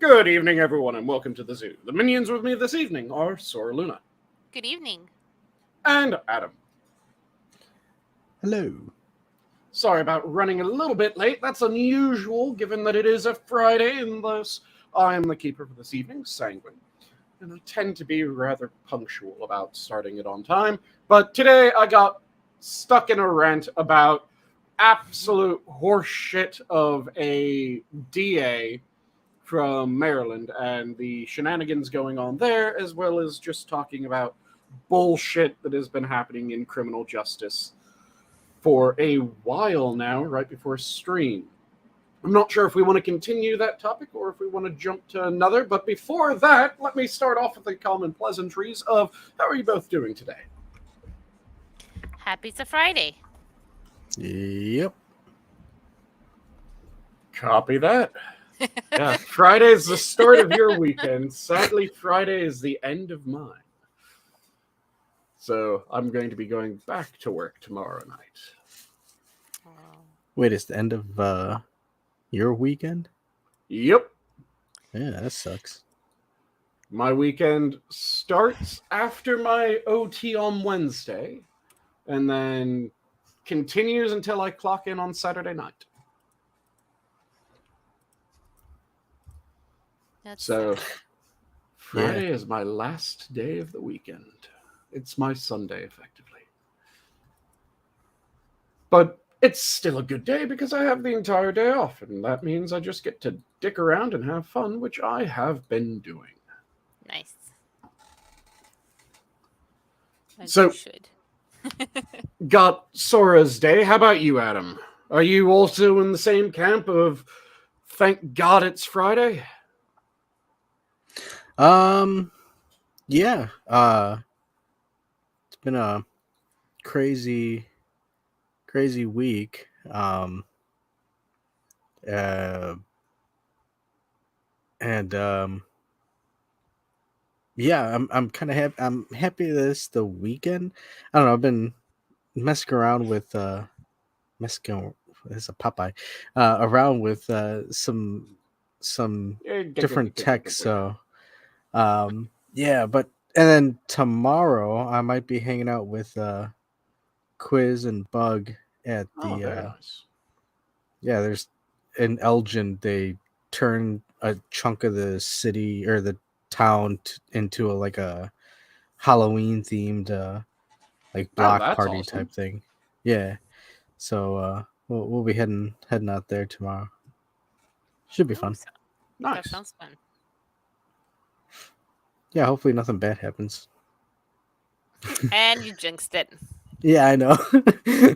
Good evening, everyone, and welcome to the zoo. The minions with me this evening are Sora Luna. Good evening. And Adam. Hello. Sorry about running a little bit late. That's unusual, given that it is a Friday, and thus I am the keeper for this evening, Sanguine. And I tend to be rather punctual about starting it on time, but today I got stuck in a rant about absolute horseshit of a DA from Maryland and the shenanigans going on there, as well as just talking about bullshit that has been happening in criminal justice for a while now, right before stream. I'm not sure if we want to continue that topic or if we want to jump to another, but before that, let me start off with the common pleasantries of how are you both doing today? Happy it's a Friday. Yep. Copy that. Yeah, Friday is the start of your weekend. Sadly, Friday is the end of mine. So I'm going to be going back to work tomorrow night. Wait, it's the end of your weekend? Yep. Yeah, that sucks. My weekend starts after my OT on Wednesday and then continues until I clock in on Saturday night. So Friday is my last day of the weekend. It's my Sunday, effectively. But it's still a good day because I have the entire day off, and that means I just get to dick around and have fun, which I have been doing. Nice. As So, you should. got Sora's day. How about you, Adam? Are you also in the same camp of thank God it's Friday? Yeah. It's been a crazy week. Yeah, I'm kind of happy. I'm happy that it's the weekend. I don't know. I've been messing around with It's a Popeye. Around with some different tech. So, yeah, but and then tomorrow I might be hanging out with Quiz and Bug at the very nice. Yeah, there's in Elgin. They turn a chunk of the city or the town into a Halloween themed like block party awesome. type thing. Yeah, so we'll be heading out there tomorrow. Should be fun. Nice. That sounds fun. Yeah, hopefully nothing bad happens. And you jinxed it. Yeah, I know.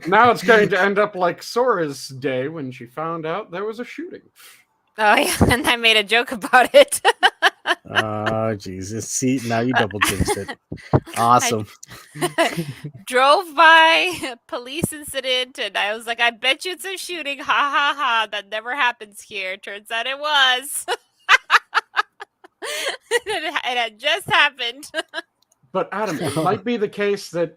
Now it's going to end up like Sora's day when she found out there was a shooting. Oh, yeah, and I made a joke about it. Oh, Jesus. See, now you double jinxed it. Awesome. Drove by a police incident, and I was like, I bet you it's a shooting. Ha, ha, ha. That never happens here. Turns out it was. It had just happened. But Adam, it might be the case that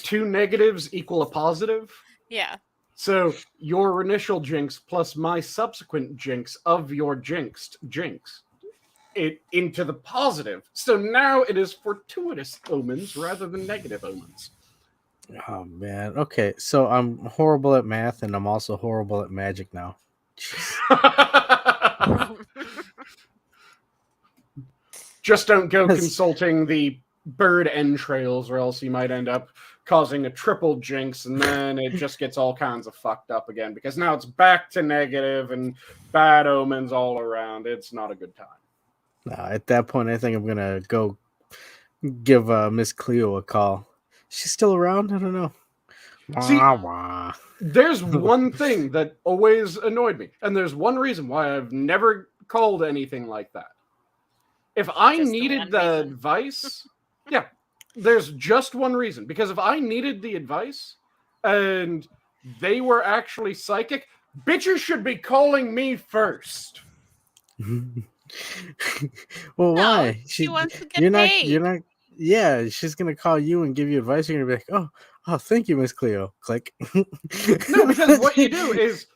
two negatives equal a positive. Yeah. So your initial jinx plus my subsequent jinx of your jinx it into the positive. So now it is fortuitous omens rather than negative omens. Oh, man. Okay, so I'm horrible at math, and I'm also horrible at magic now. Just don't go consulting the bird entrails, or else you might end up causing a triple jinx, and then it just gets all kinds of fucked up again, because now it's back to negative and bad omens all around. It's not a good time. No, at that point, I think I'm going to go give Miss Cleo a call. She's still around? I don't know. See, there's one thing that always annoyed me, and there's one reason why I've never called anything like that. If I needed the advice, yeah, there's just one reason. Because if I needed the advice and they were actually psychic, bitches should be calling me first. Well, why? She wants to get paid. You're not. Yeah, she's gonna call you and give you advice. You're gonna be like, oh, thank you, Miss Cleo. Click. No, because what you do is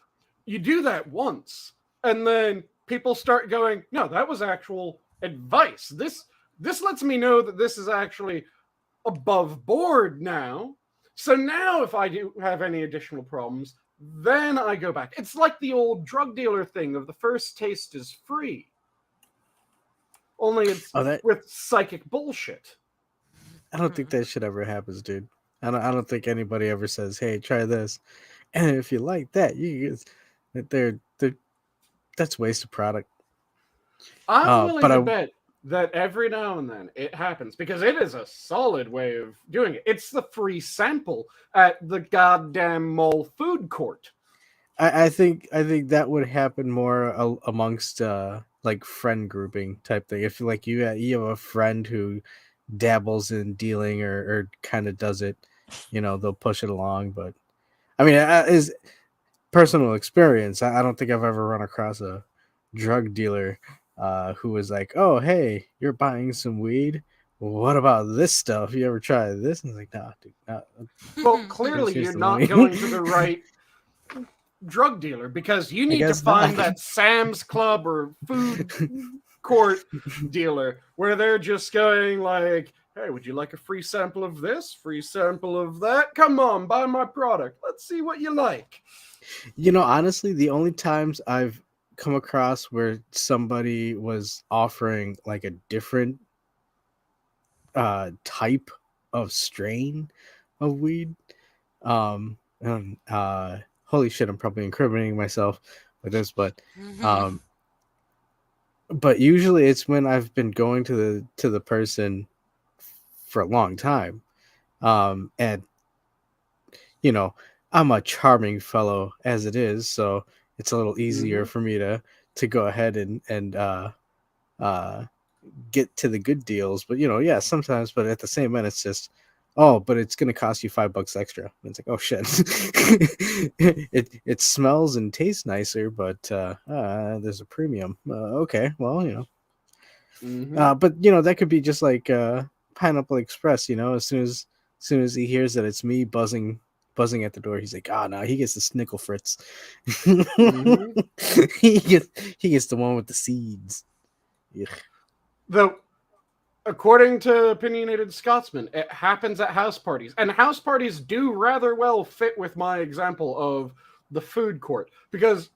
you do that once, and then people start going, no, that was actual advice. This lets me know that this is actually above board now. So now if I do have any additional problems, then I go back. It's like the old drug dealer thing of the first taste is free. Only it's with psychic bullshit. I don't think that shit ever happens, dude. I don't think anybody ever says, "Hey, try this," and if you like that, that's waste of product. I'm willing to bet that every now and then it happens because it is a solid way of doing it. It's the free sample at the goddamn mall food court. I think that would happen more amongst like friend grouping type thing. If like you have a friend who dabbles in dealing or kind of does it, they'll push it along. But I mean, is personal experience. I don't think I've ever run across a drug dealer who was like, "Oh, hey, you're buying some weed. What about this stuff? You ever try this?" And I was like, "Nah, dude, not." Well, clearly you're not going to the right drug dealer because you need to find that Sam's Club or food court dealer where they're just going like, "Hey, would you like a free sample of this? Free sample of that? Come on, buy my product. Let's see what you like." Honestly, the only times I've come across where somebody was offering like a different type of strain of weed, holy shit, I'm probably incriminating myself with this, but usually it's when I've been going to the person for a long time, and I'm a charming fellow as it is, so it's a little easier for me to go ahead and get to the good deals. But yeah, sometimes, but at the same minute, it's just, oh, but it's gonna cost you $5 extra. And it's like, oh shit. it smells and tastes nicer, but there's a premium. Okay, well, but that could be just like Pineapple Express. As soon as he hears that it's me buzzing at the door, he's like, no, he gets the Snickle Fritz. he gets the one with the seeds. Ugh. Though, according to Opinionated Scotsman, it happens at house parties. And house parties do rather well fit with my example of the food court. Because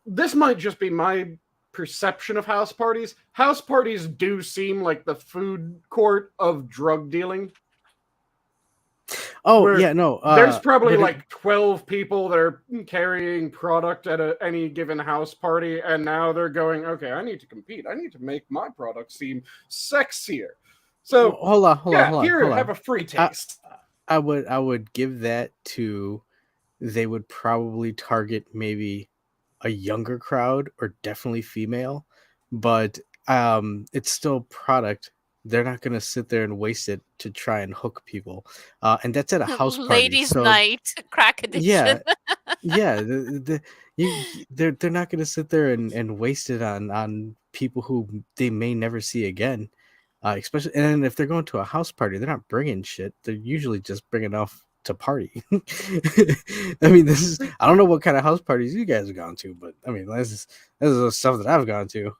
this might just be my perception of house parties. House parties do seem like the food court of drug dealing. Oh, yeah, no. There's probably like 12 people that are carrying product at any given house party, and now they're going, okay, I need to compete. I need to make my product seem sexier. So, hold on. Have a free taste. I would give that to, they would probably target maybe a younger crowd or definitely female, but it's still product. They're not going to sit there and waste it to try and hook people. And that's at a house party. Ladies' night, crack edition. Yeah. They're not going to sit there and waste it on people who they may never see again. Especially, and then if they're going to a house party, they're not bringing shit. They're usually just bringing enough to party. I mean, I don't know what kind of house parties you guys have gone to, but I mean, this is the stuff that I've gone to.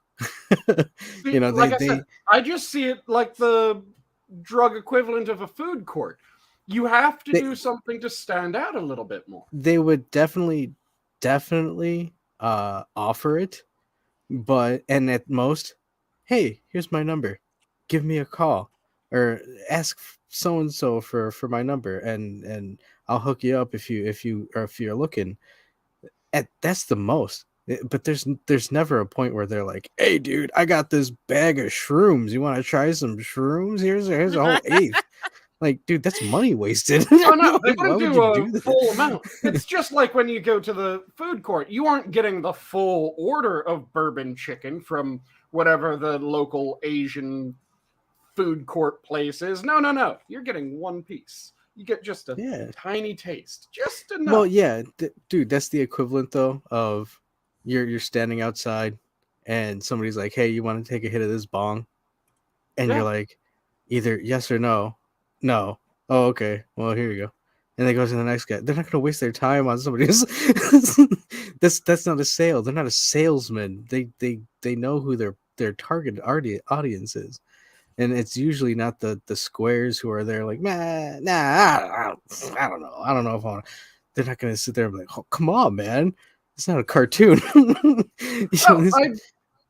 I just see it like the drug equivalent of a food court. You have to do something to stand out a little bit more. They would definitely offer it, and at most, hey, here's my number, give me a call, or ask so and so for my number, and I'll hook you up if you're looking. That's the most. But there's never a point where they're like, "Hey, dude, I got this bag of shrooms. You want to try some shrooms? Here's a whole eighth." Like, dude, that's money wasted. Oh no, they wouldn't do a full amount. It's just like when you go to the food court, you aren't getting the full order of bourbon chicken from whatever the local Asian food court place is. No, you're getting one piece. You get just a tiny taste, just enough. Well, yeah, dude, that's the equivalent though of you're standing outside and somebody's like, "Hey, you want to take a hit of this bong?" And you're like, either yes or no. No. Oh, okay. Well, here you go. and they go to the next guy. They're not going to waste their time on somebody else. That's not a sale. They're not a salesman. They know who their target audience is, and it's usually not the squares who are there like, nah, I don't know. I don't know if I want. They're not going to sit there and be like, oh, come on, man. It's not a cartoon. I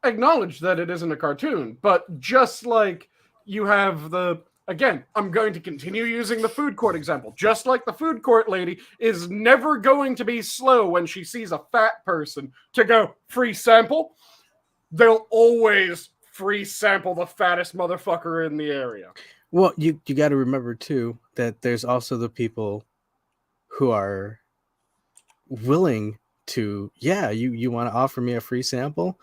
acknowledge that it isn't a cartoon, but just like you have the... Again, I'm going to continue using the food court example. Just like the food court lady is never going to be slow when she sees a fat person to go, free sample, they'll always free sample the fattest motherfucker in the area. Well, you got to remember, too, that there's also the people who are willing to, you want to offer me a free sample,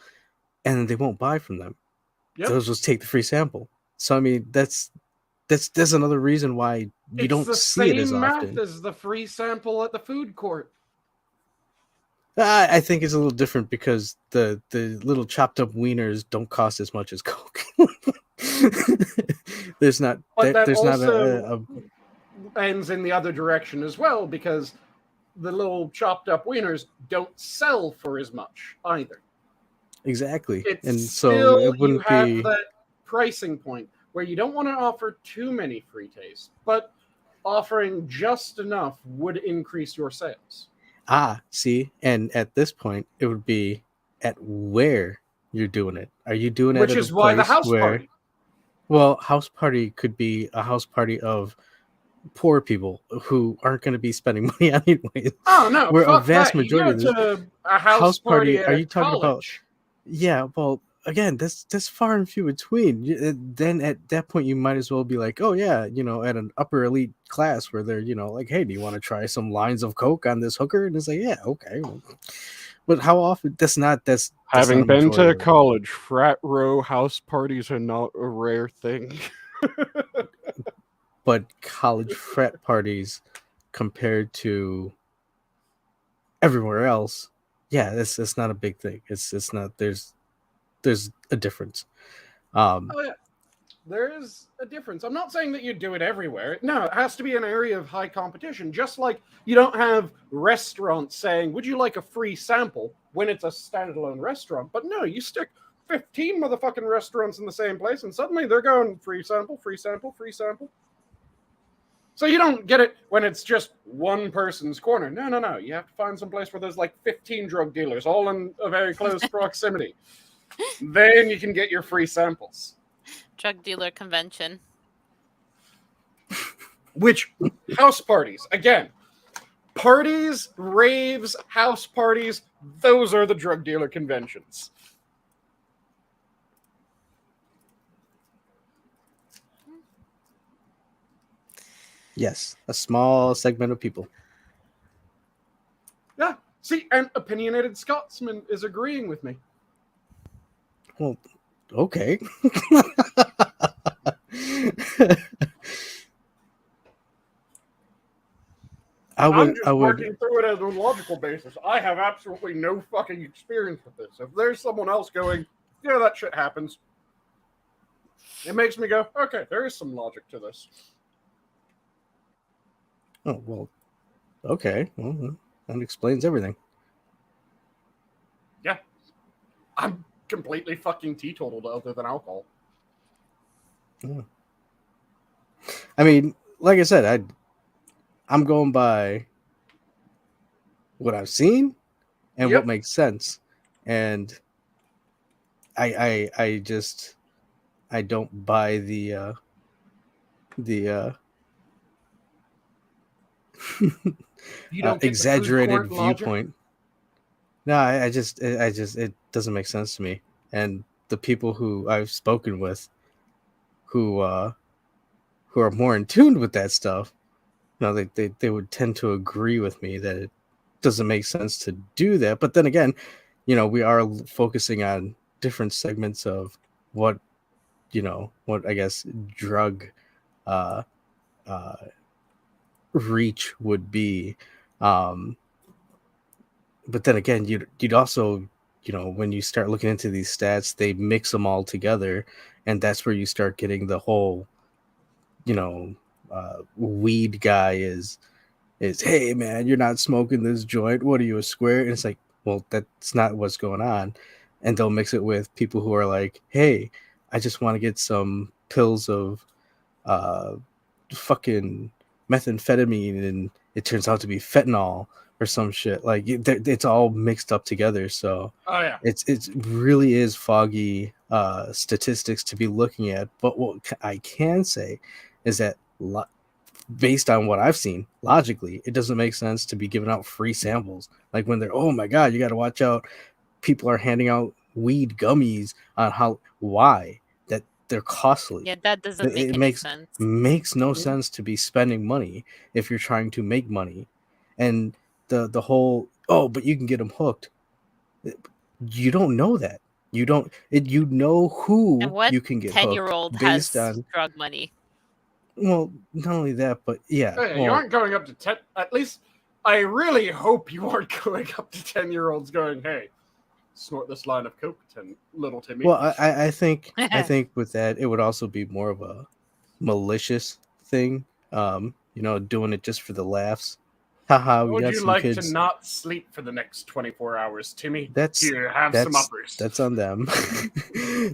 and they won't buy from them. Yep. They'll just take the free sample. So, I mean, that's another reason why you don't see it as often. It's the same math as the free sample at the food court. I think it's a little different because the little chopped up wieners don't cost as much as Coke. There's not a ends in the other direction as well, because the little chopped up wieners don't sell for as much either. Exactly. And so it wouldn't be that pricing point where you don't want to offer too many free tastes, but offering just enough would increase your sales. See, and at this point, it would be at where you're doing it. Are you doing it? Which is why the house party. Well, house party could be a house party of poor people who aren't going to be spending money anyways. Oh no! Where a vast majority of this a house party are you talking college. about? Yeah, well, again, that's far and few between. Then at that point, you might as well be like, oh yeah, at an upper elite class where they're, like, hey, do you want to try some lines of Coke on this hooker? And it's like, yeah, okay. Well, but how often? That's Having not been to college, frat row house parties are not a rare thing. But college frat parties compared to everywhere else, yeah, it's not a big thing. It's not. There's a difference. Oh, yeah. There is a difference. I'm not saying that you do it everywhere. No, it has to be an area of high competition. Just like you don't have restaurants saying, would you like a free sample when it's a standalone restaurant? But no, you stick 15 motherfucking restaurants in the same place and suddenly they're going free sample, free sample, free sample. So you don't get it when it's just one person's corner. No. You have to find some place where there's like 15 drug dealers all in a very close proximity. Then you can get your free samples. Drug dealer convention. Which, house parties, again, parties, raves, house parties, those are the drug dealer conventions. Yes, a small segment of people. Yeah, see, and Opinionated Scotsman is agreeing with me. Well, okay. I'm just working through it as a logical basis. I have absolutely no fucking experience with this. If there's someone else going, yeah, that shit happens, it makes me go, okay, there is some logic to this. Oh, well, okay. Well, that explains everything. Yeah. I'm completely fucking teetotal other than alcohol. Yeah. I mean, like I said, I'm going by what I've seen and what makes sense. And I don't buy the you don't exaggerated viewpoint. No, I just it doesn't make sense to me. And the people who I've spoken with who are more in tune with that stuff, they would tend to agree with me that it doesn't make sense to do that. But then again, we are focusing on different segments of what I guess drug reach would be. But then again, you'd also, when you start looking into these stats, they mix them all together, and that's where you start getting the whole, weed guy is is, hey man, you're not smoking this joint. What are you, a square? And it's like, well, that's not what's going on. And they'll mix it with people who are like, hey, I just want to get some pills of fucking methamphetamine, and it turns out to be fentanyl or some shit. Like it's all mixed up together. So Oh yeah, it's really is foggy statistics to be looking at. But what I can say is that based on what I've seen, logically, it doesn't make sense to be giving out free samples. Like when they're, oh my god, you got to watch out. People are handing out weed gummies on why that they're costly. Yeah, that doesn't make any sense. Makes no sense to be spending money if you're trying to make money. And the whole, oh, but you can get them hooked. You don't know that. You know who you can get 10-year-old hooked based has on drug money. Well, not only that, but yeah. Hey, you aren't going up to 10. At least, I really hope you aren't going up to 10-year-olds going, hey, snort this line of coke, little Timmy. Well, I think with that, it would also be more of a malicious thing. Doing it just for the laughs. Haha, we Would got you some like kids. to not sleep for the next 24 hours, Timmy? That's some uppers. That's on them.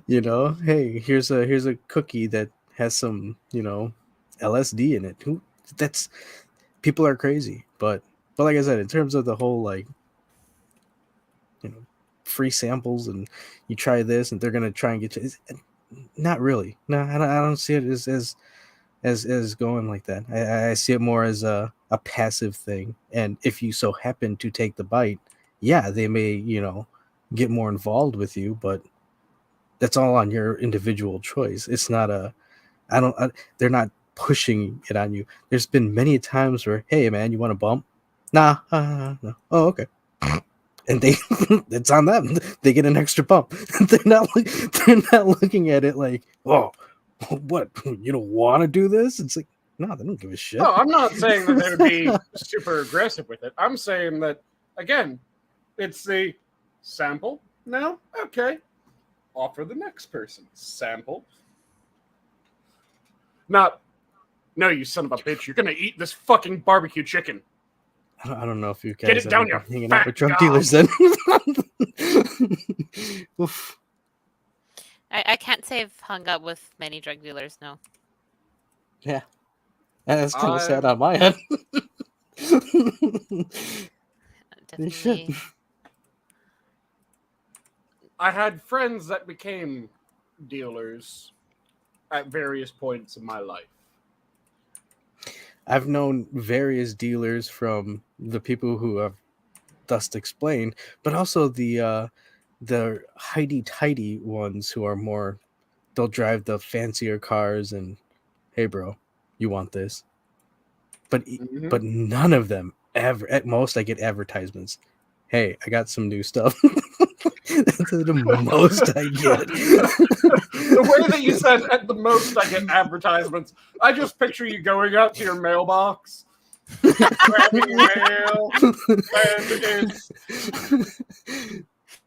Hey, here's a cookie that has some, LSD in it. People are crazy, but like I said, in terms of the whole like, free samples and you try this and they're gonna try and get you, not really. No, I don't see it as going like that. I see it more as a passive thing. And if you so happen to take the bite, yeah, they may, get more involved with you, but that's all on your individual choice. It's not they're not pushing it on you. There's been many times where, hey man, you want a bump? Nah, no. Oh, okay. And it's on them. They get an extra bump. They're not looking at it like, oh, what, you don't want to do this? It's like, no, they don't give a shit. No, I'm not saying that they would be super aggressive with it. I'm saying that, again, it's the sample. No? Okay. Offer the next person. Sample. Not, no, you son of a bitch. You're going to eat this fucking barbecue chicken. I don't know if you guys get it down your hanging out with drug dealers then. Oof. I can't say I've hung up with many drug dealers, no. Yeah. That's kind of sad on my end. Definitely. I had friends that became dealers at various points in my life. I've known various dealers from the people who have thus explained, but also the hidey-tidy ones who are more, they'll drive the fancier cars and, hey bro, you want this? But but none of them ever, at most I get advertisements. Hey, I got some new stuff. That's the most I get. The way that you said at the most I get advertisements, I just picture you going out to your mailbox, grabbing your mail, and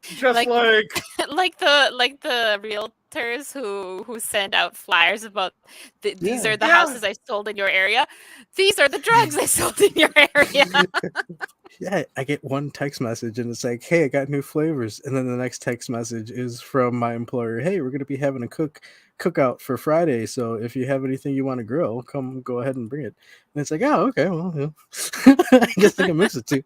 it's just like the realtors who send out flyers about these are the houses I sold in your area. These are the drugs I sold in your area. Yeah, I get one text message and it's like, hey, I got new flavors. And then the next text message is from my employer. Hey, we're going to be having a cookout for Friday. So if you have anything you want to grill, come go ahead and bring it. And it's like, oh, okay, well, yeah. I guess I can mix it too.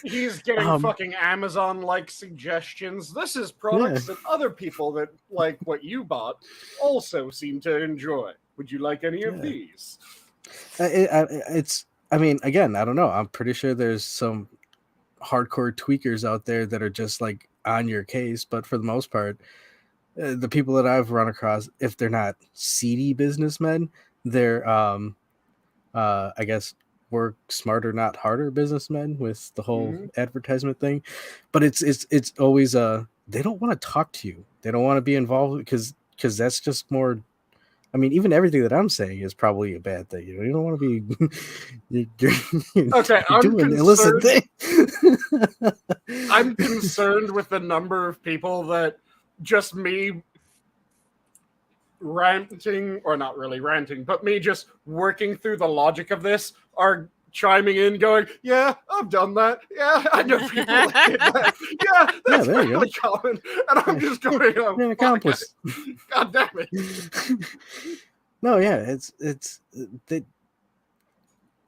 He's getting fucking Amazon-like suggestions. This is products that other people that like what you bought also seem to enjoy. Would you like any of these? I mean, again, I don't know. I'm pretty sure there's some hardcore tweakers out there that are just like on your case. But for the most part, the people that I've run across, if they're not seedy businessmen, they're, I guess, work smarter, not harder businessmen with the whole advertisement thing. But it's always, they don't want to talk to you. They don't want to be involved because that's just more. I mean, even everything that I'm saying is probably a bad thing. You don't want to be you're doing illicit things. I'm concerned with the number of people that just me ranting, or not really ranting, but me just working through the logic of this are chiming in, going, "Yeah, I've done that. Yeah, I know people that did that. Yeah, that's there you go. really common." And I'm just going, "Oh, An fuck, accomplice. God damn it!" No, yeah, it's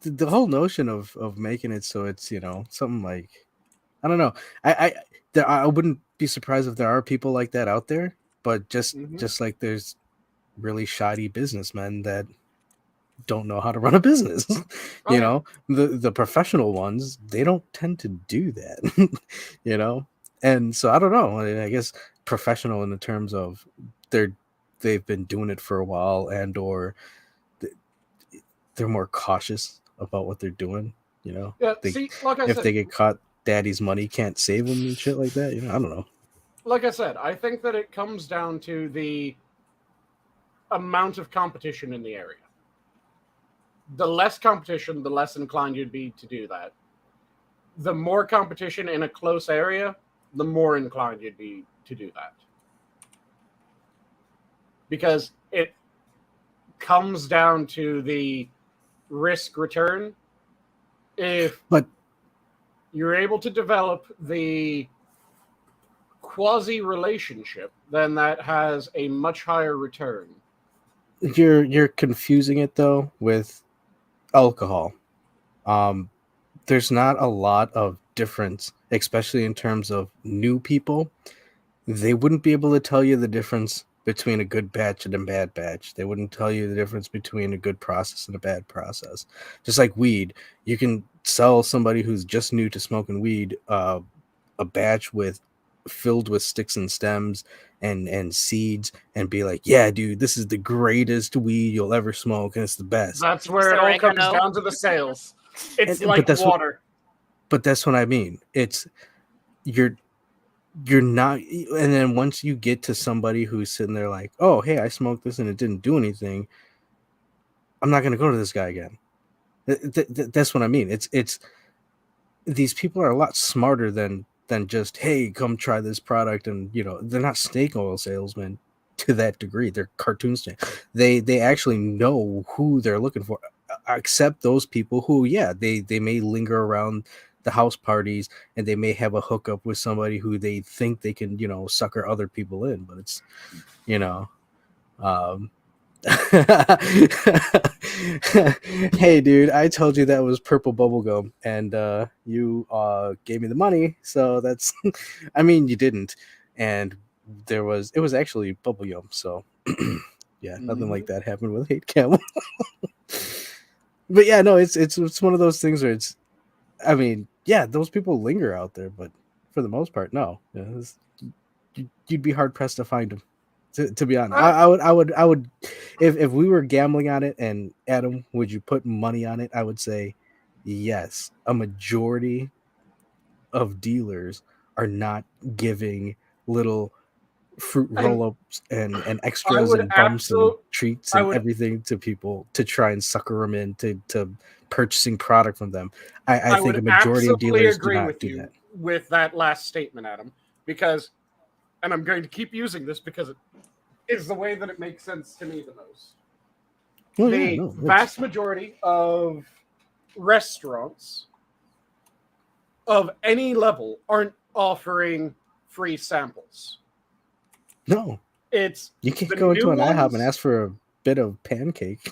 the whole notion of making it so it's, you know, something like, I don't know. I wouldn't be surprised if there are people like that out there, but just like there's really shoddy businessmen that don't know how to run a business. Oh, You yeah. know, the professional ones, they don't tend to do that. You know, and so I don't know. I mean, I guess professional in the terms of they've been doing it for a while, and or they're more cautious about what they're doing. You know, Yeah, see, like I if said, they get caught, daddy's money can't save them and shit like that. You know, I don't know. like I said, I think that it comes down to the amount of competition in the area. The less competition, the less inclined you'd be to do that. The more competition in a close area, the more inclined you'd be to do that. Because it comes down to the risk return. If But you're able to develop the quasi relationship, then that has a much higher return. you're confusing it though with alcohol. There's not a lot of difference, especially in terms of new people. They wouldn't be able to tell you the difference between a good batch and a bad batch. They wouldn't tell you the difference between a good process and a bad process. Just like weed, you can sell somebody who's just new to smoking weed a batch filled with sticks and stems and seeds and be like, yeah, dude, this is the greatest weed you'll ever smoke and it's the best. That's where it all comes down to the sales. It's like water. But that's what I mean. It's you're not, and then once you get to somebody who's sitting there like, oh, hey, I smoked this and it didn't do anything, I'm not going to go to this guy again. That's what I mean. It's these people are a lot smarter than just, hey, come try this product. And, you know, they're not snake oil salesmen to that degree. They're cartoon snake. They actually know who they're looking for, except those people who, yeah, they may linger around the house parties and they may have a hookup with somebody who they think they can, you know, sucker other people in, but it's, you know, hey dude, I told you that was purple bubblegum and you gave me the money, so that's I mean, you didn't, and it was actually bubblegum, so yeah, nothing like that happened with Hate Camel. But yeah, no, it's one of those things where it's, I mean, yeah, those people linger out there, but for the most part, no. You know, you'd be hard pressed to find them. To be honest, I would, if we were gambling on it, and Adam, would you put money on it? I would say yes. A majority of dealers are not giving little fruit roll-ups and extras and bumps and treats and everything to people to try and sucker them into purchasing product from them. I think a majority of dealers do not do that. With that last statement, Adam, because, and I'm going to keep using this because it is the way that it makes sense to me the most. Vast majority of restaurants of any level aren't offering free samples. No. You can't go into an IHOP and ask for a bit of pancake.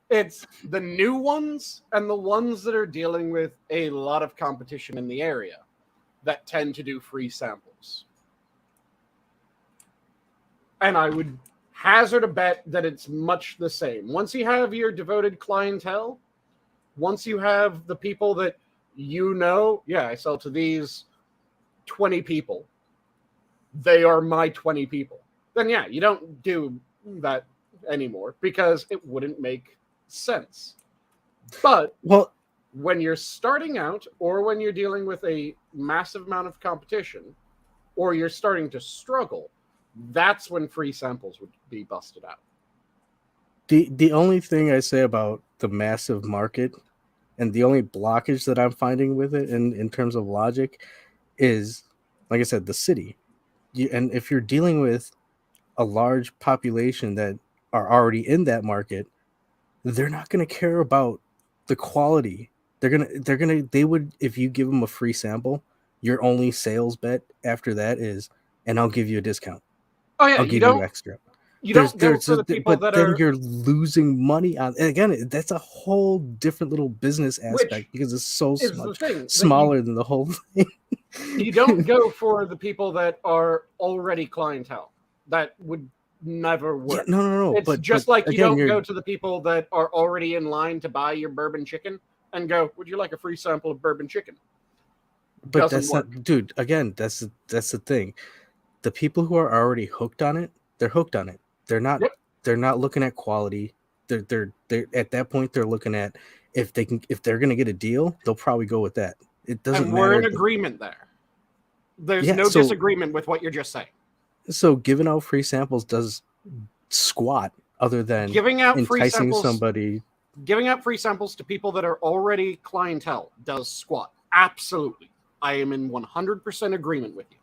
It's the new ones and the ones that are dealing with a lot of competition in the area that tend to do free samples. And I would hazard a bet that it's much the same. Once you have your devoted clientele, once you have the people that you know, yeah, I sell to these 20 people, they are my 20 people, then yeah, you don't do that anymore because it wouldn't make sense. But when you're starting out, or when you're dealing with a massive amount of competition, or you're starting to struggle, that's when free samples would be busted out. The only thing I say about the massive market, and the only blockage that I'm finding with it in terms of logic, is, like I said, the city. And if you're dealing with a large population that are already in that market, they're not going to care about the quality. They would, if you give them a free sample, your only sales bet after that is, and I'll give you a discount. Oh yeah, I'll give you extra. You don't go for the people that then are. you're losing money on. And again, that's a whole different little business aspect because it's so much smaller than the whole thing. You don't go for the people that are already clientele. That would never work. Yeah, no. It's just like you don't go to the people that are already in line to buy your bourbon chicken and go, "Would you like a free sample of bourbon chicken?" But that's not, dude. Again, that's the thing. The people who are already hooked on it, they're hooked on it. They're not. Yep. They're not looking at quality. They're at that point. They're looking at if they're gonna get a deal, they'll probably go with that. It doesn't matter. We're in agreement there. There's no disagreement with what you're just saying. So giving out free samples does squat other than giving out enticing free samples, somebody. Giving out free samples to people that are already clientele does squat. Absolutely. I am in 100% agreement with you.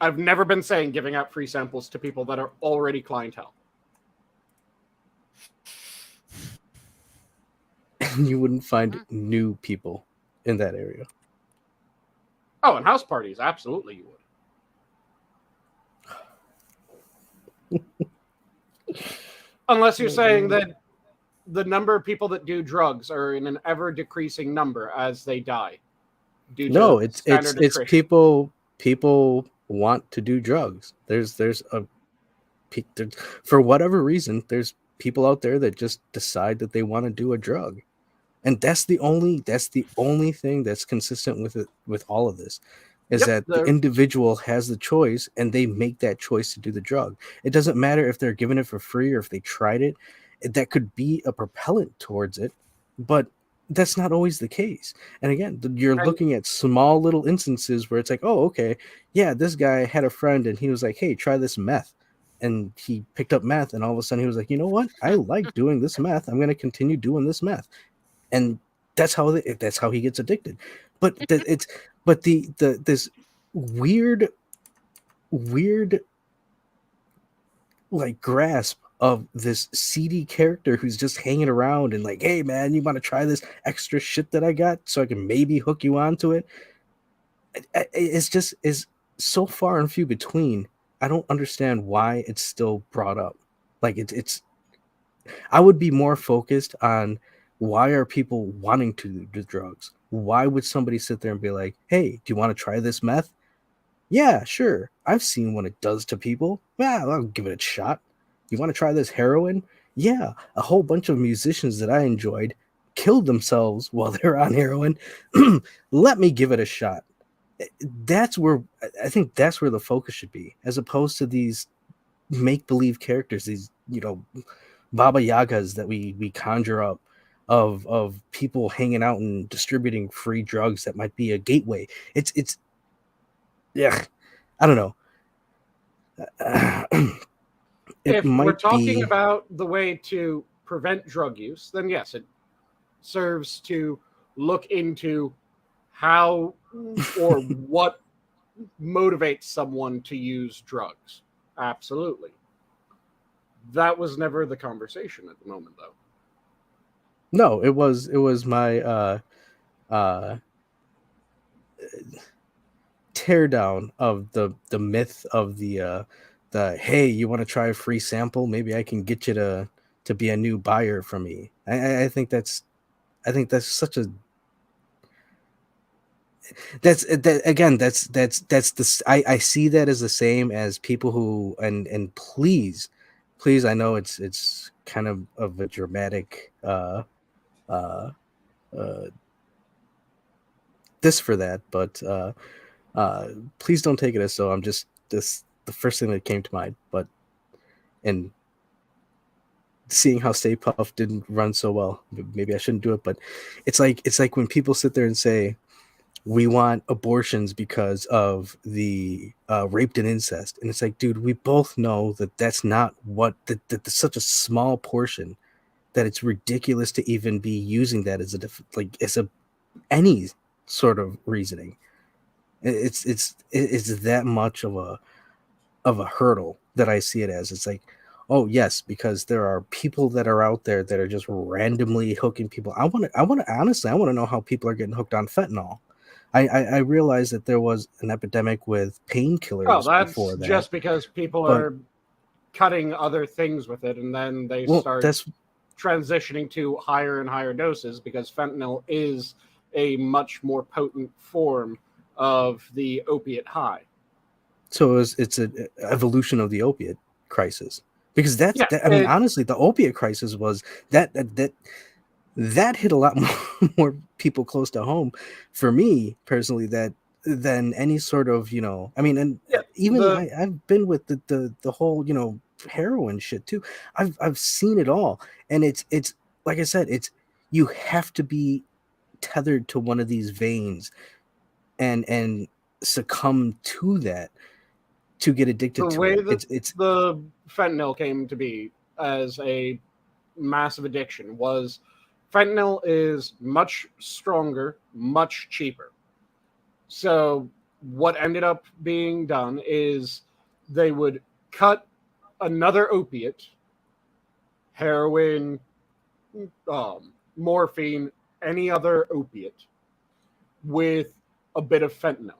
I've never been saying giving out free samples to people that are already clientele. And you wouldn't find new people in that area. Oh, and house parties, absolutely you would. Unless you're saying that the number of people that do drugs are in an ever decreasing number as they die. No, it's people want to do drugs. There's for whatever reason, there's people out there that just decide that they want to do a drug. And that's the only thing that's consistent with it, with all of this, is that the individual has the choice and they make that choice to do the drug. It doesn't matter if they're given it for free or if they tried it. That could be a propellant towards it, but that's not always the case. And again, you're looking at small little instances where it's like, oh, okay, yeah, this guy had a friend and he was like, hey, try this meth. And he picked up meth and all of a sudden he was like, you know what? I like doing this meth. I'm going to continue doing this meth. And that's how he gets addicted. But this weird like grasp of this seedy character who's just hanging around and like, hey man, you want to try this extra shit that I got so I can maybe hook you onto it? It's just is so far and few between. I don't understand why it's still brought up. Like it's I would be more focused on why are people wanting to do drugs? Why would somebody sit there and be like, hey, do you want to try this meth? Yeah, sure. I've seen what it does to people. Yeah, I'll give it a shot. You want to try this heroin? Yeah, a whole bunch of musicians that I enjoyed killed themselves while they're on heroin. Let me give it a shot. That's where I think that's where the focus should be, as opposed to these make-believe characters, these, Baba Yagas that we conjure up of people hanging out and distributing free drugs that might be a gateway. It's yeah, I don't know. If we're talking about the way to prevent drug use, then yes, it serves to look into how or what motivates someone to use drugs. Absolutely. That was never the conversation at the moment, though. No, it was my tear down of the myth of the hey, you want to try a free sample? Maybe I can get you to be a new buyer for me. I think that's such a that's I see that as the same as people who and please, I know it's kind of a dramatic this for that, but please don't take it as so. I'm just this the first thing that came to mind, but and seeing how Stay Puft didn't run so well, maybe I shouldn't do it, but it's like when people sit there and say we want abortions because of the raped and incest, and it's like, dude, we both know that that's not what that's such a small portion that it's ridiculous to even be using that as any sort of reasoning. It's that much of a hurdle that I see it as. It's like, Oh yes, because there are people that are out there that are just randomly hooking people. I want to honestly, I want to know how people are getting hooked on fentanyl. I realized that there was an epidemic with Oh, painkillers that's before that, just because people but are cutting other things with it, and then they well, start that's transitioning to higher and higher doses because fentanyl is a much more potent form of the opiate high. so it's an evolution of the opiate crisis because Yeah, I mean, honestly, the opiate crisis was that hit a lot more people close to home for me personally that than any sort of, I mean, and yeah, even the I've been with the whole, heroin shit too. I've seen it all, and it's like I said, it's you have to be tethered to one of these veins and succumb to that to get addicted the to way it. that It's the fentanyl came to be as a massive addiction was fentanyl is much stronger, much cheaper. So what ended up being done is they would cut another opiate, heroin, morphine, any other opiate, with a bit of fentanyl,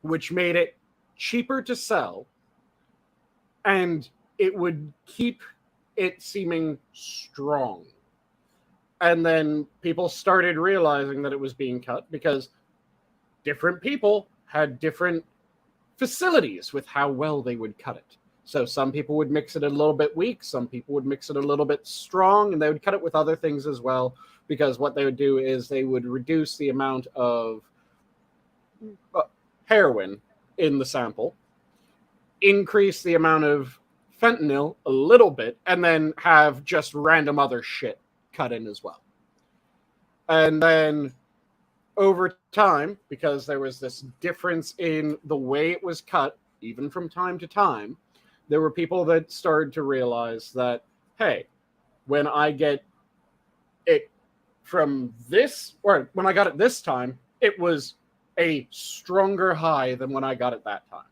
which made it cheaper to sell, and it would keep it seeming strong. And then people started realizing that it was being cut because different people had different facilities with how well they would cut it. So some people would mix it a little bit weak, some people would mix it a little bit strong, and they would cut it with other things as well. Because what they would do is they would reduce the amount of heroin in the sample, increase the amount of fentanyl a little bit, and then have just random other shit cut in as well. And then over time, because there was this difference in the way it was cut, even from time to time, there were people that started to realize that, hey, when I get it from this, or when I got it this time, it was a stronger high than when I got it that time.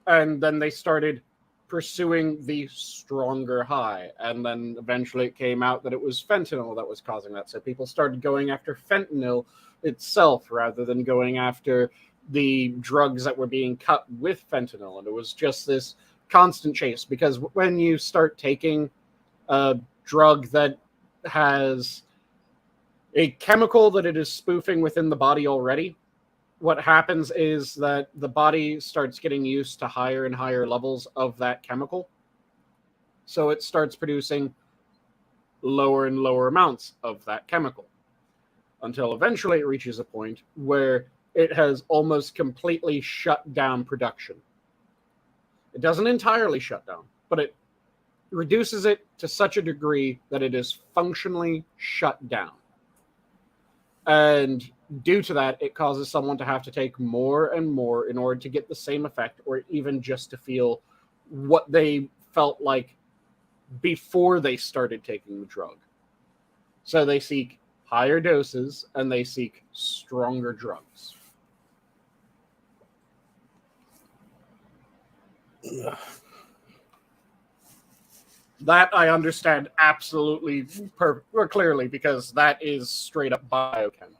And then they started pursuing the stronger high. And then eventually it came out that it was fentanyl that was causing that. So people started going after fentanyl itself rather than going after the drugs that were being cut with fentanyl. And it was just this constant chase, because when you start taking a drug that has a chemical that it is spoofing within the body already, what happens is that the body starts getting used to higher and higher levels of that chemical. So it starts producing lower and lower amounts of that chemical until eventually it reaches a point where it has almost completely shut down production. It doesn't entirely shut down, but it reduces it to such a degree that it is functionally shut down. And due to that, it causes someone to have to take more and more in order to get the same effect, or even just to feel what they felt like before they started taking the drug. So they seek higher doses and they seek stronger drugs. That I understand absolutely clearly, because that is straight up biochem.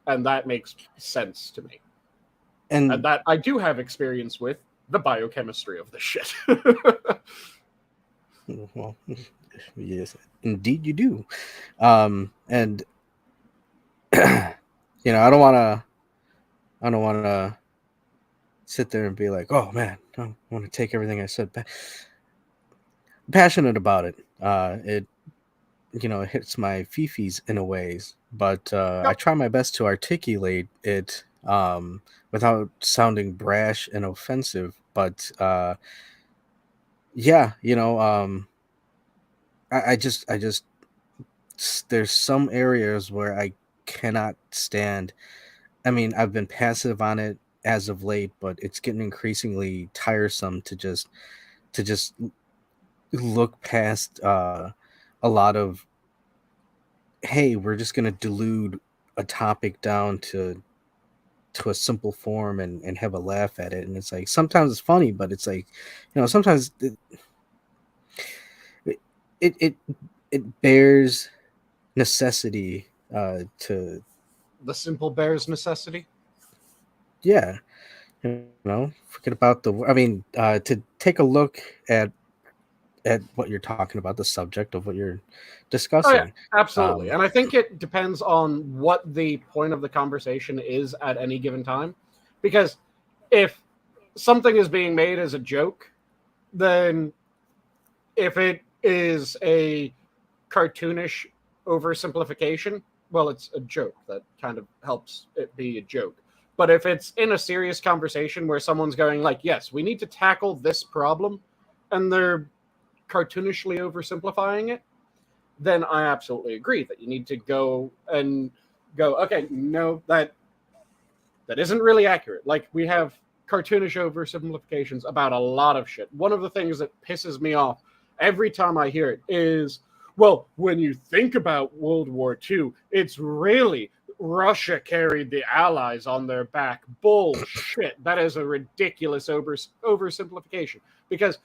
And that makes sense to me. And that I do have experience with the biochemistry of this shit. well, yes, indeed you do. And I don't want to sit there and be like, oh man, I want to take everything I said back. I'm passionate about it. It hits my fifis in a ways, but I try my best to articulate it without sounding brash and offensive. But yeah, I just there's some areas where I cannot stand. I mean, I've been passive on it as of late, but it's getting increasingly tiresome to just look past a lot of, hey, we're just going to delude a topic down to to a simple form and have a laugh at it. And it's like sometimes it's funny, but it's like, sometimes it bears necessity to The simple bears necessity. yeah, forget about to take a look at what you're talking about, the subject of what you're discussing. Oh, yeah, absolutely. And I think it depends on what the point of the conversation is at any given time. Because if something is being made as a joke, then if it is a cartoonish oversimplification, well, it's a joke. That kind of helps it be a joke. But if it's in a serious conversation where someone's going like, yes, we need to tackle this problem, and they're cartoonishly oversimplifying it, then I absolutely agree that you need to go, okay, no, that isn't really accurate. Like, we have cartoonish oversimplifications about a lot of shit. One of the things that pisses me off every time I hear it is, well, when you think about World War II, it's really Russia carried the Allies on their back. Bullshit. That is a ridiculous oversimplification. Because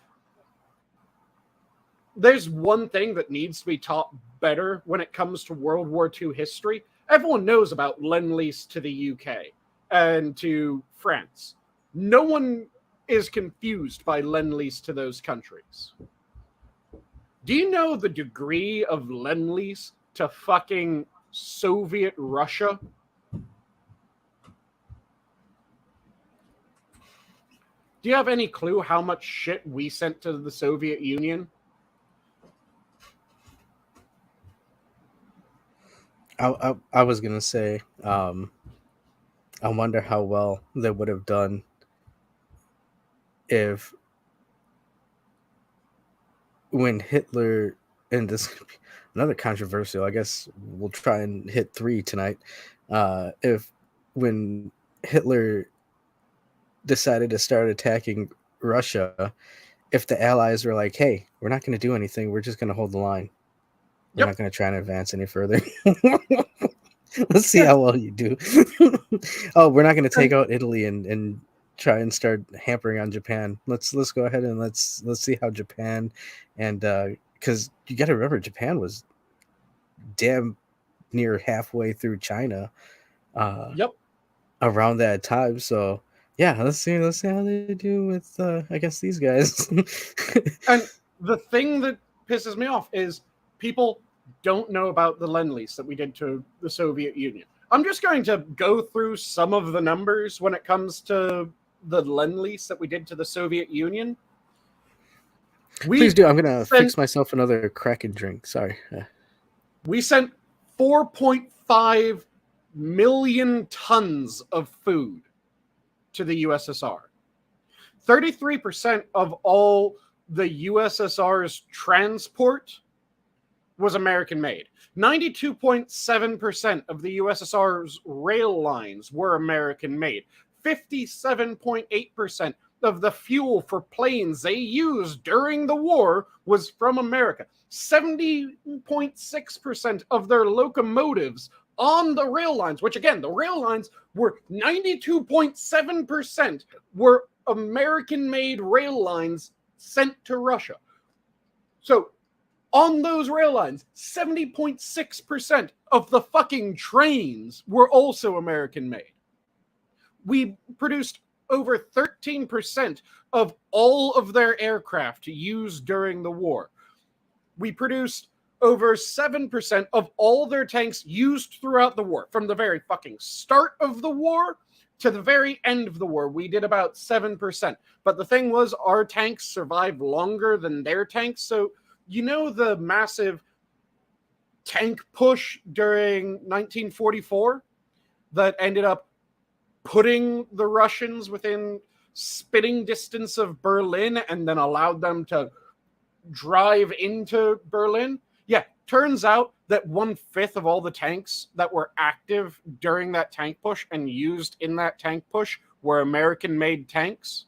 there's one thing that needs to be taught better when it comes to World War II history. Everyone knows about Lend-Lease to the UK and to France. No one is confused by Lend-Lease to those countries. Do you know the degree of Lend-Lease to fucking Soviet Russia? Do you have any clue how much shit we sent to the Soviet Union? I was gonna say, I wonder how well they would have done if when Hitler, and this another controversial, I guess we'll try and hit 3 tonight. If when Hitler decided to start attacking Russia, if the Allies were like, hey, we're not going to do anything, we're just going to hold the line. We're not going to try and advance any further. Let's see how well you do. Oh, we're not going to take out Italy and try and start hampering on Japan. Let's go ahead and let's see how Japan, and because you got to remember, Japan was damn near halfway through China. Around that time, so yeah, let's see how they do with I guess these guys. And the thing that pisses me off is people don't know about the Lend-Lease that we did to the Soviet Union. I'm just going to go through some of the numbers when it comes to the Lend-Lease that we did to the Soviet Union. Please do. I'm going to fix myself another Kraken drink. Sorry. We sent 4.5 million tons of food to the USSR. 33% of all the USSR's transport was American made. 92.7% of the USSR's rail lines were American made. 57.8% of the fuel for planes they used during the war was from America. 70.6% of their locomotives on the rail lines, which again, the rail lines were 92.7% were American-made rail lines sent to Russia. So on those rail lines, 70.6% of the fucking trains were also American-made. We produced over 13% of all of their aircraft used during the war. We produced over 7% of all their tanks used throughout the war. From the very fucking start of the war to the very end of the war, we did about 7%. But the thing was, our tanks survived longer than their tanks. So, you know the massive tank push during 1944 that ended up putting the Russians within spitting distance of Berlin and then allowed them to drive into Berlin? Yeah, turns out that 1/5 of all the tanks that were active during that tank push and used in that tank push were American-made tanks.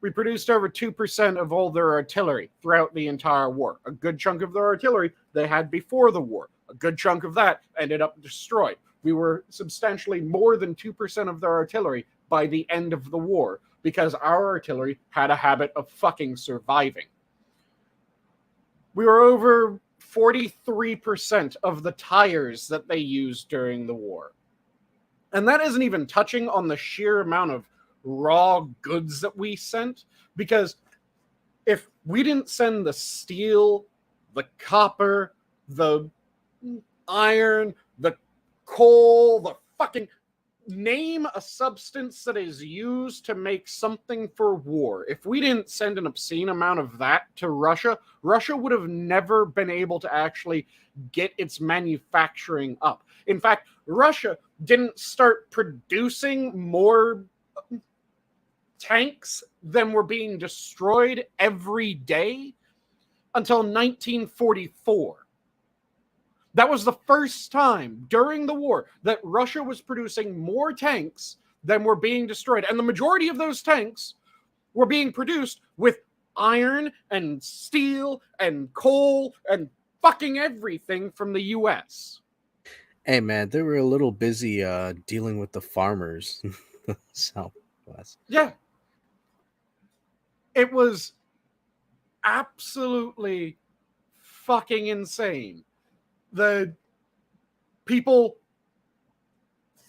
We produced over 2% of all their artillery throughout the entire war. A good chunk of their artillery they had before the war. A good chunk of that ended up destroyed. We were substantially more than 2% of their artillery by the end of the war, because our artillery had a habit of fucking surviving. We were over 43% of the tires that they used during the war. And that isn't even touching on the sheer amount of raw goods that we sent, because if we didn't send the steel, the copper, the iron, the coal, the fucking... Name a substance that is used to make something for war. If we didn't send an obscene amount of that to Russia, Russia would have never been able to actually get its manufacturing up. In fact, Russia didn't start producing more tanks than were being destroyed every day until 1944. That was the first time during the war that Russia was producing more tanks than were being destroyed. And the majority of those tanks were being produced with iron and steel and coal and fucking everything from the US. Hey, man, they were a little busy dealing with the farmers in the Southwest. Yeah. It was absolutely fucking insane. The people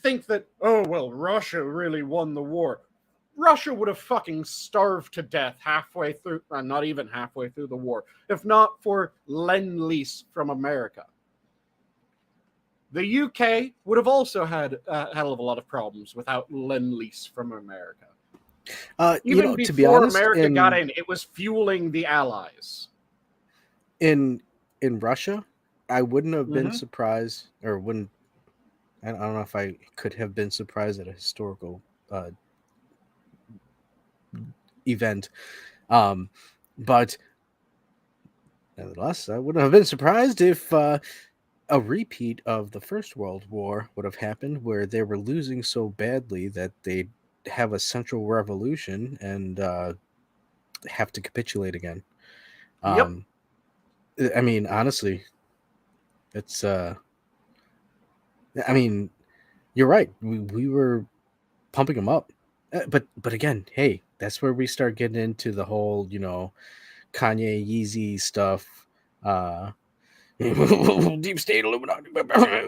think that, oh, well, Russia really won the war. Russia would have fucking starved to death halfway through, not even halfway through the war, if not for Lend-Lease from America. The UK would have also had a hell of a lot of problems without Lend-Lease from America. Even before to be honest, America got in, it was fueling the Allies. In Russia, I wouldn't have been surprised, or wouldn't. I don't know if I could have been surprised at a historical event, but nevertheless, I wouldn't have been surprised if a repeat of the First World War would have happened, where they were losing so badly that they'd have a central revolution and have to capitulate again. Yep. I mean, honestly. It's I mean, you're right. We were pumping them up, but again, hey, that's where we start getting into the whole, Kanye Yeezy stuff, deep state Illuminati,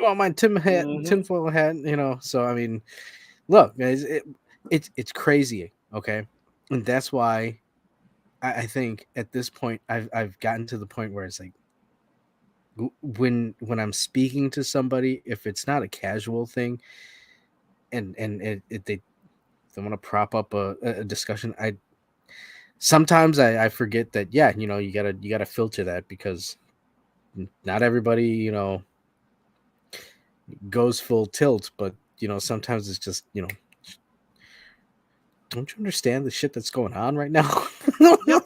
on my tinfoil hat, So I mean, look, guys, it's crazy, okay, and that's why I think at this point I've gotten to the point where it's like, when I'm speaking to somebody, if it's not a casual thing, and they want to prop up a discussion, sometimes I forget that, yeah, you gotta filter that, because not everybody goes full tilt, but sometimes it's just don't you understand the shit that's going on right now? Yep.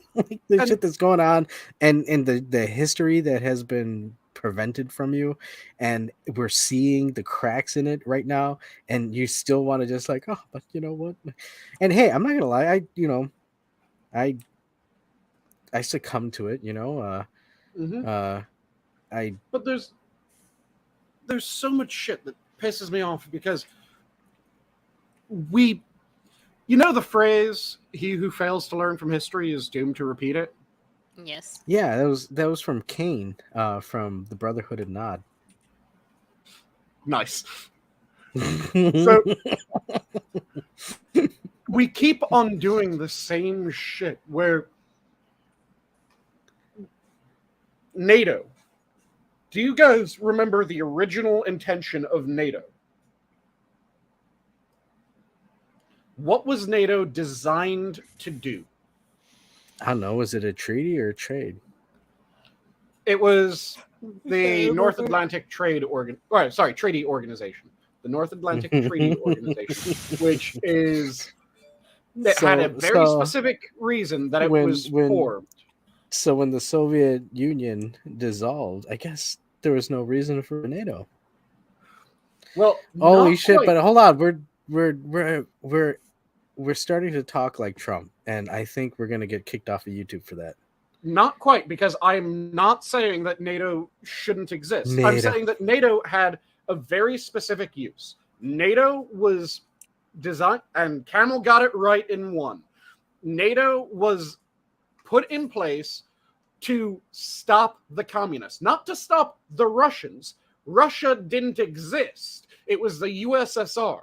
The shit that's going on, and the history that has been prevented from you, and we're seeing the cracks in it right now, and you still want to just like, oh, but you know what? And hey, I'm not gonna lie, I succumb to it, But there's so much shit that pisses me off, because the phrase, he who fails to learn from history is doomed to repeat it? Yes. Yeah, that was from Kane, from the Brotherhood of Nod. Nice. So we keep on doing the same shit, where NATO. Do you guys remember the original intention of NATO? What was NATO designed to do? I don't know. Was it a treaty or a trade? It was the North Atlantic Treaty Organization. The North Atlantic Treaty Organization, which is... It had a very specific reason that it was formed. So when the Soviet Union dissolved, I guess there was no reason for NATO. Well, holy shit! But hold on, we're starting to talk like Trump, and I think we're gonna get kicked off of YouTube for that. Not quite, because I'm not saying that NATO shouldn't exist. I'm NATO. saying that NATO had a very specific use. NATO was designed, and Camel got it right in one. NATO was put in place to stop the communists, not to stop the Russians. Russia didn't exist. It was the USSR.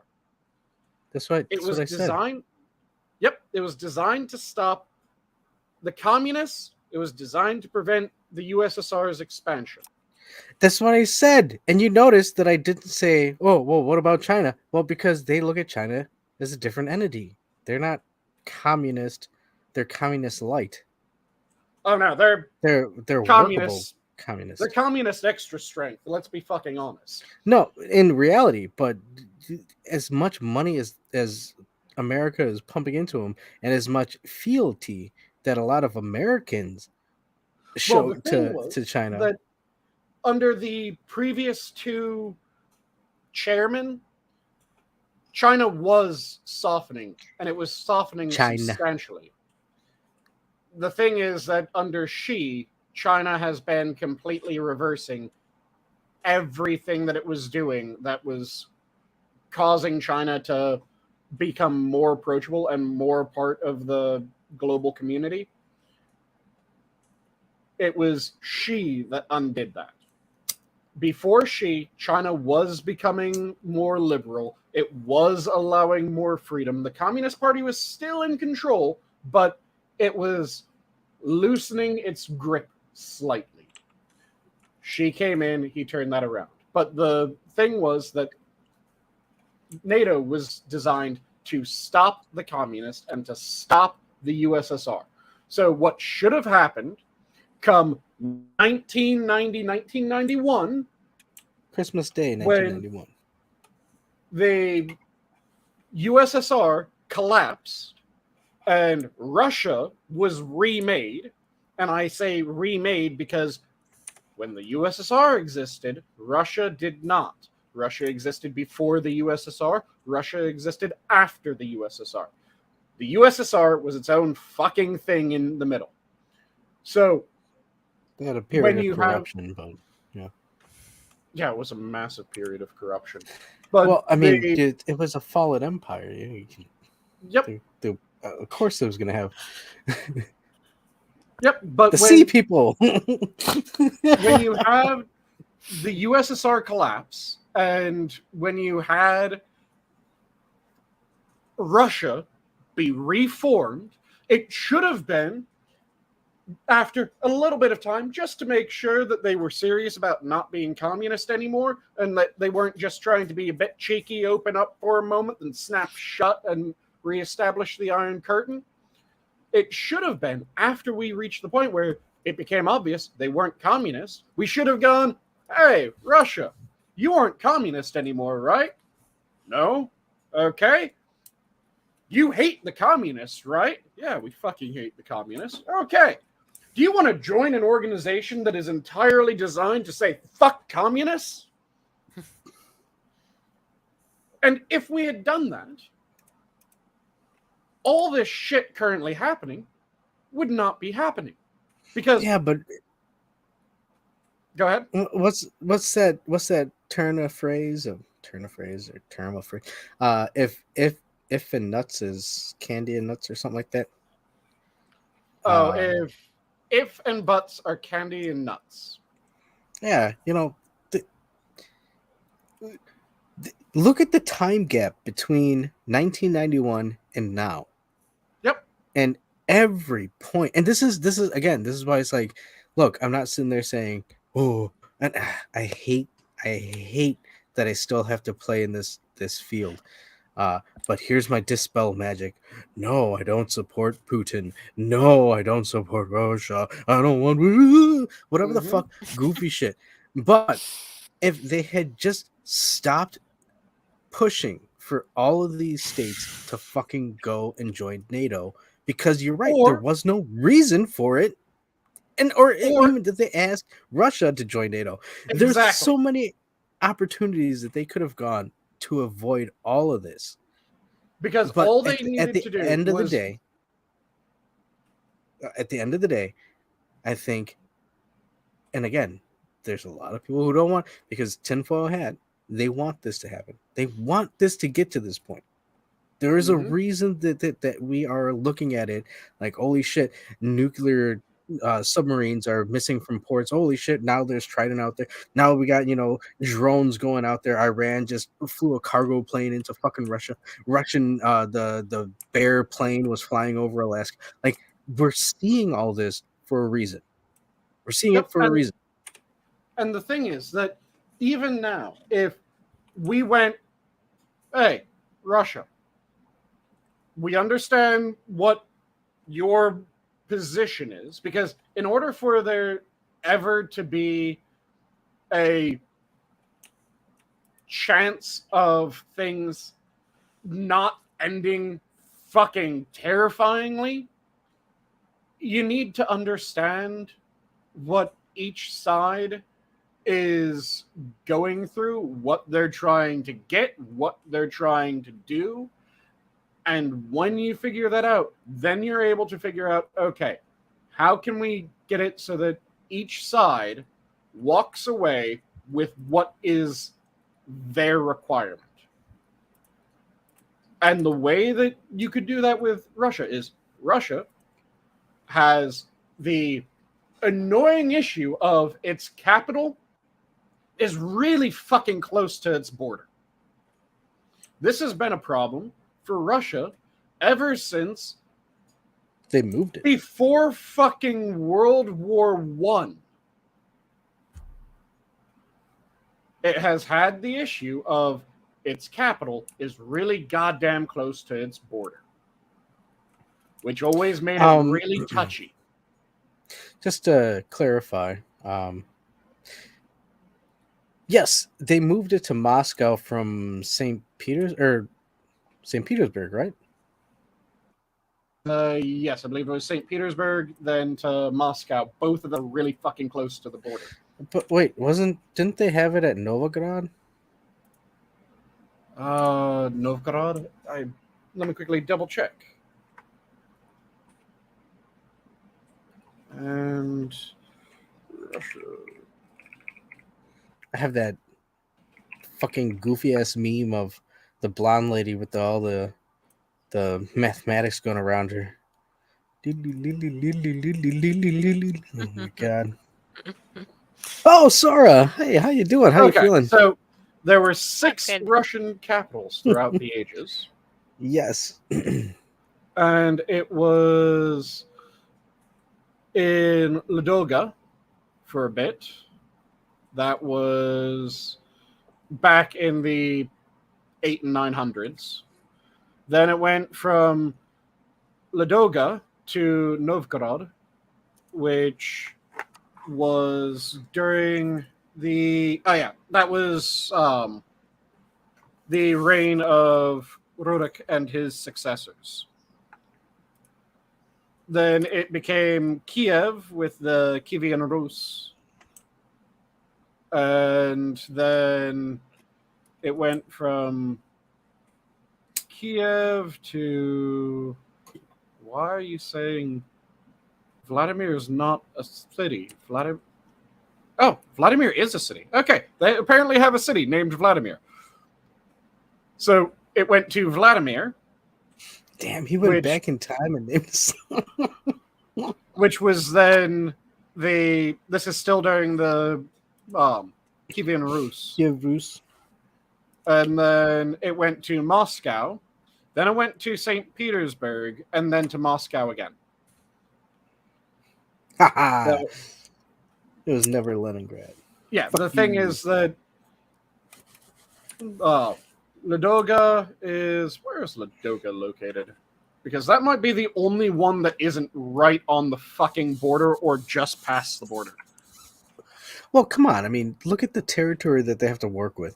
That's what It was I designed. said. Yep, it was designed to stop the communists. It was designed to prevent the USSR's expansion. That's what I said. And you noticed that I didn't say, oh, well, what about China? Well, because they look at China as a different entity. They're not communist. They're communist light. Oh no, they're communists. Communist. They're communist extra strength. Let's be fucking honest. No, in reality, but as much money as America is pumping into them, and as much fealty that a lot of Americans show to China. That under the previous two chairmen, China was softening, and it was softening substantially. The thing is that under Xi, China has been completely reversing everything that it was doing that was causing China to become more approachable and more part of the global community. It was Xi that undid that. Before Xi, China was becoming more liberal. It was allowing more freedom. The Communist Party was still in control, but it was loosening its grip slightly. Xi came in, he turned that around. But the thing was that NATO was designed to stop the communists and to stop the USSR. So what should have happened come 1991, Christmas Day 1991, the USSR collapsed and Russia was remade. And I say remade because when the USSR existed, Russia did not. Russia existed before the USSR. Russia existed after the USSR. The USSR was its own fucking thing in the middle. So they had a period of corruption, but yeah. Yeah, it was a massive period of corruption. But well, I mean, it was a fallen empire. Yep. Of course, it was going to have. Yep, but the sea people. When you have the USSR collapse, and when you had Russia be reformed, it should have been after a little bit of time, just to make sure that they were serious about not being communist anymore, and that they weren't just trying to be a bit cheeky, open up for a moment, and snap shut and reestablish the Iron Curtain. It should have been after we reached the point where it became obvious they weren't communists. We should have gone, hey, Russia, you aren't communist anymore, right? No? Okay. You hate the communists, right? Yeah, we fucking hate the communists. Okay. Do you want to join an organization that is entirely designed to say, fuck communists? And if we had done that, all this shit currently happening would not be happening. Because yeah, but go ahead. What's that term of phrase? If and nuts is candy and nuts or something like that. Oh, if and buts are candy and nuts. Yeah, look at the time gap between 1991 and now. Yep. And every point, and this is why it's like, look, I'm not sitting there saying, oh, and I hate that I still have to play in this field. But here's my dispel magic. No, I don't support Putin. No, I don't support Russia. I don't want whatever the fuck goofy shit. But if they had just stopped pushing for all of these states to fucking go and join NATO, because you're right, there was no reason for it. Or even did they ask Russia to join NATO? Exactly. There's so many opportunities that they could have gone to avoid all of this. Because all they needed to do at the end of the day, I think, and again, there's a lot of people who don't want, because tinfoil hat, they want this to happen. They want this to get to this point. There is a reason that we are looking at it like, holy shit, nuclear submarines are missing from ports. Holy shit, now there's Trident out there. Now we got, drones going out there. Iran just flew a cargo plane into fucking Russia. Russian, the Bear plane was flying over Alaska. Like, we're seeing all this for a reason. We're seeing it for a reason. And the thing is that even now, if we went, hey, Russia, we understand what your position is, because in order for there ever to be a chance of things not ending fucking terrifyingly, you need to understand what each side is going through, what they're trying to get, what they're trying to do. And when you figure that out, then you're able to figure out, okay, how can we get it so that each side walks away with what is their requirement? And the way that you could do that with Russia is Russia has the annoying issue of its capital is really fucking close to its border. This has been a problem for Russia ever since they moved it. Before fucking World War One. It has had the issue of its capital is really goddamn close to its border, which always made it really touchy. Just to clarify, yes, they moved it to Moscow from St. Petersburg, right? Yes, I believe it was St. Petersburg, then to Moscow. Both of them are really fucking close to the border. But wait, didn't they have it at Novgorod? Novgorod? Let me quickly double check. And Russia. I have that fucking goofy ass meme of the blonde lady with all the mathematics going around her. Oh my god. Oh, Sora. Hey, how you doing? How you feeling? So there were 6 Russian capitals throughout the ages. Yes. And it was in Ladoga for a bit. That was back in the 800s and 900s. Then it went from Ladoga to Novgorod, which was during the that was the reign of Rurik and his successors. Then it became Kiev with the Kievan Rus. And then it went from Kiev to... Why are you saying Vladimir is not a city? Vladimir is a city. Okay, they apparently have a city named Vladimir. So it went to Vladimir. Damn, he went back in time and named which was then this is still during the Kievan Rus. Kiev Rus. And then it went to Moscow. Then it went to St. Petersburg, and then to Moscow again. It was never Leningrad. Yeah, the thing is that Ladoga is... Where is Ladoga located? Because that might be the only one that isn't right on the fucking border or just past the border. Well, come on. I mean, look at the territory that they have to work with.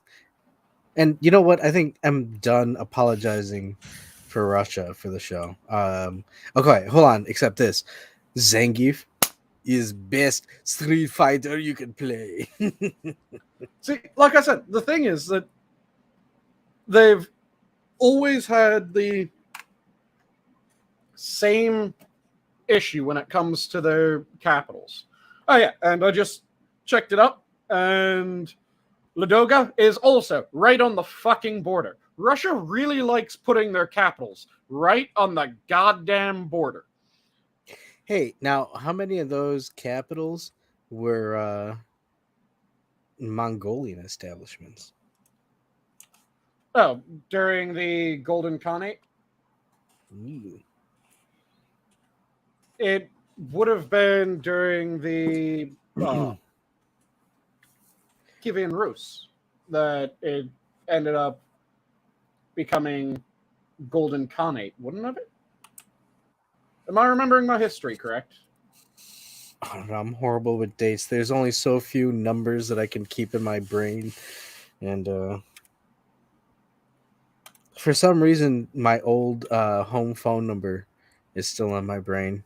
And you know what? I think I'm done apologizing for Russia for the show. Okay, hold on. Except this. Zangief is best Street Fighter you can play. See, like I said, the thing is that they've always had the same issue when it comes to their capitals. Oh yeah, and I just checked it up, and Ladoga is also right on the fucking border. Russia really likes putting their capitals right on the goddamn border. Hey, now how many of those capitals were Mongolian establishments? Oh, during the Golden Khanate? Ooh. It would have been during the Kievan Rus that it ended up becoming Golden Khanate, wouldn't it? Am I remembering my history correct? I don't know, I'm horrible with dates. There's only so few numbers that I can keep in my brain. And for some reason, my old home phone number is still on my brain.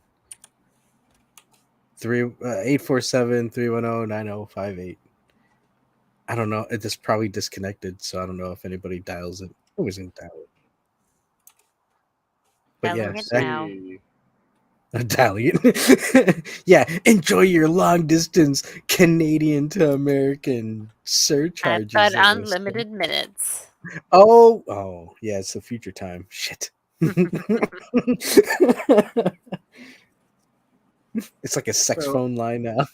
847-310-9058. I don't know. It's probably disconnected, so I don't know if anybody dials it. Who was going to dial it? But Dialing yeah, it now. dialing it. Yeah, enjoy your long distance Canadian to American surcharges. But unlimited minutes. Oh, yeah, it's the future time. Shit. It's like a sex phone line now.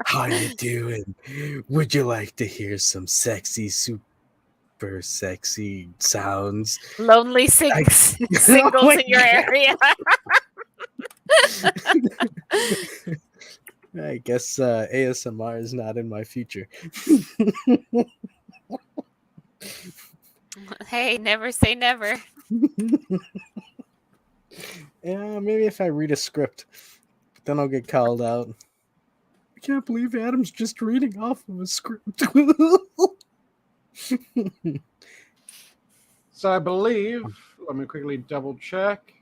How you doing? Would you like to hear some sexy, super sexy sounds? Lonely singles in your area. I guess ASMR is not in my future. Hey, never say never. Yeah, maybe if I read a script, then I'll get called out. I can't believe Adam's just reading off of a script. So I believe, let me quickly double check.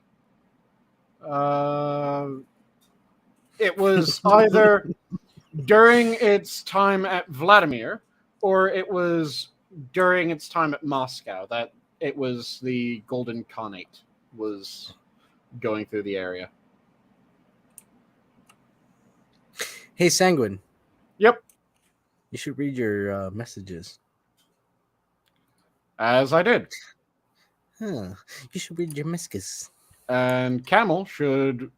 It was either during its time at Vladimir or it was during its time at Moscow that it was the Golden Khanate was going through the area. Hey, Sanguine. Yep. You should read your messages. As I did. Huh. You should read your messages. And Camel should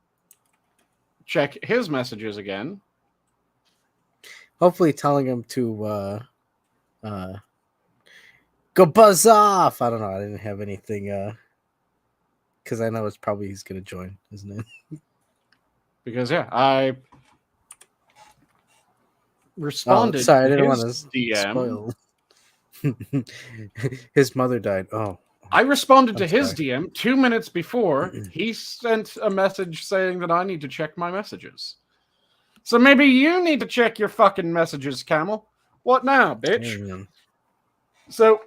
check his messages again. Hopefully telling him to go buzz off. I don't know. I didn't have anything because I know it's probably he's gonna join, isn't it? Because I responded. Sorry, I to didn't want his to DM. spoil. His mother died. Oh. I responded to I'm his sorry. DM 2 minutes before he sent a message saying that I need to check my messages. So maybe you need to check your fucking messages, Camel. What now, bitch? Damn. So,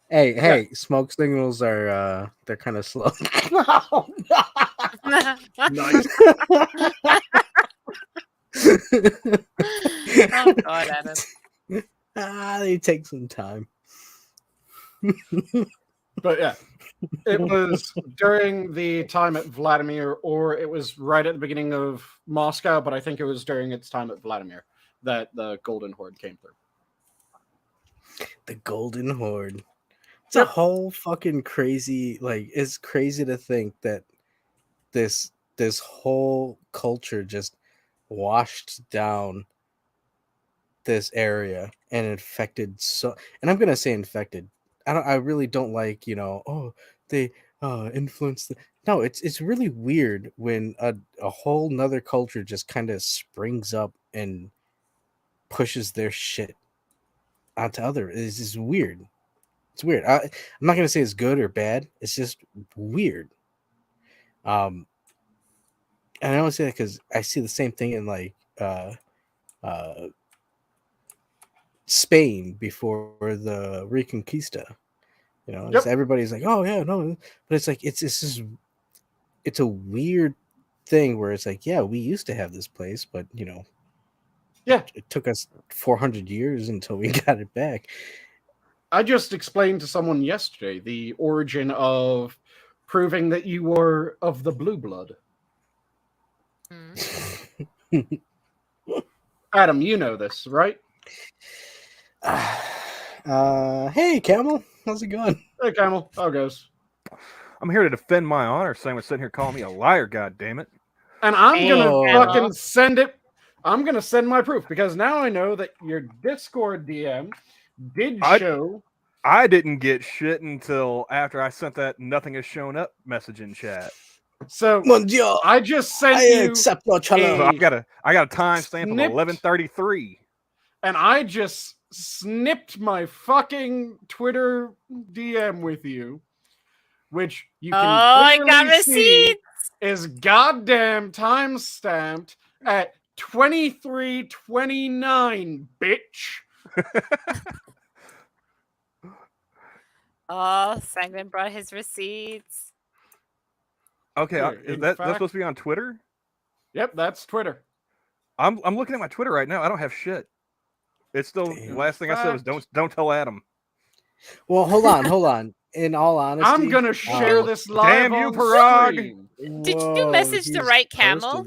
Hey, smoke signals are they're kind of slow. oh, nice. Oh God, Adam. They take some time. But yeah, it was during the time at Vladimir, or it was right at the beginning of Moscow, but I think it was during its time at Vladimir that the Golden Horde came through. The Golden Horde. It's a whole fucking crazy, like, it's crazy to think that this whole culture just washed down this area and infected and I'm gonna say infected. I really don't like, they influenced no, it's really weird when a whole nother culture just kind of springs up and pushes their shit onto other. It's just weird. It's weird. I'm not gonna say it's good or bad. It's just weird. And I only say that because I see the same thing in like Spain before the Reconquista. Everybody's like, oh yeah, no, but it's like it's a weird thing where it's like, yeah, we used to have this place, but it took us 400 years until we got it back. I just explained to someone yesterday the origin of proving that you were of the blue blood. Adam, you know this, right? Hey, Camel. How's it going? Hey, Camel. How it goes? I'm here to defend my honor. Someone's sitting here calling me a liar, goddammit. And I'm gonna Camel. fucking send it. I'm gonna send my proof because now I know that your Discord DM did show. I didn't get shit until after I sent that nothing has shown up message in chat. So I just sent you. Accept your challenge. So I got a timestamp of 11:33, and I just snipped my fucking Twitter DM with you, which you can clearly see is goddamn time stamped at 23:29, bitch. Oh, Sanguine brought his receipts. Okay, is that supposed to be on Twitter? Yep, that's Twitter. I'm looking at my Twitter right now. I don't have shit. It's still the last thing I said was don't tell Adam. Well, hold on. In all honesty, I'm gonna share this live. Damn you, Parag! Did you message the right Camel?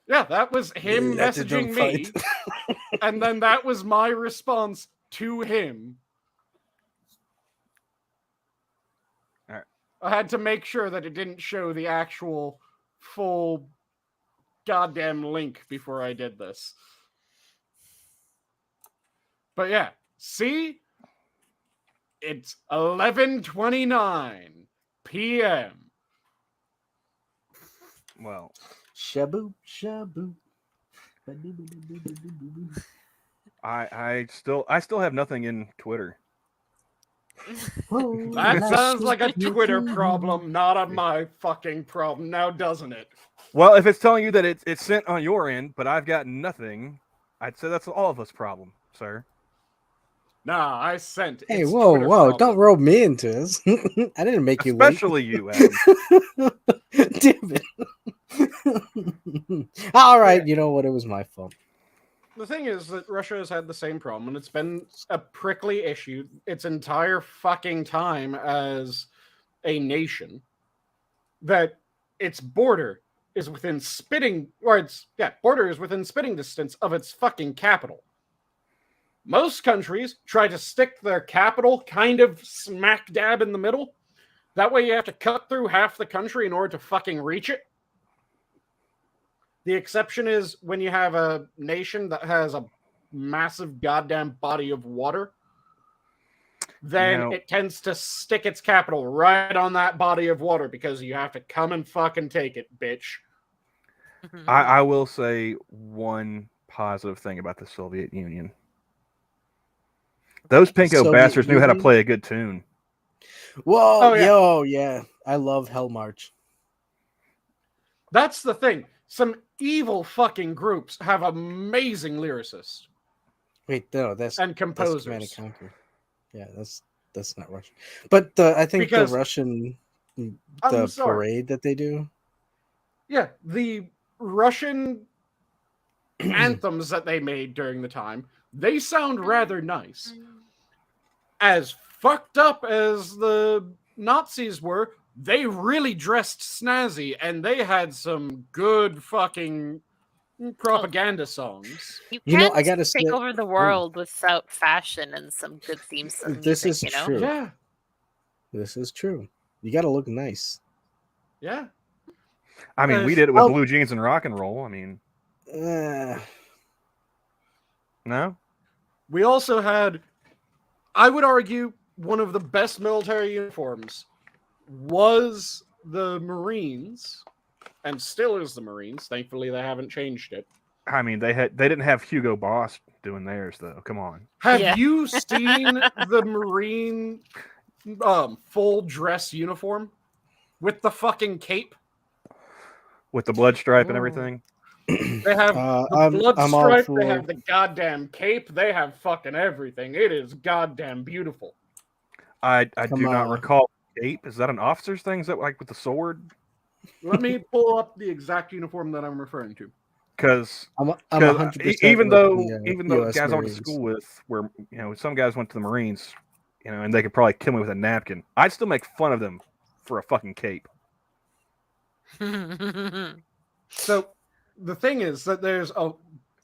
Yeah, that was him messaging me, and then that was my response to him. All right. I had to make sure that it didn't show the actual full goddamn link before I did this. But yeah, see? It's 11:29 p.m. Well, shabu shabu. I still have nothing in Twitter. That sounds like a Twitter problem, not a my fucking problem, now doesn't it? Well, if it's telling you that it's sent on your end, but I've got nothing, I'd say that's all of us' problem, sir. Nah, I sent. Hey, whoa, problem. Don't roll me into this. I didn't make you wait. Especially you, Adam. Damn it. All right, you know what? It was my fault. The thing is that Russia has had the same problem, and it's been a prickly issue its entire fucking time as a nation, that its border is within border is within spitting distance of its fucking capital. Most countries try to stick their capital kind of smack dab in the middle. That way you have to cut through half the country in order to fucking reach it. The exception is when you have a nation that has a massive goddamn body of water, then it tends to stick its capital right on that body of water because you have to come and fucking take it, bitch. I will say one positive thing about the Soviet Union. Those pinko bastards knew how to play a good tune. Whoa, yo, yeah. I love Hell March. That's the thing. Some evil fucking groups have amazing lyricists. Wait, no, that's composers. Command and Conquer. Yeah, that's not Russian. But I think the Russian parade that they do. Yeah, the Russian anthems that they made during the time, they sound rather nice. As fucked up as the Nazis were, they really dressed snazzy, and they had some good fucking propaganda songs. You can't take over the world without fashion and some good themes. This is true. Yeah. This is true. You got to look nice. Yeah. I mean, we did it with blue jeans and rock and roll. I mean, no. We also had, I would argue, one of the best military uniforms was the Marines, and still is the Marines. Thankfully, they haven't changed it. I mean, they didn't have Hugo Boss doing theirs, though. Come on. Have you seen the Marine full dress uniform with the fucking cape? With the blood stripe and everything? They have the blood stripe, they have the goddamn cape, they have fucking everything. It is goddamn beautiful. I do not recall cape. Is that an officer's thing? Is that like with the sword? Let me pull up the exact uniform that I'm referring to. Because even though guys I went to school with, where some guys went to the Marines, and they could probably kill me with a napkin, I'd still make fun of them for a fucking cape. So the thing is that there's a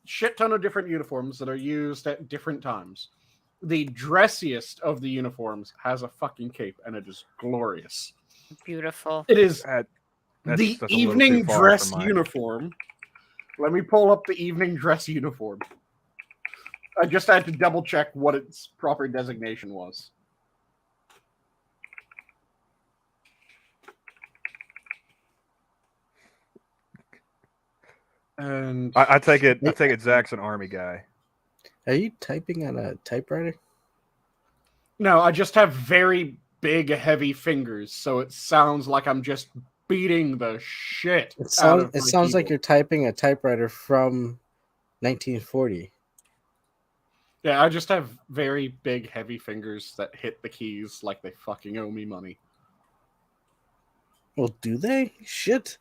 shit ton of different uniforms that are used at different times. The dressiest of the uniforms has a fucking cape, and it is glorious. Beautiful. It is That's the a little too evening far dress for my- uniform. Let me pull up the evening dress uniform. I just had to double check what its proper designation was. And I take it Zach's an army guy. Are you typing on a typewriter? no, I just have very big, heavy fingers, so it sounds like I'm just beating the shit It out of sounds my like keyboard. you're typing a typewriter from 1940. Yeah, I just have very big, heavy fingers that hit the keys like they fucking owe me money. Well, do they? Shit.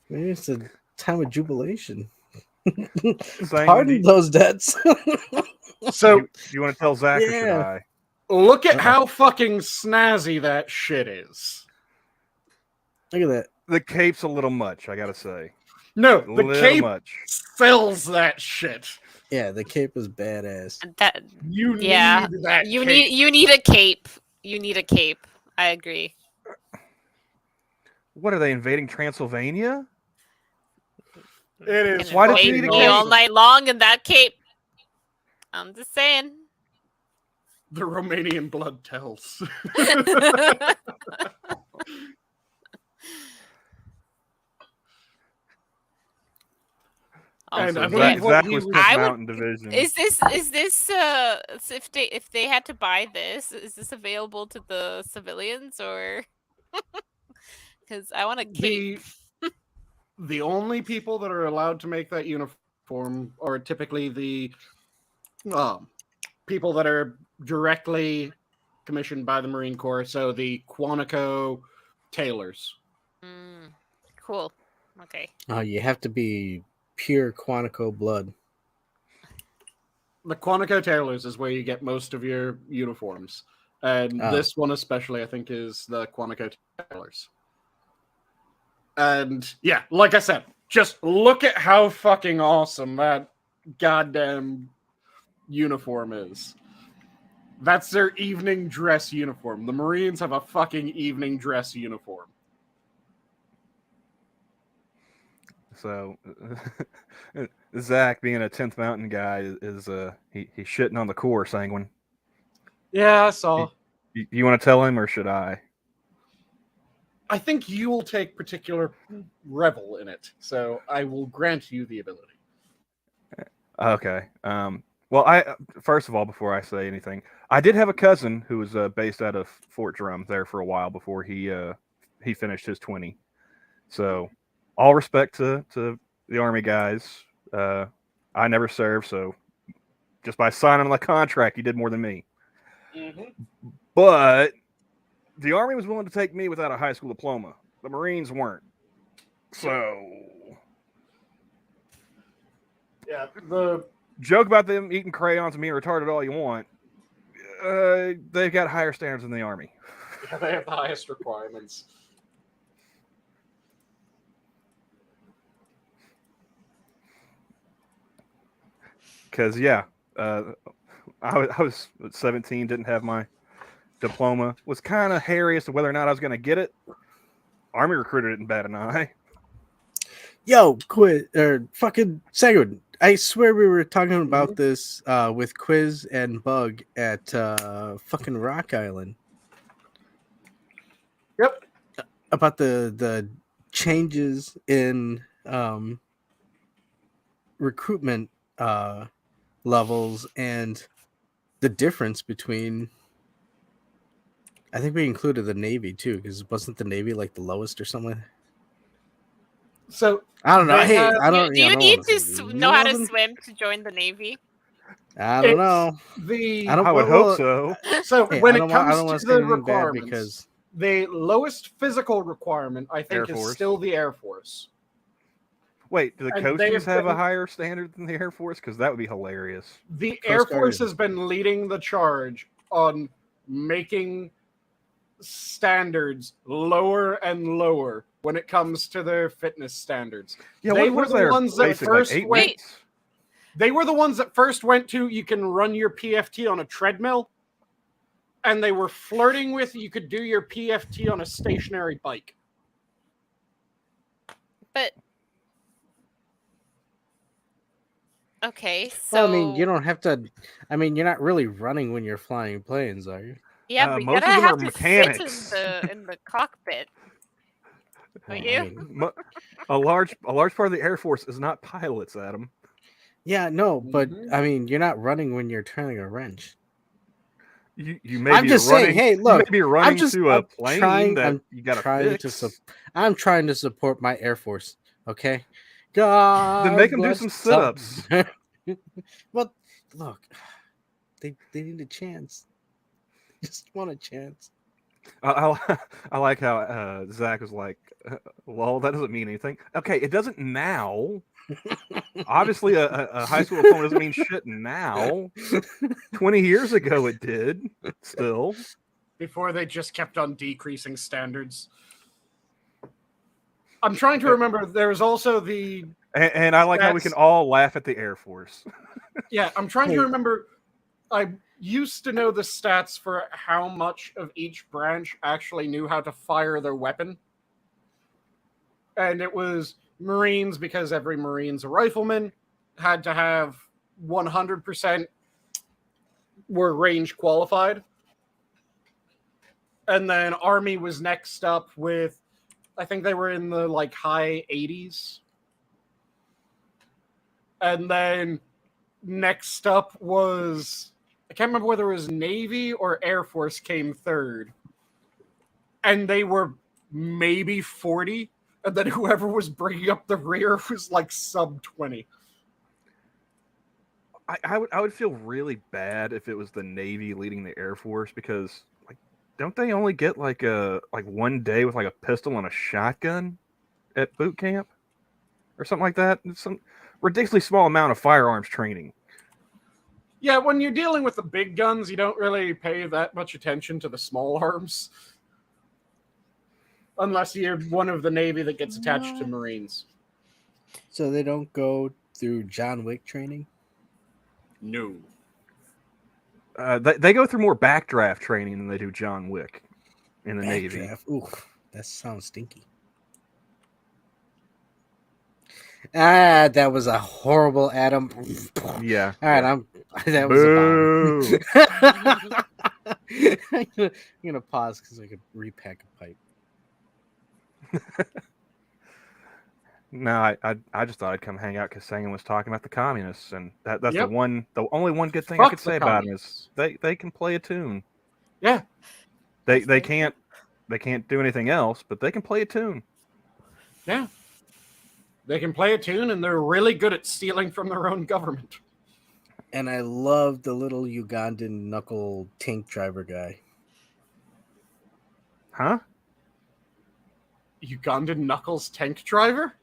Maybe it's a time of jubilation. Pardon those debts. So you want to tell Zach or should Yeah. I? look at how fucking snazzy that shit is. Look at that. The cape's a little much, I gotta say. No, A the little cape much. sells that shit. Yeah, the cape is badass. That You Yeah, need that you cape. need a cape. You need a cape. I agree. What are they invading Transylvania? It is Can Why does he invade need a me cape? all night long in that cape? I'm just saying. The Romanian blood tells. And I Also, believe what Zach he was was- 10th I would- Mountain Division. Is this if they had to buy this, is this available to the civilians or because I want a cape. The only people that are allowed to make that uniform are typically the people that are directly commissioned by the Marine Corps, so the Quantico tailors. Cool. Okay. You have to be pure Quantico blood. The Quantico tailors is where you get most of your uniforms. And this one especially, I think, is the Quantico tailors. And yeah, like I said, just look at how fucking awesome that goddamn uniform is. That's their evening dress uniform. The Marines have a fucking evening dress uniform. So Zach, being a 10th Mountain guy, is he's shitting on the Corps, Sanguine. Yeah, I saw. You want to tell him or should I? I think you will take particular revel in it, so I will grant you the ability. Okay. Well, I first of all, before I say anything, I did have a cousin who was based out of Fort Drum there for a while before he finished his 20. So, all respect to the Army guys. I never served, so just by signing on the contract, he did more than me. Mm-hmm. But the Army was willing to take me without a high school diploma. The Marines weren't. So, yeah, the joke about them eating crayons and being retarded all you want. They've got higher standards than the Army. Yeah, they have the highest requirements. Because, yeah, I was 17, didn't have my diploma, was kind of hairy as to whether or not I was going to get it. Army recruiter didn't bat an eye. Yo, quit or fucking Sanguine. I swear we were talking about this with Quiz and Bug at fucking Rock Island. Yep. About the changes in recruitment levels and the difference between. I think we included the Navy too, because wasn't the Navy like the lowest or something? So I don't know. They Hey, have- I don't. Do you need to know how to Nothing- swim to join the Navy? I don't know. the I don't- I would well, hope so. so Hey, when I it don't want- I comes don't want to to say the anything bad requirements, because the lowest physical requirement, I think, Air is Force. still the Air Force. Wait, do the And they coasties have have a been- higher standard than the Air Force? Because that would be hilarious. The Coast Air Guard Force is- has been leading the charge on making standards lower and lower when it comes to their fitness standards. Yeah, They what were was the their ones that basic, like first 8 went. weeks? They were the ones that first went to you can run your PFT on a treadmill, and they were flirting with you could do your PFT on a stationary bike. But okay, so Well, I mean, you don't have to. I mean, you're not really running when you're flying planes, are you? yeah, but you Most gotta of them have are to mechanics. fit in the cockpit. Well, you? I mean, A large part of the Air Force is not pilots, Adam. yeah, no, but Mhm. I mean, you're not running when you're turning a wrench. You may I'm be just running. saying, hey, You may look, be running to a I'm plane that I'm you got to trying fix. I'm trying to support my Air Force. Okay, Then God make them do bless some sit-ups. Well, look, they need a chance. Just want a chance. I like how Zach was like, "Well, that doesn't mean anything." Okay, it doesn't now. Obviously, a high school diploma doesn't mean shit now. 20 years ago, it did. Still, Before they just kept on decreasing standards. I'm trying to remember. There's also the and I like how we can all laugh at the Air Force. yeah. I'm trying Hey. to remember. I used to know the stats for how much of each branch actually knew how to fire their weapon, and it was Marines because every Marine's a rifleman, had to have 100% were range qualified, and then Army was next up with. I think they were in the like high 80s. And then next up was, I can't remember whether it was Navy or Air Force came third. And they were maybe 40. And then whoever was bringing up the rear was like sub 20. I would feel really bad if it was the Navy leading the Air Force because like don't they only get like one day with like a pistol and a shotgun at boot camp or something like that? It's some ridiculously small amount of firearms training. Yeah, when you're dealing with the big guns, you don't really pay that much attention to the small arms. Unless you're one of the Navy that gets attached to Marines. So they don't go through John Wick training? No. They go through more backdraft training than they do John Wick in the Navy. Backdraft. Ooh, that sounds stinky. Ah, that was a horrible Adam. Yeah. All right, yeah. that was Boo. a bomb. I'm gonna pause because I could repack a pipe. No, I just thought I'd come hang out because Sanguine was talking about the communists, and that's Yep. the only one good thing I Fuck could the say about them communists. is they can play a tune. Yeah. They can't do anything else, but they can play a tune. Yeah. They can play a tune, and they're really good at stealing from their own government. And I love the little Ugandan knuckle tank driver guy. Huh? Ugandan Knuckles tank driver?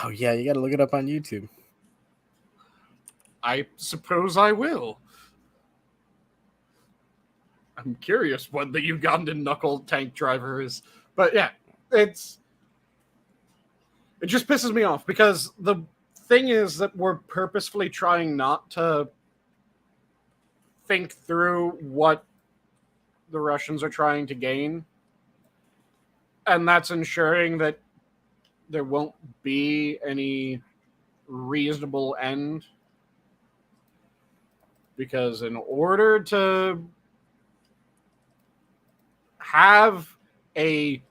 Oh yeah, you got to look it up on YouTube. I suppose I will. I'm curious what the Ugandan knuckle tank driver is. But yeah, it just pisses me off because the thing is that we're purposefully trying not to think through what the Russians are trying to gain. And that's ensuring that there won't be any reasonable end. Because in order to have a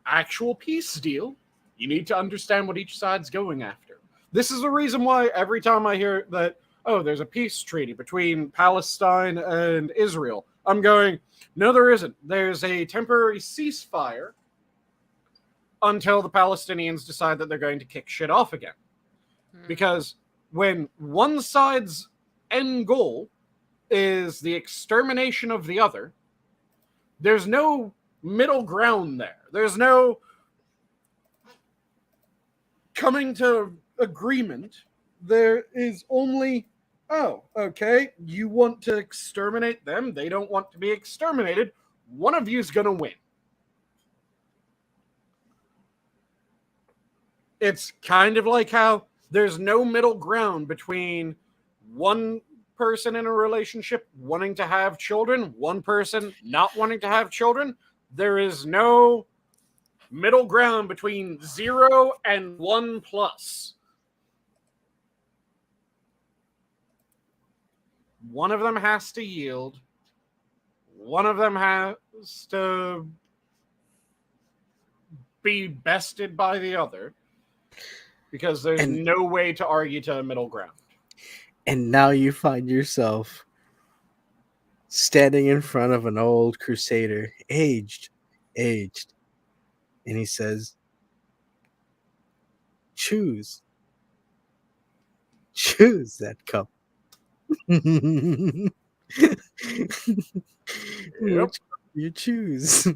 actual peace deal, you need to understand what each side's going after. This is the reason why every time I hear that, oh, there's a peace treaty between Palestine and Israel, I'm going, no, there isn't. There's a temporary ceasefire until the Palestinians decide that they're going to kick shit off again. Because when one side's end goal is the extermination of the other, there's no middle ground there. There's no coming to agreement. There is only, oh, okay, you want to exterminate them. They don't want to be exterminated. one of you's going to win. It's kind of like how there's no middle ground between one person in a relationship wanting to have children, one person not wanting to have children. There is no middle ground between 0 and 1+. One of them has to yield. One of them has to be bested by the other. Because there's no way to argue to a middle ground. And now you find yourself standing in front of an old crusader, aged. And he says, choose that cup. Which cup you choose?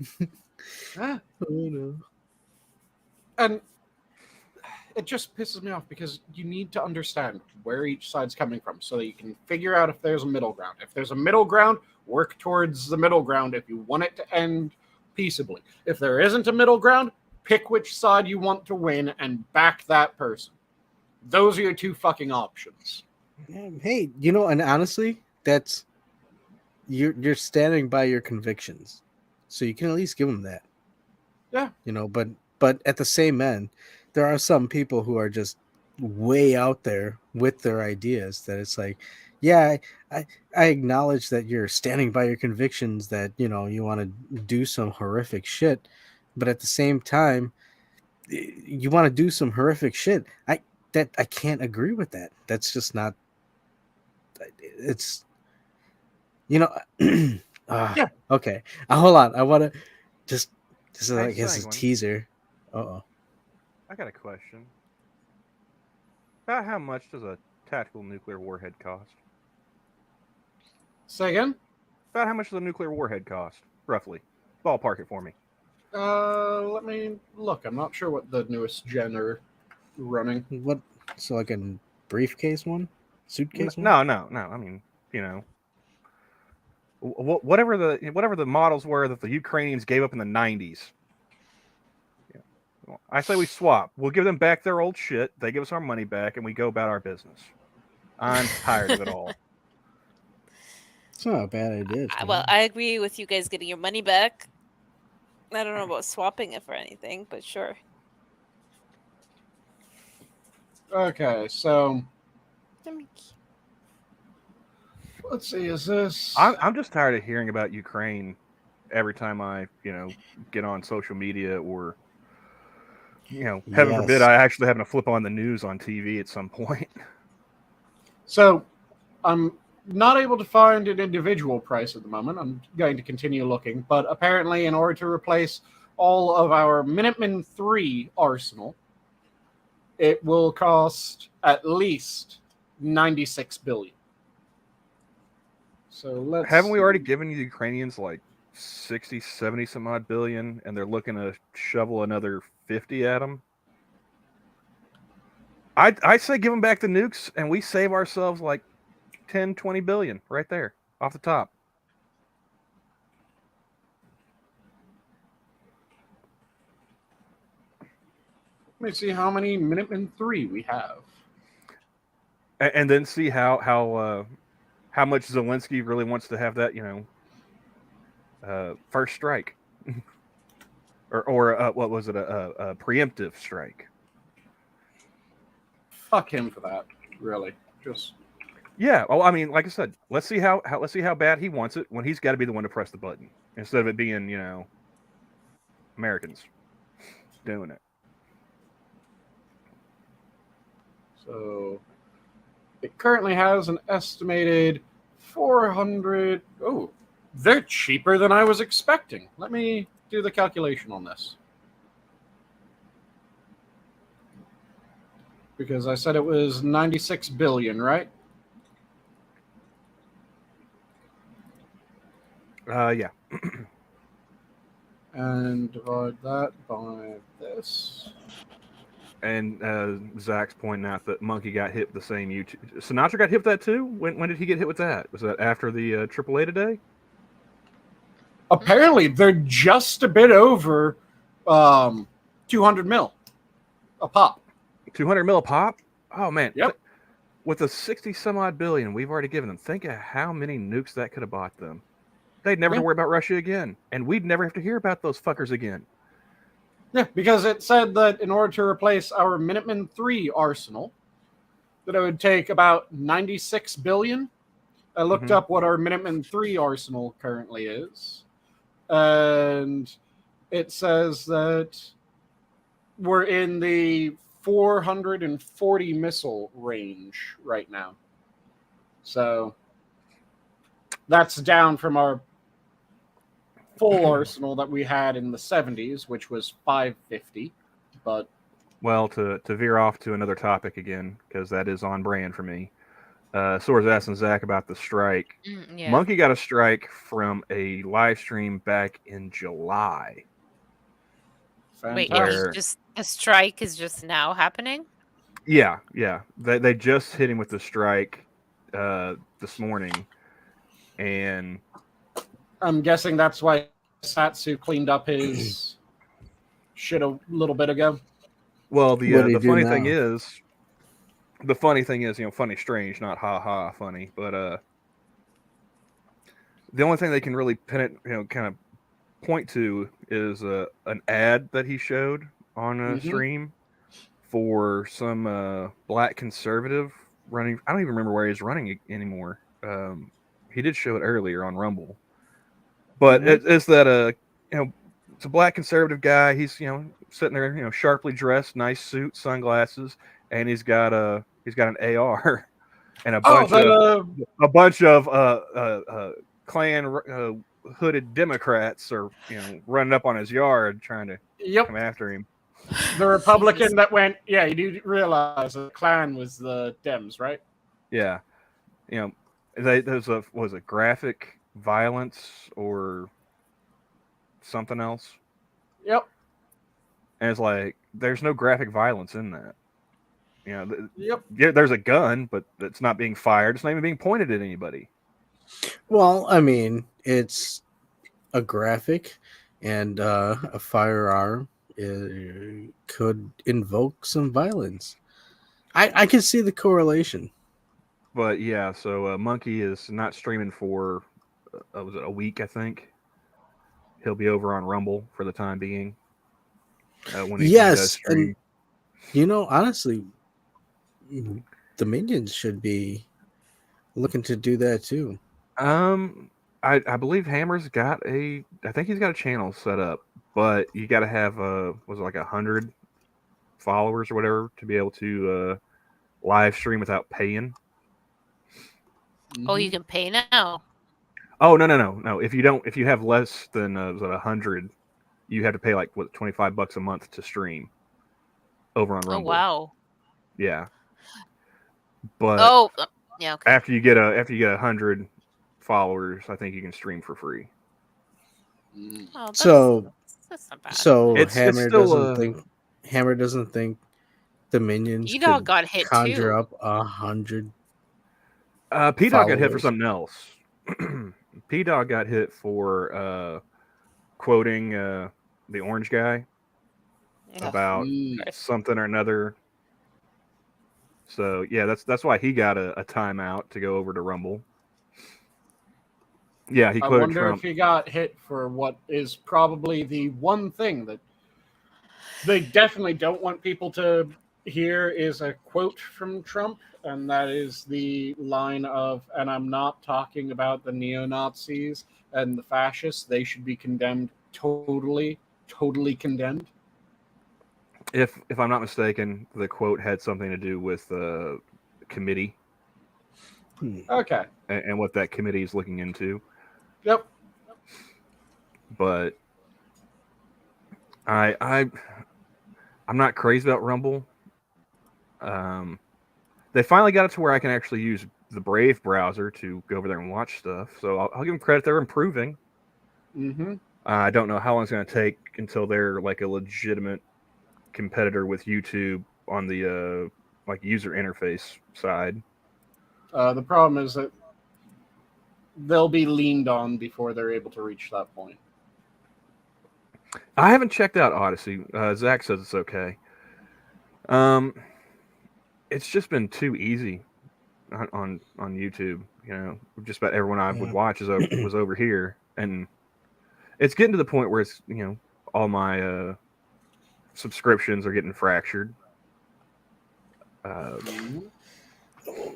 Oh, no. And it just pisses me off because you need to understand where each side's coming from so that you can figure out if there's a middle ground. If there's a middle ground, work towards the middle ground if you want it to end peaceably. If there isn't a middle ground, pick which side you want to win and back that person. Those are your two fucking options. Hey, and honestly, that's you're standing by your convictions, so you can at least give them that. Yeah. But at the same end, there are some people who are just way out there with their ideas that it's like, yeah, I acknowledge that you're standing by your convictions, that you want to do some horrific shit, but at the same time, you want to do some horrific shit. I can't agree with that. That's just not. It's Yeah. Okay. Hold on. I want to just this is Hey, like his Sanguine. teaser. I got a question. About how much does a tactical nuclear warhead cost? Say again? About how much does a nuclear warhead cost, roughly? Ballpark it for me. Let me look. I'm not sure what the newest gen are running. What? So like a briefcase one, suitcase one? No. I mean, whatever the models were that the Ukrainians gave up in the 90s. I say we swap. We'll give them back their old shit. They give us our money back, and we go about our business. I'm tired of it all. It's not a bad idea. Well, I agree with you guys getting your money back. I don't know about swapping it for anything, but sure. Okay, so let's see. Is this? I'm just tired of hearing about Ukraine every time I get on social media or heaven forbid I actually happen to flip on the news on TV at some point. So I'm not able to find an individual price at the moment. I'm going to continue looking, but apparently in order to replace all of our Minuteman 3 arsenal, it will cost at least 96 billion. So haven't we already given the Ukrainians like 60, 70 some odd billion, and they're looking to shovel another 50 at them? I say give them back the nukes, and we save ourselves like 10, 20 billion right there off the top. Let me see how many Minuteman 3 we have. And then see how much Zelensky really wants to have that, first strike. or what was it, a preemptive strike. Fuck him for that, really. Just yeah. Well, I mean, like I said, let's see how bad he wants it when he's got to be the one to press the button instead of it being Americans doing it. So it currently has an estimated 400. Oh, they're cheaper than I was expecting. Let me do the calculation on this. Because I said it was 96 billion, right? Yeah. And divide that by this. And Zach's pointing out that Monkey got hit with the same YouTube. Sinatra got hit with that too? When did he get hit with that? Was that after the AAA today? Apparently, they're just a bit over 200 mil a pop. 200 mil a pop? Oh, man. Yep. With the 60 some odd billion we've already given them, think of how many nukes that could have bought them. They'd never have to worry about Russia again, and we'd never have to hear about those fuckers again. Yeah, because it said that in order to replace our Minuteman III arsenal, that it would take about 96 billion. I looked up what our Minuteman III arsenal currently is, and it says that we're in the 440 missile range right now. So that's down from our full arsenal that we had in the 70s, which was 550. But well, to veer off to another topic again, because that is on brand for me. Sora's asking Zach about the strike. Yeah. Monkey got a strike from a live stream back in July. Wait, fantastic. just a strike is just now happening? Yeah. They just hit him with the strike this morning, and I'm guessing that's why Satsu cleaned up his shit a little bit ago. well, What do you the do funny now? thing is, funny strange, not ha ha funny, but the only thing they can really pin it, kind of point to is an ad that he showed on a stream for some black conservative running. I don't even remember where he's running anymore. He did show it earlier on Rumble, but it's that it's a black conservative guy. He's sitting there, sharply dressed, nice suit, sunglasses, and he's got an AR and a bunch of Klan hooded Democrats are running up on his yard trying to come after him. The Republican that went, yeah, you do realize the Klan was the Dems, right? Yeah, there's was it graphic violence or something else? Yep. And it's like there's no graphic violence in that. Yep. Yeah, there's a gun, but it's not being fired. It's not even being pointed at anybody. Well, I mean, it's a graphic, and a firearm could invoke some violence. I can see the correlation. But yeah, so Monkey is not streaming for was it a week? I think he'll be over on Rumble for the time being. When he does stream. And honestly, the minions should be looking to do that too. I believe Hammer's got I think he's got a channel set up, but you got to have was it like 100 followers or whatever to be able to live stream without paying. Oh, you can pay now. Oh no! If you have less than 100, you have to pay like $25 a month to stream over on Rumble. Oh wow! Yeah, but yeah. Okay. After you get 100 followers, I think you can stream for free. Oh, that's not bad. So it's Hammer still, doesn't think the minions P-Dog could got hit conjure too. up 100. P-Dog got hit for something else. P-Dog got hit for quoting the orange guy about something or another. So yeah, that's why he got a timeout to go over to Rumble. Yeah, he quoted Trump. I wonder if he got hit for what is probably the one thing that they definitely don't want people to hear is a quote from Trump, and that is the line of, and I'm not talking about the neo-Nazis and the fascists. They should be condemned totally condemned. If I'm not mistaken, the quote had something to do with the committee. Okay. And what that committee is looking into. Yep. But I'm not crazy about Rumble. They finally got it to where I can actually use the Brave browser to go over there and watch stuff. So I'll give them credit; they're improving. I don't know how long it's going to take until they're like a legitimate competitor with YouTube on the like user interface side. The problem is that they'll be leaned on before they're able to reach that point. I haven't checked out Odyssey. Zach says it's okay. It's just been too easy on YouTube. You know, just about everyone I would watch was over here, and it's getting to the point where it's, you know, all my subscriptions are getting fractured.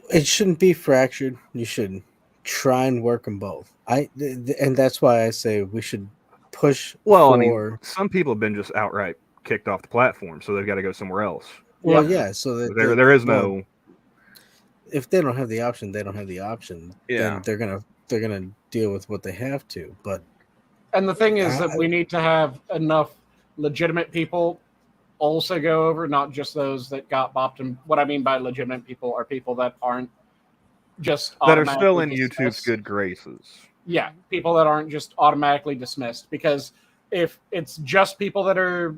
It shouldn't be fractured. You should try and work them both. And that's why I say we should push. Well, I mean, some people have been just outright kicked off the platform, so they've got to go somewhere else. Well, yeah. So that there is no. If they don't have the option, they don't have the option. Yeah, then they're gonna deal with what they have to. And the thing is that we need to have enough legitimate people also go over, not just those that got bopped. And what I mean by legitimate people are people that aren't just that are still in dismissed. YouTube's good graces. Yeah, people that aren't just automatically dismissed. Because if it's just people that are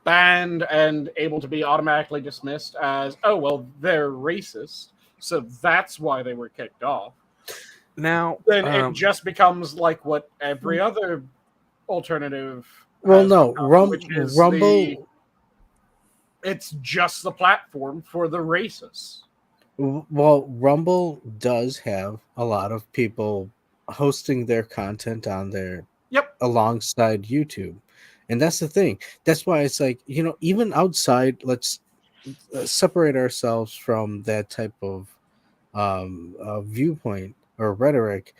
banned and able to be automatically dismissed as, oh, well, they're racist, so that's why they were kicked off. Now, then it just becomes like what every other alternative. Well, no, Rumble. It's just the platform for the racists. Well, Rumble does have a lot of people hosting their content on there. Yep. Alongside YouTube, and that's the thing. That's why it's like, you know, even outside, let's separate ourselves from that type of viewpoint or rhetoric,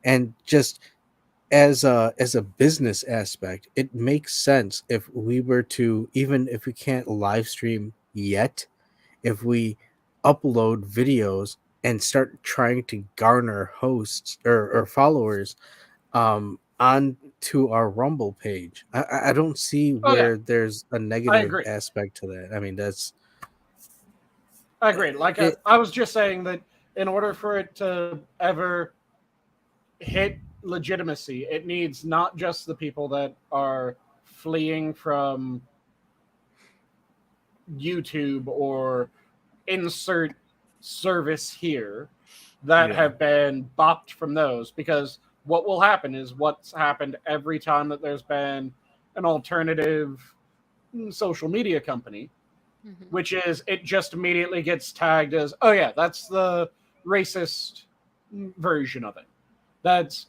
and just as a business aspect, it makes sense if we were to, even if we can't live stream yet, if we upload videos and start trying to garner hosts or followers onto our Rumble page. I don't see where there's a negative aspect to that. I mean, I agree. Like I was just saying that in order for it to ever hit legitimacy, it needs not just the people that are fleeing from YouTube or insert service here that have been bopped from those, because what will happen is what's happened every time that there's been an alternative social media company, which is it just immediately gets tagged as, oh yeah, that's the racist version of it. That's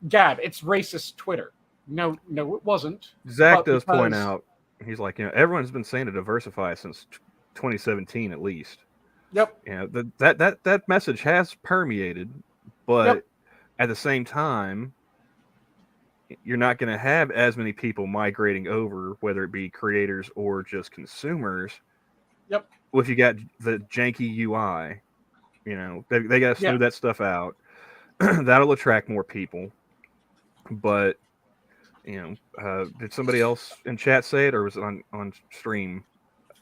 Gab, it's racist Twitter. No, it wasn't. Zach does point out, he's like, you know, everyone's been saying to diversify since 2017 at least. Yep. You know, that message has permeated, but at the same time, you're not going to have as many people migrating over, whether it be creators or just consumers. Yep. Well, if you got the janky UI, you know, they got to smooth that stuff out. That'll attract more people. But, you know, did somebody else in chat say it, or was it on stream?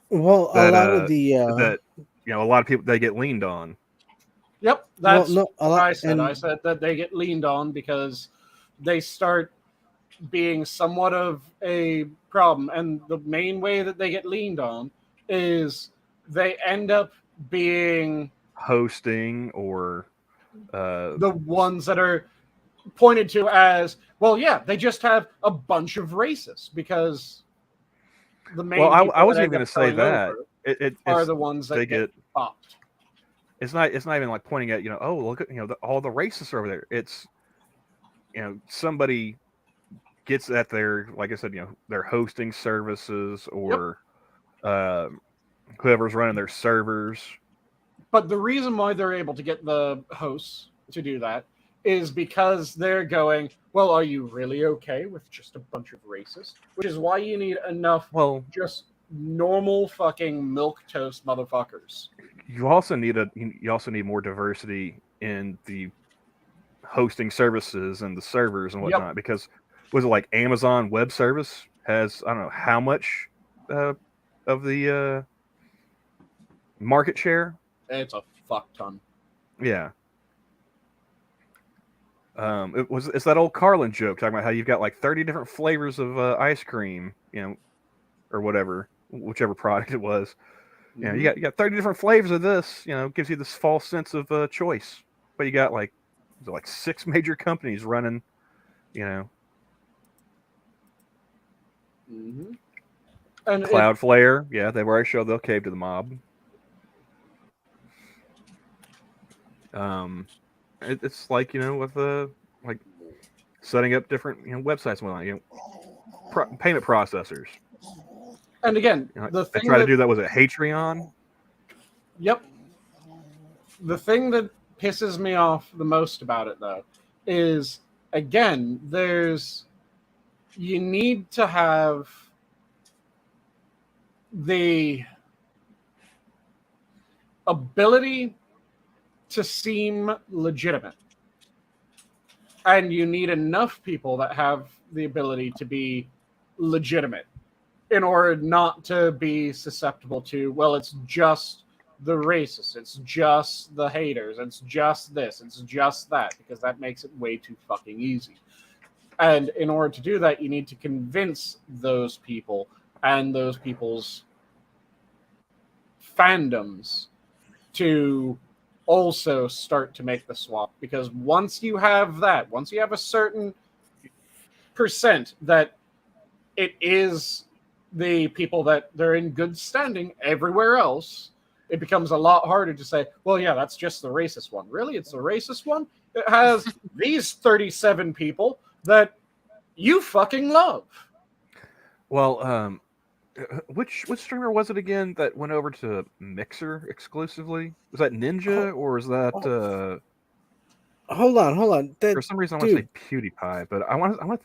Well, a lot of the that, you know, a lot of people, they get leaned on. Yep, that's what I said. I said that they get leaned on because they start being somewhat of a problem, and the main way that they get leaned on is they end up being hosting or the ones that are pointed to as, well, yeah, they just have a bunch of racists, because the main I wasn't even going to say that it are the ones that get popped. It's not even like pointing at, you know, oh, look at, you know, all the racists over there. It's, you know, somebody gets at their, like I said, you know, their hosting services or whoever's running their servers. But the reason why they're able to get the hosts to do that is because they're going, well, are you really okay with just a bunch of racists? Which is why you need enough just normal fucking milquetoast motherfuckers. You also need more diversity in the hosting services and the servers and whatnot, because was it like Amazon Web Service has, I don't know how much of the market share. It's a fuck ton. Yeah. It's that old Carlin joke talking about how you've got like 30 different flavors of ice cream, you know, or whatever, whichever product it was. You know, you got 30 different flavors of this, you know, gives you this false sense of choice. But you got like There's like 6 major companies running, And Cloudflare. Yeah, they've already showed they'll cave to the mob. It's like with like setting up different websites and whatnot. Payment processors. And again, the they thing try to do that. Was it Patreon? Yep. The thing that pisses me off the most about it, though, is again, you need to have the ability to seem legitimate. And you need enough people that have the ability to be legitimate in order not to be susceptible to, well, it's just the racists, it's just the haters, it's just this, it's just that, because that makes it way too fucking easy. And in order to do that, you need to convince those people and those people's fandoms to also start to make the swap. Because once you have that, once you have a certain percent that it is the people that they're in good standing everywhere else, it becomes a lot harder to say, well, yeah, that's just the racist one. Really? It's the racist one? It has these 37 people that you fucking love. Well, which streamer was it again that went over to Mixer exclusively? Was that Ninja or was that? Hold on. For some reason, I want to say PewDiePie, but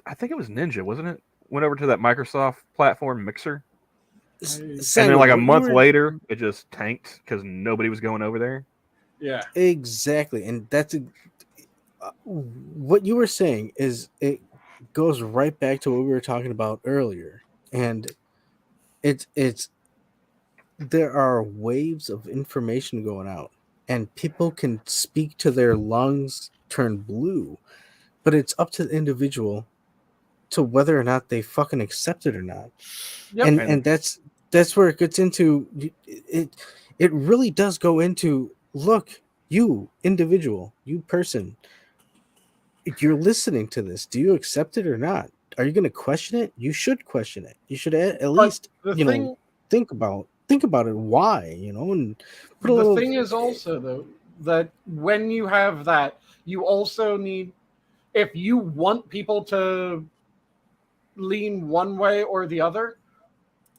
I think it was Ninja, wasn't it? Went over to that Microsoft platform Mixer, and then like a month later, it just tanked because nobody was going over there. Yeah, exactly, and that's what you were saying. Is it goes right back to what we were talking about earlier, and it's there are waves of information going out, and people can speak to their lungs turn blue, but it's up to the individual to whether or not they fucking accept it or not. Yep. And that's where it gets into it really does go into, look, you individual, you person, you're listening to this, do you accept it or not? Are you going to question it? You should question it. You should at least think about it, why, and put the thing is also, though, that when you have that, you also need, if you want people to lean one way or the other,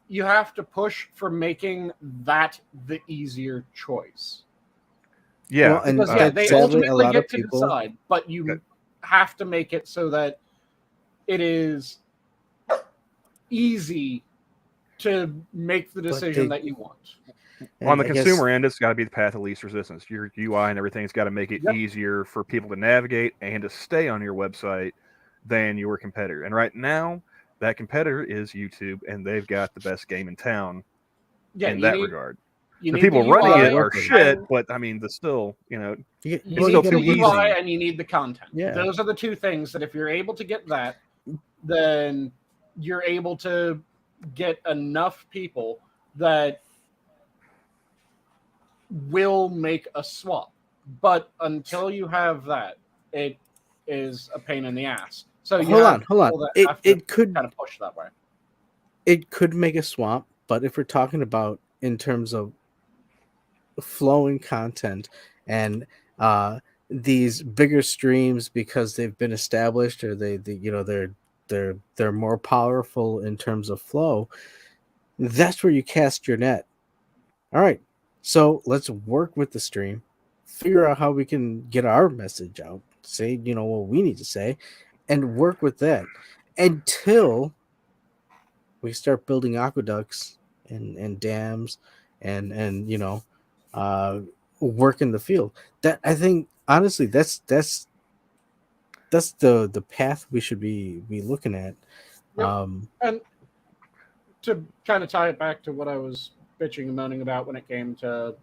you have to push for making that the easier choice. Yeah, well, and because they ultimately get to decide, but you have to make it so that it is easy to make the decision that you want. On the consumer end, it's got to be the path of least resistance. Your UI and everything's got to make it easier for people to navigate and to stay on your website than your competitor. And right now, that competitor is YouTube, and they've got the best game in town in that regard. The people running it are shit, but I mean, it's still, you need the UI and you need the content. Yeah. Those are the two things that if you're able to get that, then you're able to get enough people that will make a swap. But until you have that, it is a pain in the ass. So hold on. It could kind of push that way. It could make a swap, but if we're talking about in terms of flowing content and these bigger streams because they've been established, or they're more powerful in terms of flow, that's where you cast your net. All right, so let's work with the stream, figure out how we can get our message out, say what we need to say, and work with that until we start building aqueducts and dams and work in the field. That, I think, honestly, that's the path we should be looking at. Yep. And to kind of tie it back to what I was bitching and moaning about when it came to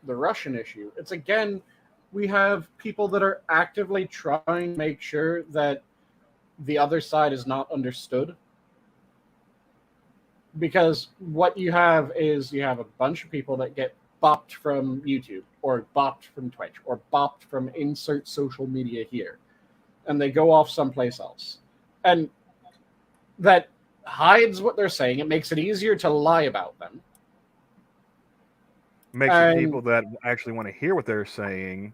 the Russian issue, it's again, we have people that are actively trying to make sure that the other side is not understood. Because what you have is you have a bunch of people that get bopped from YouTube or bopped from Twitch or bopped from insert social media here, and they go off someplace else. And that hides what they're saying. It makes it easier to lie about them. Makes the people that actually want to hear what they're saying,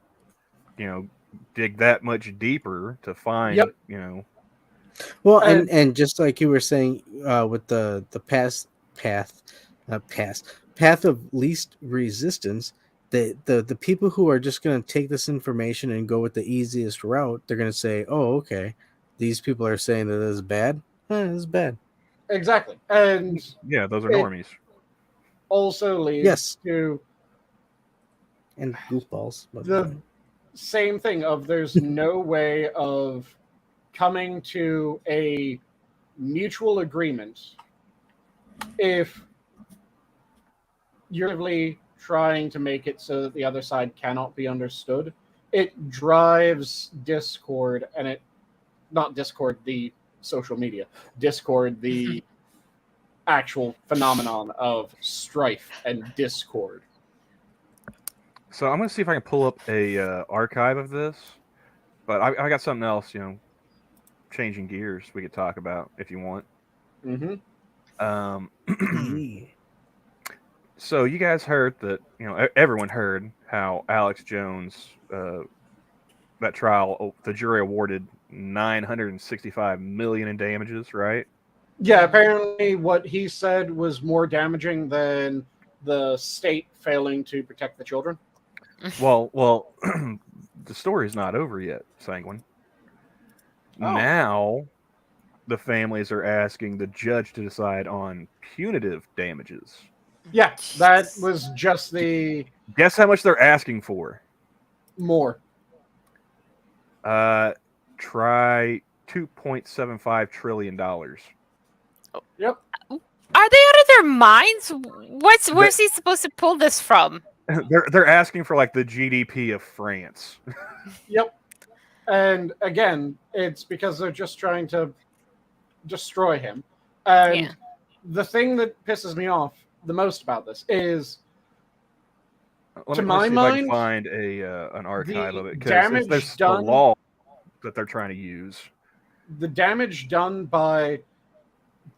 dig that much deeper to find, Well, and just like you were saying, with the path of least resistance, the people who are just going to take this information and go with the easiest route, they're going to say, "Oh, okay, these people are saying that this is bad. This is bad." Exactly, and yeah, those are normies. Also leads to and goofballs. The same thing of there's no way of coming to a mutual agreement if you're really trying to make it so that the other side cannot be understood. It drives Discord, and not Discord, the social media, Discord, the actual phenomenon of strife and discord. So I'm going to see if I can pull up a archive of this, but I got something else, changing gears we could talk about if you want. So you guys heard that, everyone heard how Alex Jones, that trial, the jury awarded $965 million in damages, right? Yeah, apparently what he said was more damaging than the state failing to protect the children. Well, the story's not over yet, Sanguine. Oh. Now, the families are asking the judge to decide on punitive damages. Yeah, that was just the... Guess how much they're asking for? More. Try $2.75 trillion. Yep. Are they out of their minds? Where's he supposed to pull this from? They're asking for like the GDP of France. Yep. And again, it's because they're just trying to destroy him. And the thing that pisses me off the most about this is, to my mind, I can find an archive of it, because there's the law that they're trying to use. The damage done by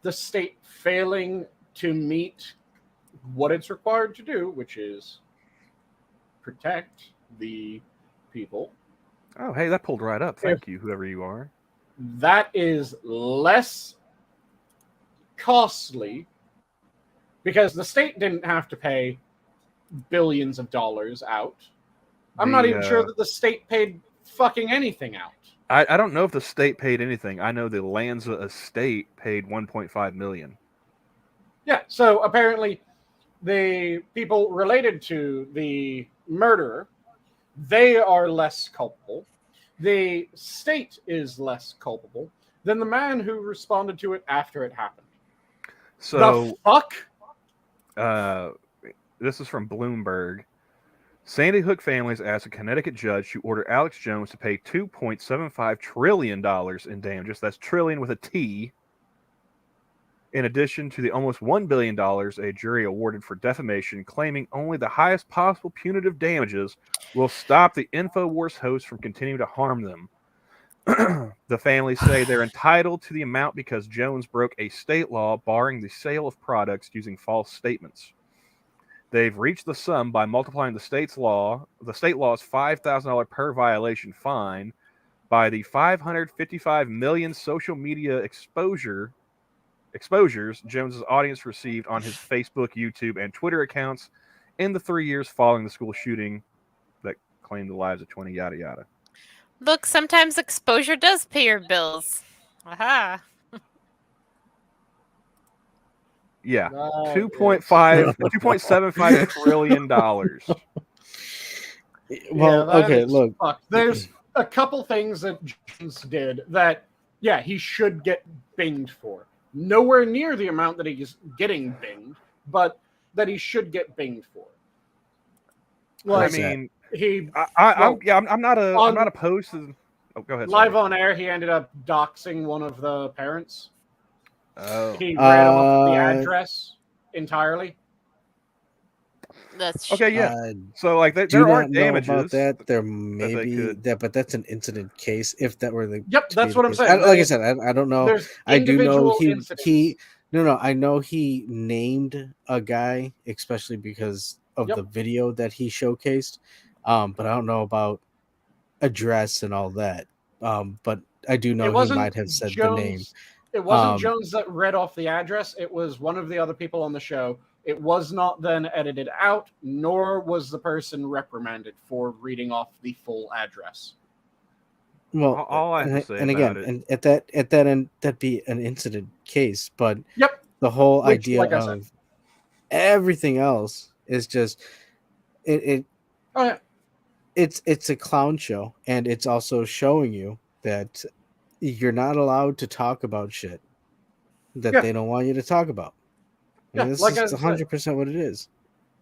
the state failing to meet what it's required to do, which is protect the people. Oh, hey, that pulled right up. Thank you, whoever you are. That is less costly because the state didn't have to pay billions of dollars out. I'm not even sure that the state paid fucking anything out. I don't know if the state paid anything. I know the Lanza estate paid $1.5 million. Yeah, so apparently the people related to the murderer, they are less culpable. The state is less culpable than the man who responded to it after it happened. So, the fuck? This is from Bloomberg. Sandy Hook families asked a Connecticut judge to order Alex Jones to pay $2.75 trillion in damages. That's trillion with a T. In addition to the almost $1 billion a jury awarded for defamation, claiming only the highest possible punitive damages will stop the InfoWars host from continuing to harm them. The families say they're entitled to the amount because Jones broke a state law barring the sale of products using false statements. They've reached the sum by multiplying the state law's $5,000 per violation fine by the 555 million social media exposures Jones's audience received on his Facebook, YouTube, and Twitter accounts in the 3 years following the school shooting that claimed the lives of 20 yada yada. Look, sometimes exposure does pay your bills. Aha. Yeah, $2.75 trillion. Well, okay, look. There's a couple things that Jones did that, yeah, he should get binged for. Nowhere near the amount that he's getting binged, but that he should get binged for. Like, I mean, I'm not opposed to. Oh, go ahead. Live on air, he ended up doxing one of the parents. Oh. He ran off the address entirely. That's Okay, yeah. I So like do there are not know damages about that. There they may be could. that, but that's an incident case. If that were the Yep, to be that's the what I'm case. saying. Like I said, I don't know. There's I do know individual he incidents. no, I know he named a guy, especially because of Yep. the video that he showcased. But I don't know about address and all that. But I do know It he wasn't might have said Jones. the name. It wasn't Um, Jones that read off the address. It was one of the other people on the show. It was not then edited out, nor was the person reprimanded for reading off the full address. Well, All I have to say and about again, it. and at that end, that'd be an incident case. But Yep. the whole Which, idea like I said, of everything else is just it oh yeah, it's a clown show, and it's also showing you that you're not allowed to talk about shit that Yeah. they don't want you to talk about. I mean, Yeah, this like I is said. 100% what it is.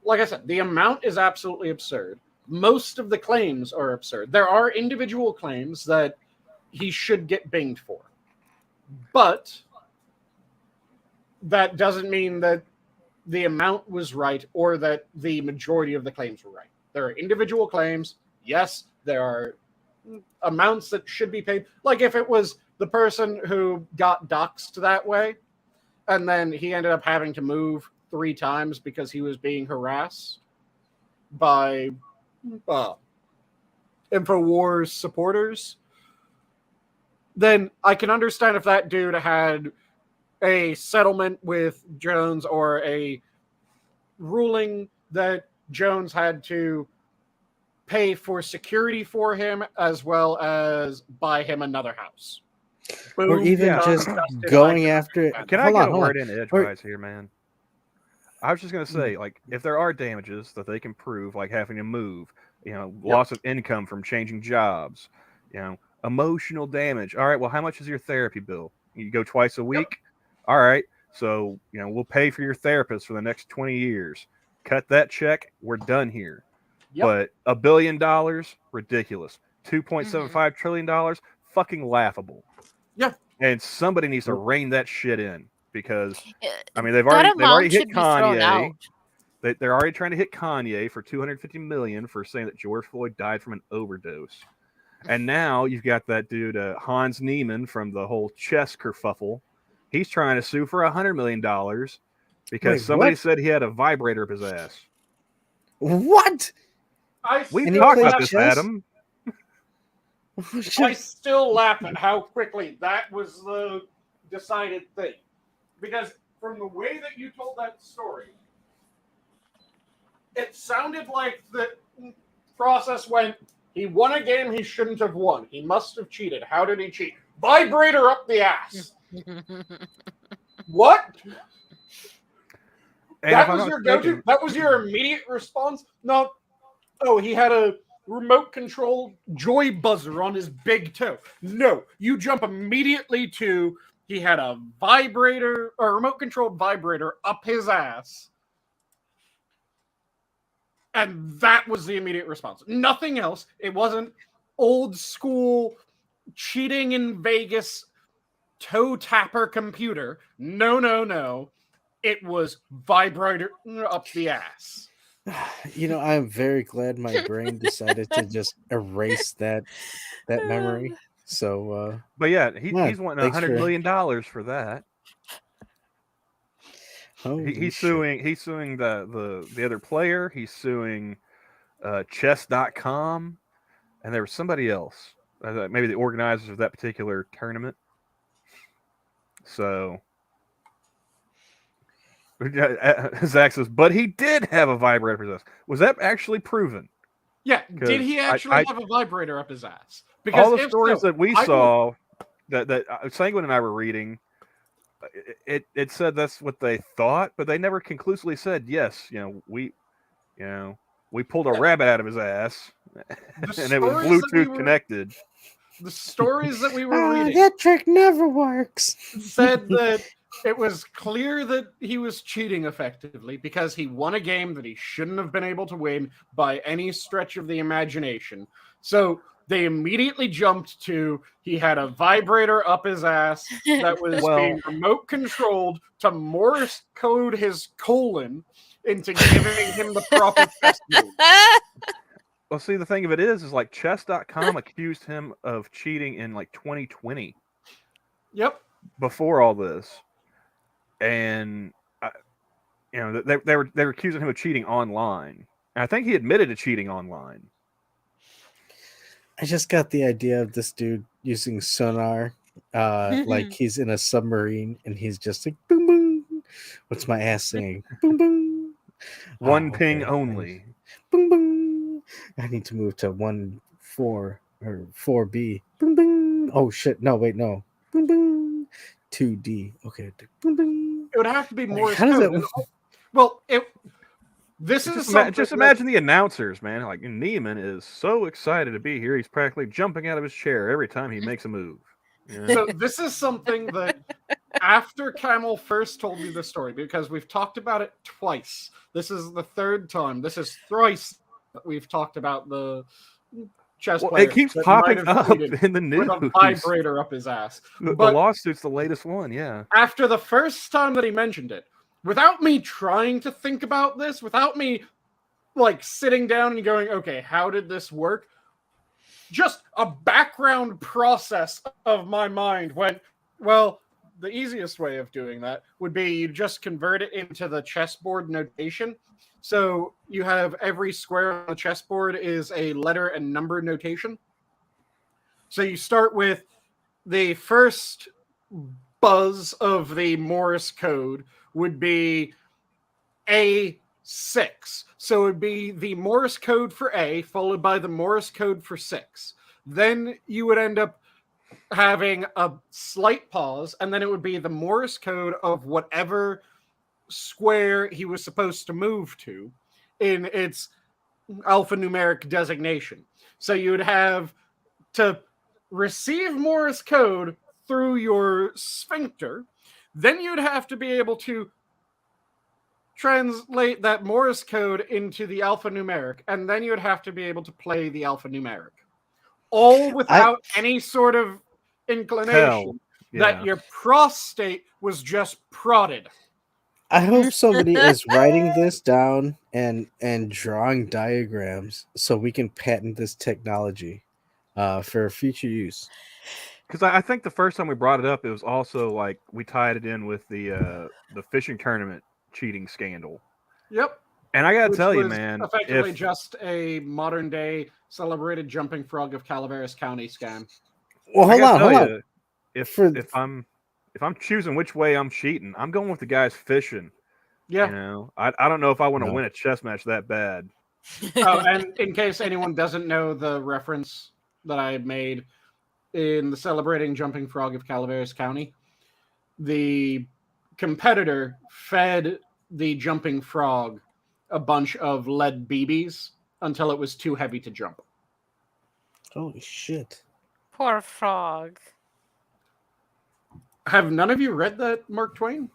Like I said, the amount is absolutely absurd. Most of the claims are absurd. There are individual claims that he should get binged for, but that doesn't mean that the amount was right or that the majority of the claims were right. There are individual claims. Yes, there are amounts that should be paid. Like if it was the person who got doxxed that way, and then he ended up having to move 3 times because he was being harassed by InfoWars supporters, then I can understand if that dude had a settlement with Jones or a ruling that Jones had to pay for security for him as well as buy him another house. Or Boom, even done, just dusted, going I after it. Can I Hold get on, a hold word on. in edgewise here, man? I was just gonna say, like, if there are damages that they can prove, like having to move, loss of income from changing jobs, emotional damage. All right, well, how much is your therapy bill? You go twice a week. All right, so we'll pay for your therapist for the next 20 years. Cut that check. We're done here. But $1 billion, ridiculous. $2.75 trillion, fucking laughable. Yeah. And somebody needs to rein that shit in because I mean that they've already hit should be thrown out. Kanye. They're already trying to hit Kanye for $250 million for saying that George Floyd died from an overdose. And now you've got that dude Hans Niemann from the whole chess kerfuffle. He's trying to sue for $100 million because somebody said he had a vibrator up his ass. What? We talked about this, chess? Adam. I still laugh at how quickly that was the decided thing. Because from the way that you told that story, it sounded like the process went, he won a game he shouldn't have won. He must have cheated. How did he cheat? Vibrator up the ass. What? And that was your go-to? That was your immediate response? No. Oh, he had a remote controlled joy buzzer on his big toe. No, you jump immediately to he had a vibrator or remote controlled vibrator up his ass. And that was the immediate response. Nothing else. It wasn't old school cheating in Vegas toe tapper computer. No. It was vibrator up the ass. I'm very glad my brain decided to just erase that memory. So, but yeah, he's wanting $100 million for that. He's suing the other player. He's suing chess.com, and there was somebody else, maybe the organizers of that particular tournament. So Zach says, but he did have a vibrator up his ass. Was that actually proven? Yeah, did he actually have a vibrator up his ass? Because all the stories that we saw that Sanguine and I were reading, it said that's what they thought, but they never conclusively said yes. We pulled a rabbit out of his ass, and it was Bluetooth connected. The stories that we were reading, that trick never works, said that it was clear that he was cheating effectively because he won a game that he shouldn't have been able to win by any stretch of the imagination. So they immediately jumped to he had a vibrator up his ass that was being remote controlled to Morse code his colon into giving him the proper chess move. Well, see, the thing of it is like chess.com accused him of cheating in like 2020. Yep. Before all this, and they were accusing him of cheating online. And I think he admitted to cheating online. I just got the idea of this dude using sonar, like he's in a submarine and he's just like boom boom. What's my ass saying? Boom boom. One ping only. Boom boom. I need to move to 1-4 or 4B. Boom boom. Oh shit! No, wait, no. Boom boom. 2D. Okay. Boom boom. It would have to be Morse How does code. it? Well, this is Just imagine the announcers, man. Like Neiman is so excited to be here, he's practically jumping out of his chair every time he makes a move. You know? So this is something that after Camel first told me the story, because we've talked about it twice. This is the third time. This is thrice that we've talked about the chess player. It keeps popping up in the news. With a vibrator up his ass. The lawsuit's the latest one, yeah. After the first time that he mentioned it, without me trying to think about this, without me like sitting down and going, okay, how did this work? Just a background process of my mind went, well, the easiest way of doing that would be you just convert it into the chessboard notation. So you have every square on the chessboard is a letter and number notation. So you start with the first buzz of the Morse code would be A6. So it would be the Morse code for A followed by the Morse code for 6. Then you would end up having a slight pause, and then it would be the Morse code of whatever square he was supposed to move to in its alphanumeric designation. So you would have to receive Morse code through your sphincter. Then you'd have to be able to translate that Morse code into the alphanumeric, and then you would have to be able to play the alphanumeric. All without any sort of inclination that your prostate was just prodded. I hope somebody is writing this down and drawing diagrams so we can patent this technology for future use. Because I think the first time we brought it up, it was also like we tied it in with the fishing tournament cheating scandal. Yep. And I gotta tell you, man, effectively just a modern day celebrated jumping frog of Calaveras County scam. Well, hold on. If I'm choosing which way I'm cheating, I'm going with the guys fishing. Yeah. You know, I don't know if I want to win a chess match that bad. Oh, and in case anyone doesn't know the reference that I made in the celebrating jumping frog of Calaveras County, the competitor fed the jumping frog a bunch of lead BBs until it was too heavy to jump. Holy shit. Poor frog. Have none of you read that, Mark Twain?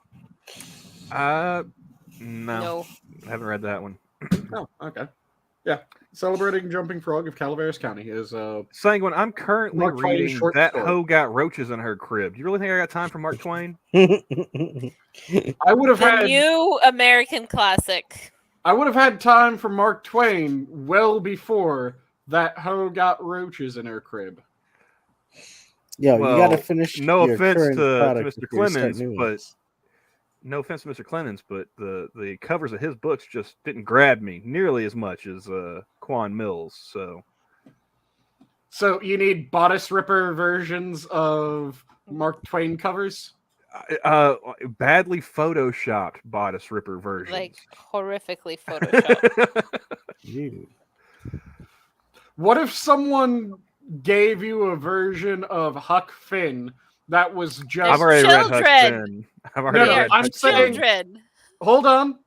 No. I haven't read that one. Oh, okay. Yeah. Celebrating Jumping Frog of Calaveras County is Sanguine, I'm currently Mark Twain reading short That story. Hoe Got Roaches in Her Crib. Do you really think I got time for Mark Twain? I would have The had new American classic. I would have had time for Mark Twain well before That Hoe Got Roaches in Her Crib. Yo, you gotta finish. No your offense current to product Mr. before you start Clemens, new but ones. no offense to Mr. Clemens, but the covers of his books just didn't grab me nearly as much as Quan Mills. So you need bodice ripper versions of Mark Twain covers? Badly photoshopped bodice ripper versions. Like horrifically photoshopped. Dude. What if someone gave you a version of Huck Finn that was just... I've already read Huck children. Finn. I've already read I'm Huck saying- Finn. Children. Hold on.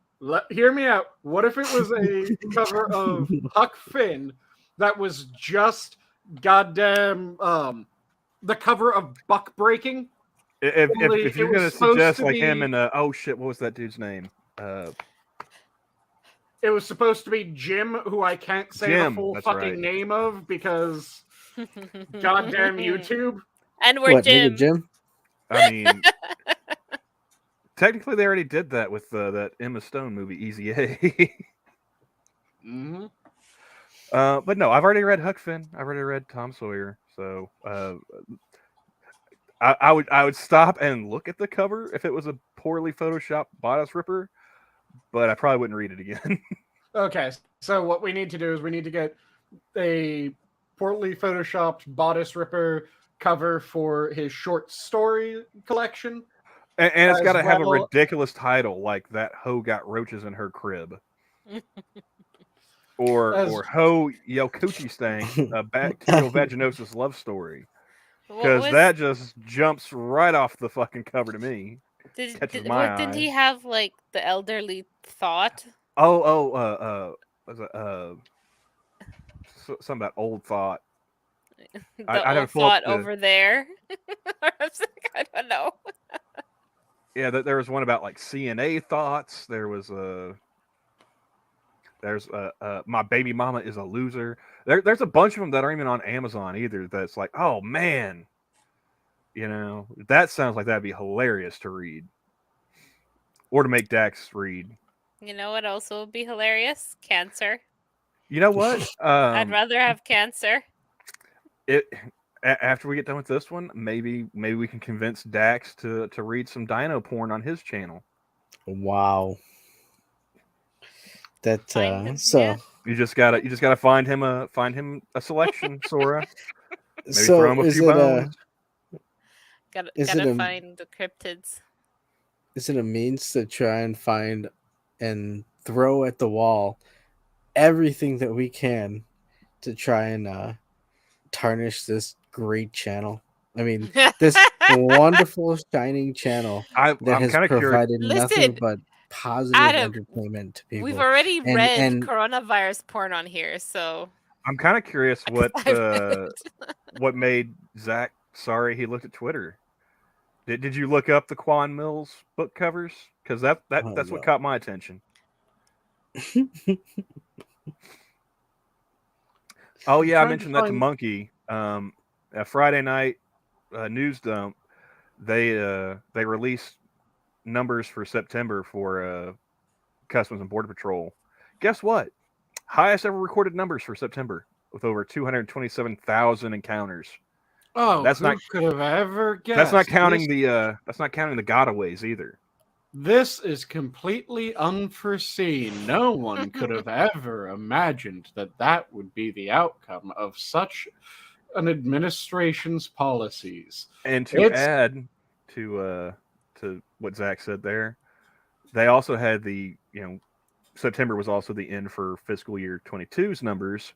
Hear me out. What if it was a cover of Huck Finn that was just goddamn the cover of Buck Breaking? If you're it was gonna supposed suggest to like be- him and oh shit, what was that dude's name? It was supposed to be Jim, who I can't say Jim, the full that's fucking right. name of because goddamn YouTube. And we're What, Jim. nigga Jim? I mean, Technically, they already did that with that Emma Stone movie, Easy A. Mm-hmm. But no, I've already read Huck Finn. I've already read Tom Sawyer. So I would stop and look at the cover if it was a poorly photoshopped bodice ripper, but I probably wouldn't read it again. Okay, so what we need to do is we need to get a poorly photoshopped bodice ripper cover for his short story collection. And it's got to have a well- ridiculous title like That Hoe Got Roaches in Her Crib. Or Ho Yelkuchi Stang, a bacterial vaginosis love story. Because that just jumps right off the fucking cover to me. Didn't he have like the elderly thought? Was it something about old thought? The old thought over there. I don't know. Yeah, there was one about like CNA thoughts. There's My Baby Mama is a Loser. There's a bunch of them that aren't even on Amazon either. That's like, oh man, that sounds like that'd be hilarious to read, or to make Dax read. You know what also would be hilarious? Cancer. You know what? I'd rather have cancer. After we get done with this one, maybe we can convince Dax to read some dino porn on his channel. Wow. That so yeah. you just gotta find him a selection, Sora. Maybe so throw him a few bones. Gotta find the cryptids. Is it a means to try and find and throw at the wall everything that we can to try and tarnish this great channel? I mean, this wonderful shining channel that has provided nothing but positive entertainment to people. We've already read coronavirus porn on here, so I'm kind of curious what made Zach sorry he looked at Twitter. Did you look up the Quan Mills book covers? Because that's what caught my attention. Oh yeah, I mentioned that to Monkey. A Friday night news dump. They released numbers for September for Customs and Border Patrol. Guess what? Highest ever recorded numbers for September, with over 227,000 encounters. Oh, could have ever guessed? That's not counting the gotaways either. This is completely unforeseen. No one could have ever imagined that would be the outcome of such an administration's policies. And to add to what Zach said there, they also had September was also the end for fiscal year 22's numbers.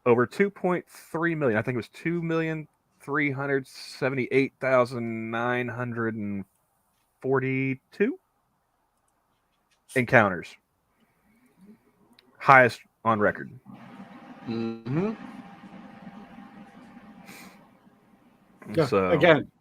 Over 2.3 million. I think it was 2,378,942 encounters. Highest on record. Mm-hmm. So, again,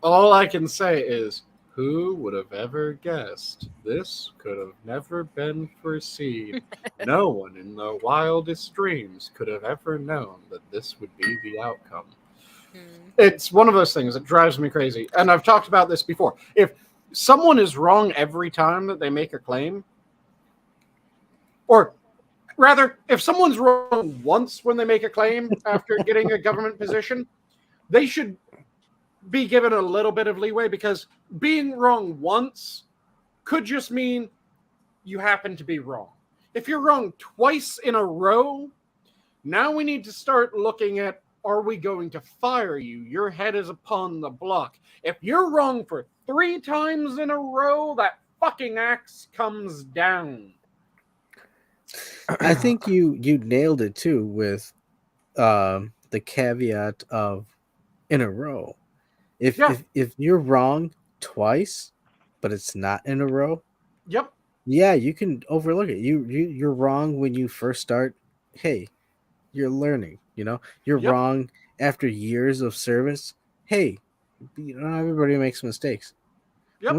all I can say is, who would have ever guessed? This could have never been foreseen. No one in their wildest dreams could have ever known that this would be the outcome. It's one of those things that drives me crazy. And I've talked about this before. If someone is wrong every time that they make a claim, or rather, if someone's wrong once when they make a claim after getting a government position, they should be given a little bit of leeway, because being wrong once could just mean you happen to be wrong. If you're wrong twice in a row, now we need to start looking at, are we going to fire you? Your head is upon the block. If you're wrong for 3 times in a row, that fucking axe comes down. I think you nailed it too with the caveat of in a row. If you're wrong twice, but it's not in a row, yep, yeah, you can overlook it. You're wrong when you first start. Hey, you're learning. You're wrong after years of service. Hey, everybody makes mistakes. Yep.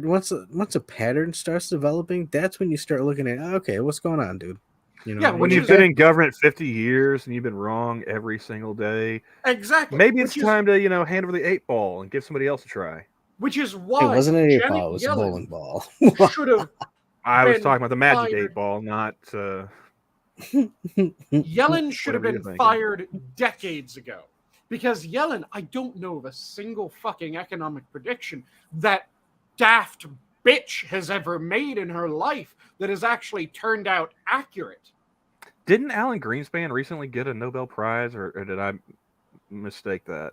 Once a pattern starts developing, that's when you start looking at, okay, what's going on, dude? When you've been in government 50 years and you've been wrong every single day, exactly. Maybe it's time to hand over the 8 ball and give somebody else a try. which is It why wasn't an 8 Janet ball, it was a Yellen bowling ball. should have. I was been talking about the Magic fired. 8-Ball, not Yellen should have Whatever you're been thinking. fired decades ago. Because Yellen, I don't know of a single fucking economic prediction that daft bitch has ever made in her life that has actually turned out accurate. Didn't Alan Greenspan recently get a Nobel Prize, or did I mistake that?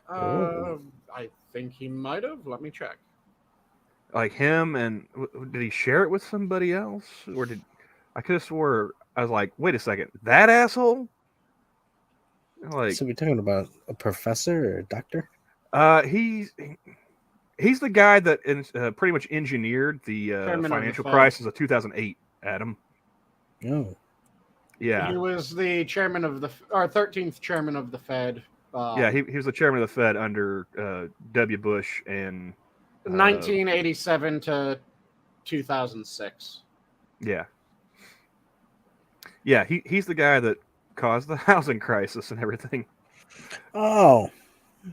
I think he might have. Let me check. Like him, and did he share it with somebody else, or did I could have swore I was like, wait a second, that asshole? Like, So we're talking about a professor or a doctor? he's the guy that pretty much engineered the Chairman of the financial Fed. crisis of 2008. Adam, Oh, yeah, He was the chairman of the, or 13th chairman of the Fed. yeah, he was the chairman of the Fed under W. Bush and 1987 to 2006. yeah, he's the guy that caused the housing crisis and everything. oh,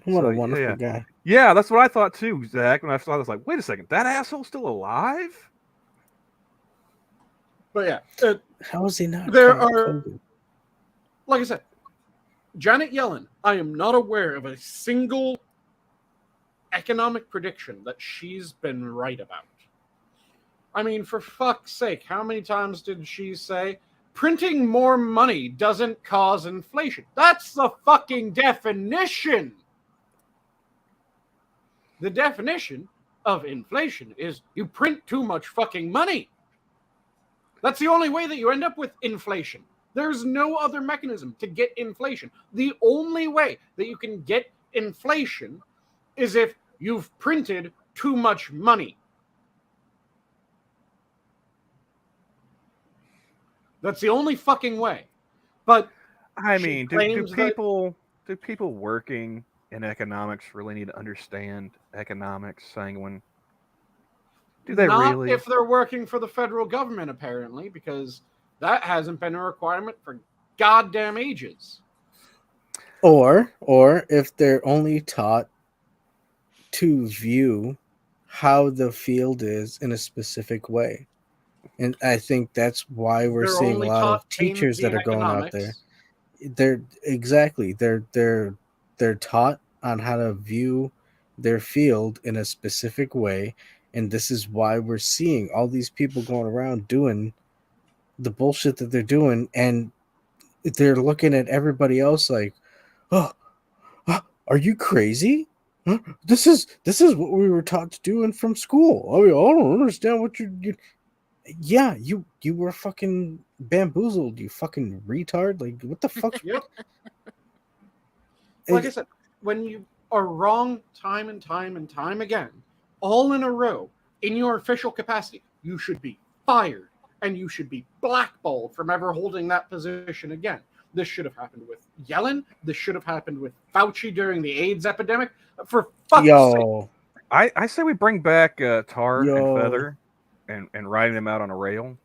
what So, a wonderful yeah. guy! Yeah, that's what I thought too, Zach. When I saw this, like, wait a second, that asshole's still alive? But yeah, How is he not? there caught are, COVID? like I said, Janet Yellen, I am not aware of a single economic prediction that she's been right about. I mean, for fuck's sake, how many times did she say, printing more money doesn't cause inflation? That's the fucking definition. The definition of inflation is you print too much fucking money. That's the only way that you end up with inflation. There's no other mechanism to get inflation. The only way that you can get inflation is if you've printed too much money. That's the only fucking way. But I she mean, do claims that- people working in economics really need to understand economics, Sanguine? Do they not really? if they're working for the federal government, apparently, because that hasn't been a requirement for goddamn ages. Or if they're only taught to view how the field is in a specific way. And I think that's why we're They're seeing a only lot taught of teachers that are going out there. economics. They're taught on how to view their field in a specific way, and this is why we're seeing all these people going around doing the bullshit that they're doing, and they're looking at everybody else like, oh, are you crazy? Huh? This is what we were taught to do from school. I mean, I don't understand what you yeah, you were fucking bamboozled, you fucking retard. Like, what the fuck? Yep. Like I said, when you are wrong time and time and time again, all in a row, in your official capacity, you should be fired and you should be blackballed from ever holding that position again. This should have happened with Yellen. This should have happened with Fauci during the AIDS epidemic. For fuck's sake. I say we bring back Tar Yo. and Feather and riding them out on a rail.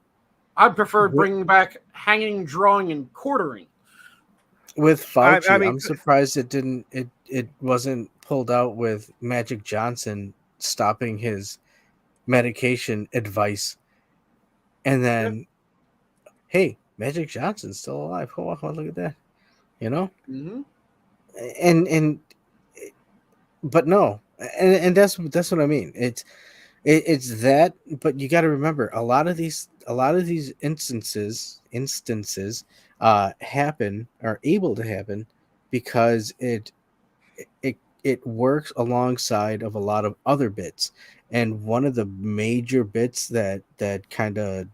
I prefer bringing back hanging, drawing, and quartering. With Fauci, I mean, I'm surprised it wasn't pulled out with Magic Johnson stopping his medication advice, and then, hey, Magic Johnson's still alive. Oh, look at that, you know. Mm-hmm. And but no, and that's what I mean. It's that, but you got to remember a lot of these instances happen, are able to happen because it works alongside of a lot of other bits, and one of the major bits that kind of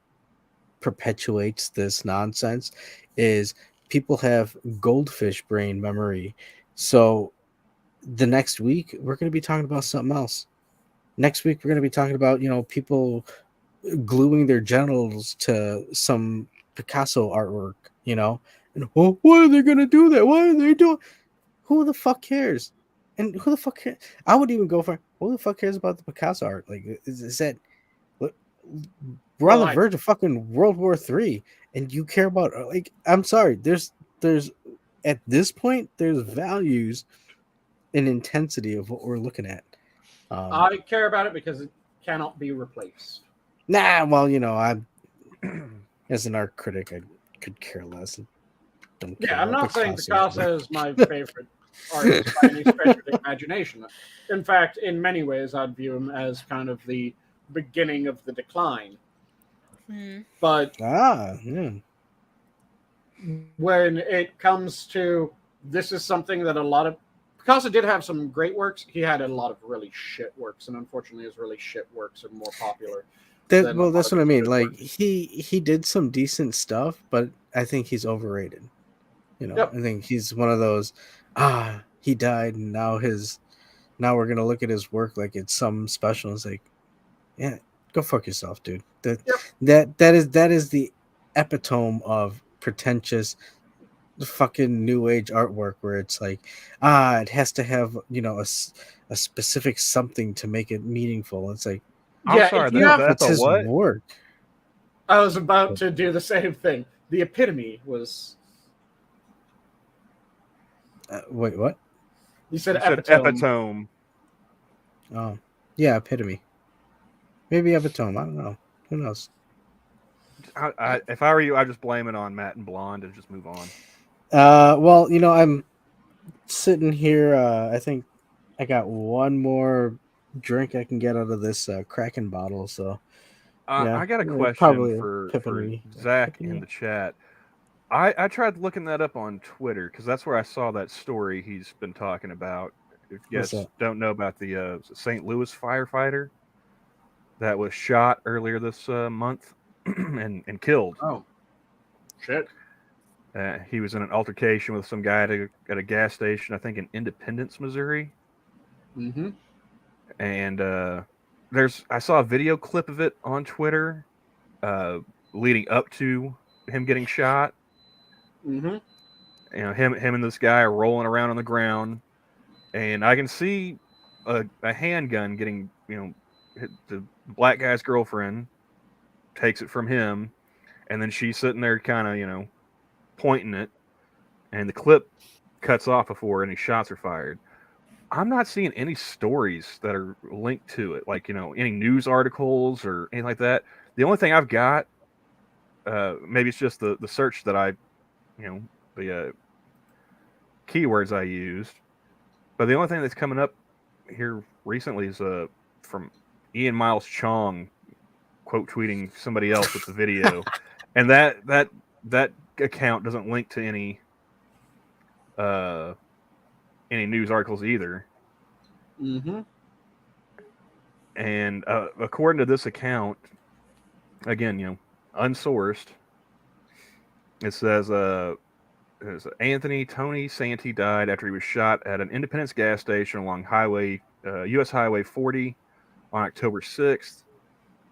perpetuates this nonsense is people have goldfish brain memory. So the next week we're going to be talking about something else. Next week we're going to be talking about, people gluing their genitals to some Picasso artwork, and why are they going to do that? Why are they doing? Who the fuck cares? And who the fuck cares? I would even go for, who the fuck cares about the Picasso art? Like, is that, we're on the verge of fucking World War III, and you care about, like, I'm sorry, there's at this point there's values and intensity of what we're looking at. I care about it because it cannot be replaced. Nah, well, I as an art critic, I could care less. Don't care Yeah, I'm about not saying Picasso. Picasso is my favorite artist by any stretch of the imagination. In fact, in many ways, I'd view him as kind of the beginning of the decline. But yeah. when it comes to this is something that a lot of Picasso did have some great works. He had a lot of really shit works, and unfortunately, his really shit works are more popular. Well, that's what I mean. Like he did some decent stuff, but I think he's overrated. Yep. I think he's one of those. He died, and now we're gonna look at his work like it's some special. It's like, yeah, go fuck yourself, dude. That is the epitome of pretentious fucking new age artwork where it's like, it has to have a specific something to make it meaningful. It's like, I'm sorry, that's his what? work. I was about to do the same thing. The epitome was. Wait, what? You said epitome. Oh, yeah, epitome. Maybe epitome. I don't know. Who knows? If I were you, I'd just blame it on Matt and Blonde and just move on. Well, I'm sitting here. I think I got one more drink I can get out of this Kraken bottle. So, yeah, I got a question for Zach in the chat. I tried looking that up on Twitter because that's where I saw that story he's been talking about. If you guys don't know about the St. Louis firefighter that was shot earlier this month and killed. Oh, shit. He was in an altercation with some guy at a gas station, I think in Independence, Missouri. Mm-hmm. And I saw a video clip of it on Twitter leading up to him getting shot. Mm-hmm. Him and this guy are rolling around on the ground, and I can see a handgun getting, the black guy's girlfriend takes it from him, and then she's sitting there kind of, pointing it, and the clip cuts off before any shots are fired. I'm not seeing any stories that are linked to it, like, any news articles or anything like that. The only thing I've got, maybe it's just the search that the keywords I used, but the only thing that's coming up here recently is from Ian Miles Chong quote tweeting somebody else with the video, and that account doesn't link to any news articles either. Mm-hmm. And according to this account, again, unsourced, it says Anthony Tony Santee died after he was shot at an Independence gas station along U.S. Highway 40 on October 6th.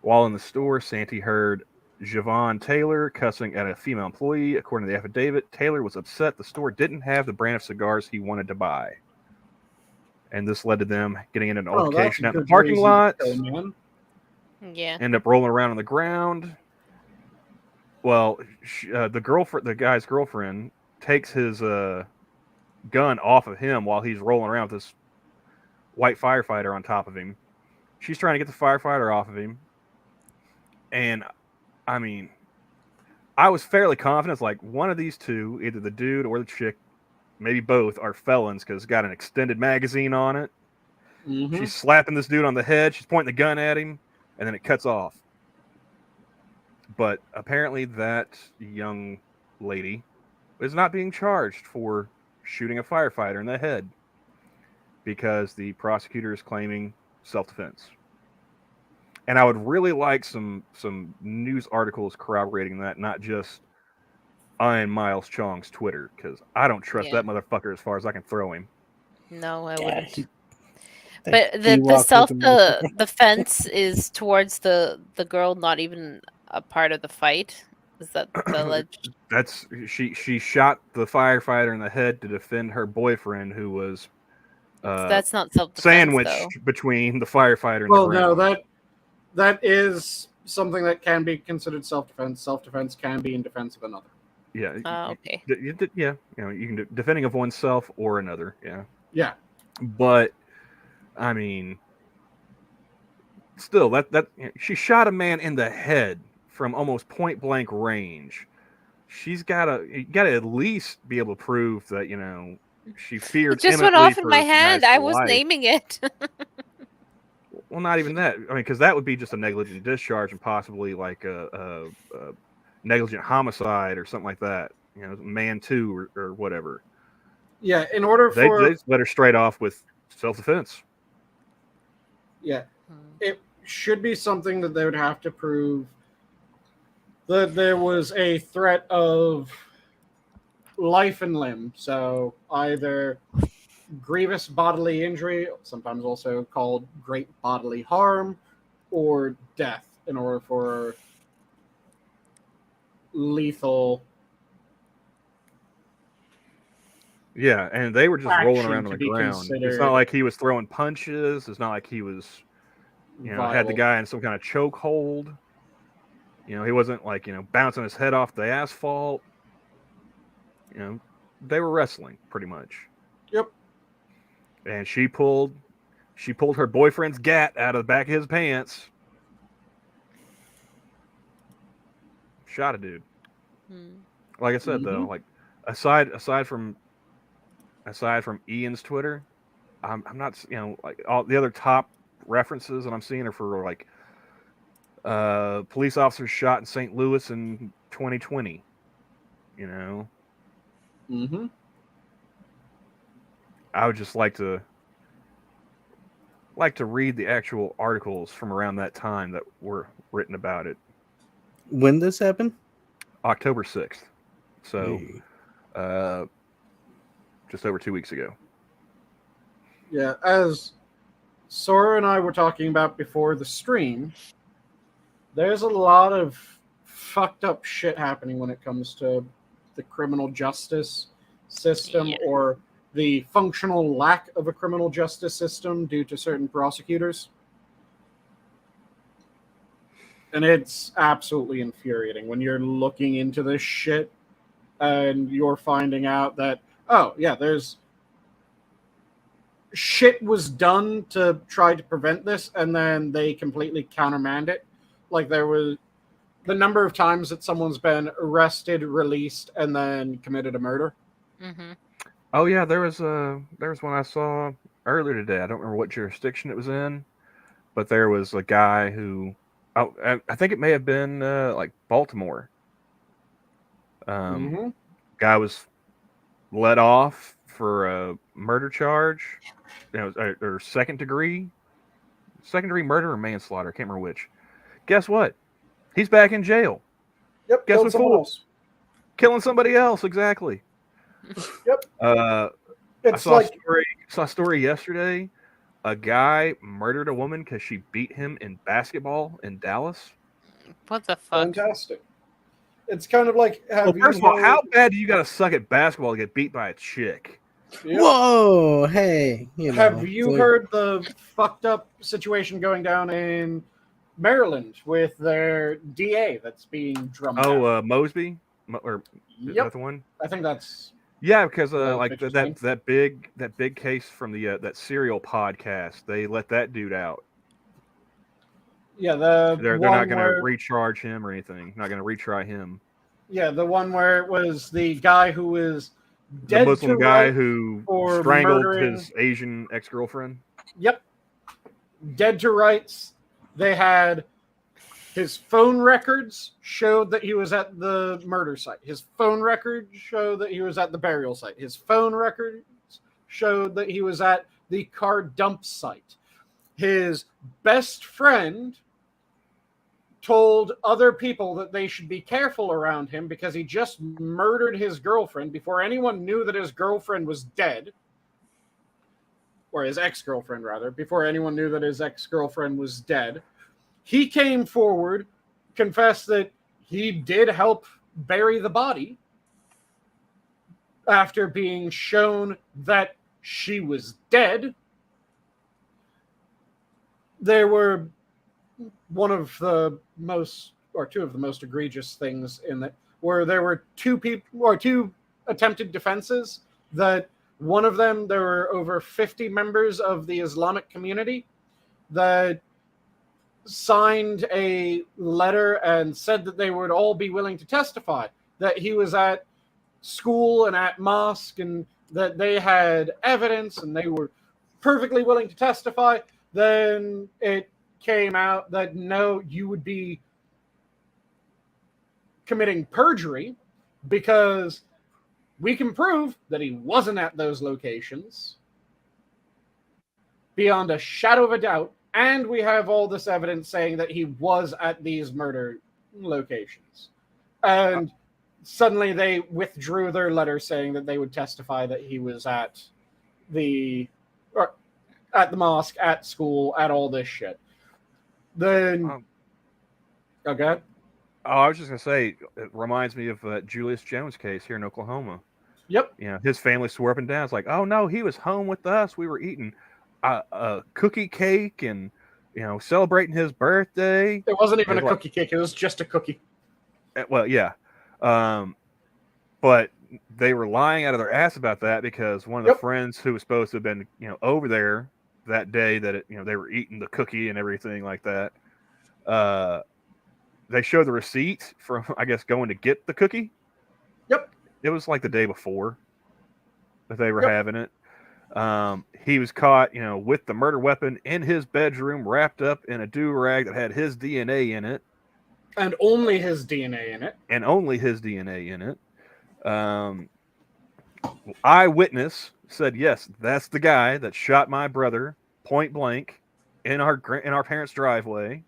While in the store, Santee heard Javon Taylor cussing at a female employee. According to the affidavit, Taylor was upset the store didn't have the brand of cigars he wanted to buy. And this led to them getting in an altercation out in the parking lot. Yeah. End up rolling around on the ground. Well, the guy's girlfriend takes his gun off of him while he's rolling around with this white firefighter on top of him. She's trying to get the firefighter off of him. And, I mean, I was fairly confident, like, one of these two, either the dude or the chick, maybe both, are felons because it's got an extended magazine on it. Mm-hmm. She's slapping this dude on the head. She's pointing the gun at him, and then it cuts off. But apparently that young lady is not being charged for shooting a firefighter in the head because the prosecutor is claiming self-defense. And I would really like some news articles corroborating that, not just Ian Miles Chong's Twitter, because I don't trust that motherfucker as far as I can throw him. No, I wouldn't. But the self-defense is towards the girl, not even a part of the fight. Is that the alleged? That's she shot the firefighter in the head to defend her boyfriend, who was that's not self-defense, sandwiched between the firefighter and the ground. No, that is something that can be considered self-defense. Self-defense can be in defense of another. Yeah. Okay. Yeah. You can do defending of oneself or another. Yeah. Yeah. But I mean, still, that she shot a man in the head from almost point blank range. You gotta at least be able to prove that she feared. It just went imminently off in for my the hand. guy's I was life. naming it. Well, not even that. I mean, because that would be just a negligent discharge and possibly like a negligent homicide or something like that. Man 2 or whatever. Yeah, in order They for just let her straight off with self-defense. yeah, it should be something that they would have to prove that there was a threat of life and limb. So either grievous bodily injury, sometimes also called great bodily harm, or death in order for lethal Yeah, and they were just rolling action around on to the be ground. It's considered not like he was throwing punches. It's not like he was, had the viable. guy in some kind of choke hold. He wasn't like, bouncing his head off the asphalt. They were wrestling pretty much. Yep. And she pulled her boyfriend's gat out of the back of his pants. Shot a dude. Like I said, though, like aside from Ian's Twitter, I'm not, like all the other top references that I'm seeing are for like police officers shot in St. Louis in 2020. I would just like to read the actual articles from around that time that were written about it. When this happened? October 6th. So, Hey. Just over 2 weeks ago. Yeah, as Sora and I were talking about before the stream, there's a lot of fucked up shit happening when it comes to the criminal justice system or the functional lack of a criminal justice system due to certain prosecutors. And it's absolutely infuriating when you're looking into this shit and you're finding out that, oh, yeah, there's shit was done to try to prevent this, and then they completely countermand it. Like, there was the number of times that someone's been arrested, released, and then committed a murder. Oh yeah, there was one I saw earlier today. I don't remember what jurisdiction it was in, but there was a guy who, I think it may have been like Baltimore. Guy was let off for a murder charge, or second degree murder or manslaughter. I can't remember which. Guess what? He's back in jail. Yep. Guess what? Someone else. Killing somebody else. Exactly. Yep. I saw a story yesterday. A guy murdered a woman because she beat him in basketball in Dallas. What the fuck? Fantastic. It's kind of like, first of all, how bad do you got to suck at basketball to get beat by a chick? Yep. Whoa, hey. Have you heard the fucked up situation going down in Maryland with their DA that's being drummed out? Mosby? Is that the one? I think that's... Yeah, because like that big case from the that Serial podcast, they let that dude out. Yeah, they're not going to recharge him or anything. Not going to retry him. Yeah, the one where it was the guy who was dead, the Muslim guy who strangled his Asian ex-girlfriend. Yep, dead to rights. They had his phone records showed that he was at the murder site. His phone records showed that he was at the burial site. His phone records showed that he was at the car dump site. His best friend told other people that they should be careful around him because he just murdered his girlfriend before anyone knew that his girlfriend was dead. Or his ex-girlfriend, rather, before anyone knew that his ex-girlfriend was dead. He came forward, confessed that he did help bury the body after being shown that she was dead. There were one of the most, or two of the most egregious things in that, where there were two attempted defenses. That one of them, there were over 50 members of the Islamic community that signed a letter and said that they would all be willing to testify, that he was at school and at mosque, and that they had evidence and they were perfectly willing to testify, then it came out that no, you would be committing perjury because we can prove that he wasn't at those locations beyond a shadow of a doubt, and we have all this evidence saying that he was at these murder locations. And suddenly they withdrew their letter saying that they would testify that he was at the mosque, at school, at all this shit. Then, okay. Oh, I was just gonna say, it reminds me of Julius Jones' case here in Oklahoma. Yep. You know, his family swore up and down. It's like, oh no, he was home with us. We were eating a cookie cake and, you know, celebrating his birthday. It wasn't even a cookie cake. It was just a cookie. Well, yeah. But they were lying out of their ass about that because one of the friends who was supposed to have been, you know, over there that day that, you know, they were eating the cookie and everything like that. They showed the receipt from, I guess, going to get the cookie. Yep. It was like the day before that they were having it. He was caught, you know, with the murder weapon in his bedroom, wrapped up in a do-rag that had his DNA in it. And only his DNA in it. And only his DNA in it. Eyewitness said, yes, that's the guy that shot my brother point blank in our parents' driveway.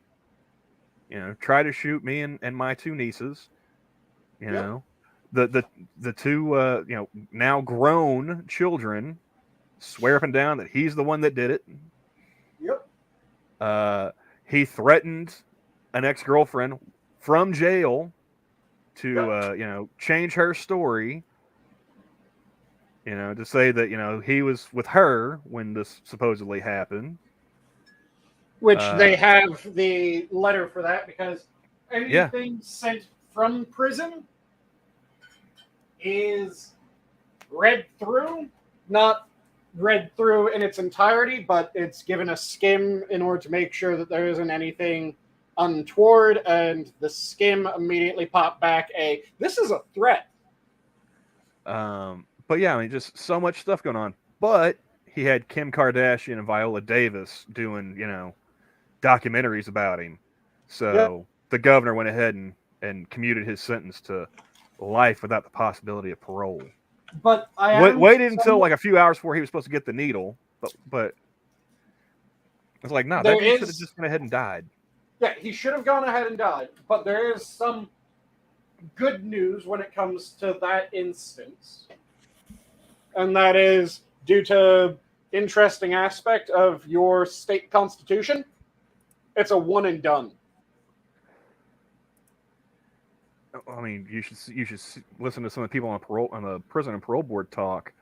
You know, try to shoot me and my two nieces. You know, the two you know, now grown children swear up and down that he's the one that did it. Yep. He threatened an ex-girlfriend from jail to you know, change her story. You know, to say that, you know, he was with her when this supposedly happened. Which they have the letter for that, because anything sent from prison is read through, not read through in its entirety, but it's given a skim in order to make sure that there isn't anything untoward, and the skim immediately popped back this is a threat. But yeah, I mean, just so much stuff going on. But he had Kim Kardashian and Viola Davis doing, you know, documentaries about him. So the governor went ahead and commuted his sentence to life without the possibility of parole. But waited until like a few hours before he was supposed to get the needle. But it's like, no, that dude should have just went ahead and died. Yeah, he should have gone ahead and died. But there is some good news when it comes to that instance. And that is due to interesting aspect of your state constitution. It's a one and done. I mean, you should listen to some of the people on the prison and parole board talk.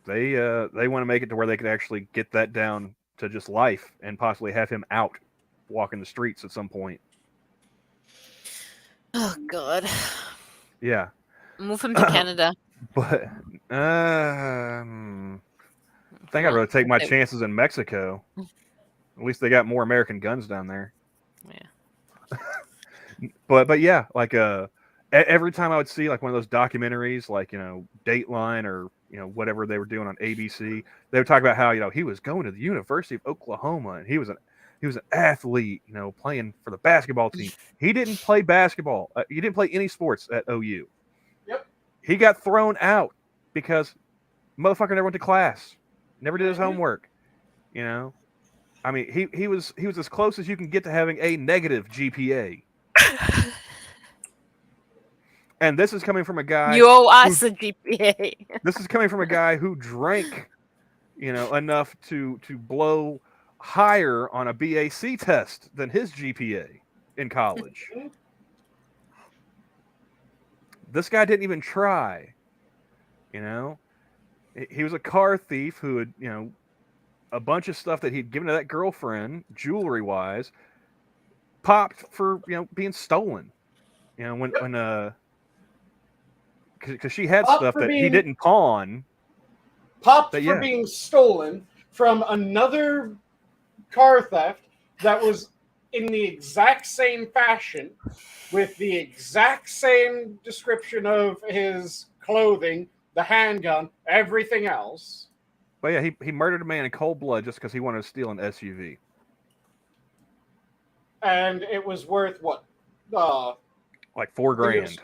They want to make it to where they could actually get that down to just life and possibly have him out walking the streets at some point. Oh God. Yeah. Move him to Canada. But I think I'd rather take my chances in Mexico. At least they got more American guns down there. Yeah. But yeah, like every time I would see like one of those documentaries, like, you know, Dateline or, you know, whatever they were doing on ABC, they would talk about how, you know, he was going to the University of Oklahoma and he was an athlete, you know, playing for the basketball team. He didn't play basketball. He didn't play any sports at OU. Yep. He got thrown out because motherfucker never went to class, never did his homework. You know, I mean, he was as close as you can get to having a negative GPA. And this is coming from a guy. You owe us a GPA. This is coming from a guy who drank, you know, enough to blow higher on a BAC test than his GPA in college. This guy didn't even try. You know, he was a car thief who had, you know, a bunch of stuff that he'd given to that girlfriend, jewelry wise, popped for, you know, being stolen. You know, when because she had stuff that he didn't pawn. Popped for being stolen from another car theft that was in the exact same fashion, with the exact same description of his clothing, the handgun, everything else. But yeah, he murdered a man in cold blood just because he wanted to steal an SUV. And it was worth what? Like $4,000.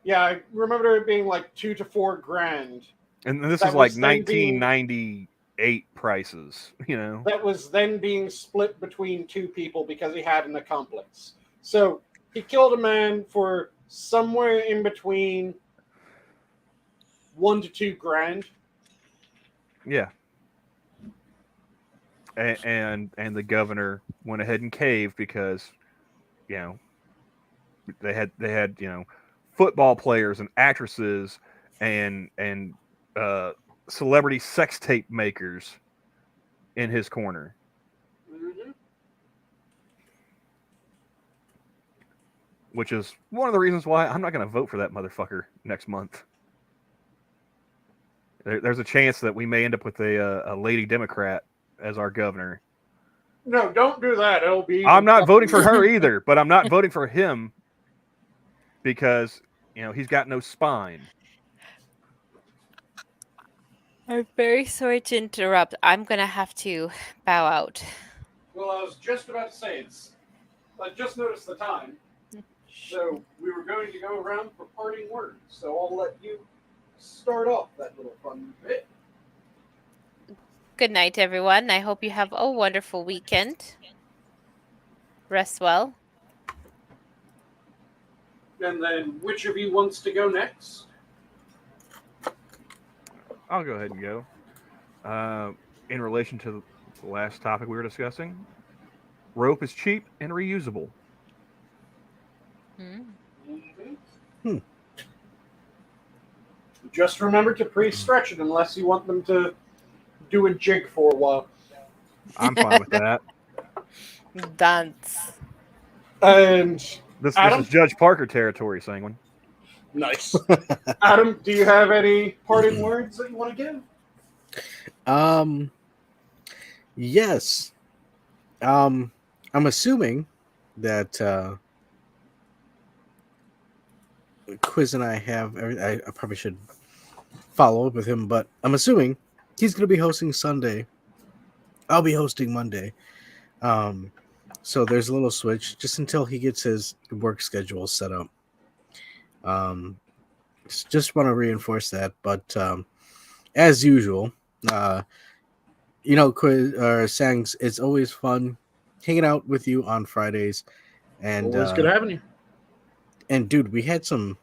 Yeah, I remember it being like $2,000 to $4,000. And this is like 1998 prices, you know. That was then being split between two people because he had an accomplice. So he killed a man for somewhere in between $1,000 to $2,000. Yeah. And the governor went ahead and caved because, you know, they had you know, football players and actresses and celebrity sex tape makers in his corner. Mm-hmm. Which is one of the reasons why I'm not going to vote for that motherfucker next month. There's a chance that we may end up with a lady Democrat as our governor. No, don't do that. It'll be. I'm not voting for her either, but I'm not voting for him because, you know, he's got no spine. I'm very sorry to interrupt. I'm gonna have to bow out. Well, I was just about to say I just noticed the time. So we were going to go around for parting words. So I'll let you start off that little fun bit. Good night, everyone. I hope you have a wonderful weekend. Rest well. And then which of you wants to go next? I'll go ahead and go. In relation to the last topic we were discussing, rope is cheap and reusable. Mm-hmm. Just remember to pre-stretch it unless you want them to do a jig for a while. I'm fine with that. Dance. And This Adam? is Judge Parker territory, Sanguine. Nice. Adam, do you have any parting words that you want to give? Yes. I'm assuming that Quiz and I have. I probably should follow up with him, but I'm assuming he's going to be hosting Sunday. I'll be hosting Monday. So there's a little switch just until he gets his work schedule set up. Just want to reinforce that, but as usual, you know, Quiz or Sangs, it's always fun hanging out with you on Fridays, and Always good having you. And dude, we had some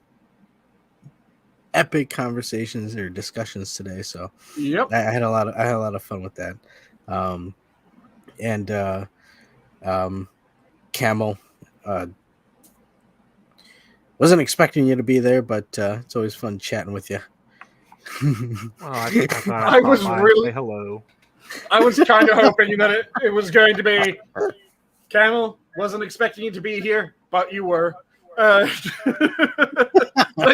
epic conversations or discussions today, so Yep. I had a lot of fun with that. Camel, wasn't expecting you to be there, but it's always fun chatting with you. I thought I was really say hello. I was kind of hoping that it was going to be Camel. Wasn't expecting you to be here, but you were. Then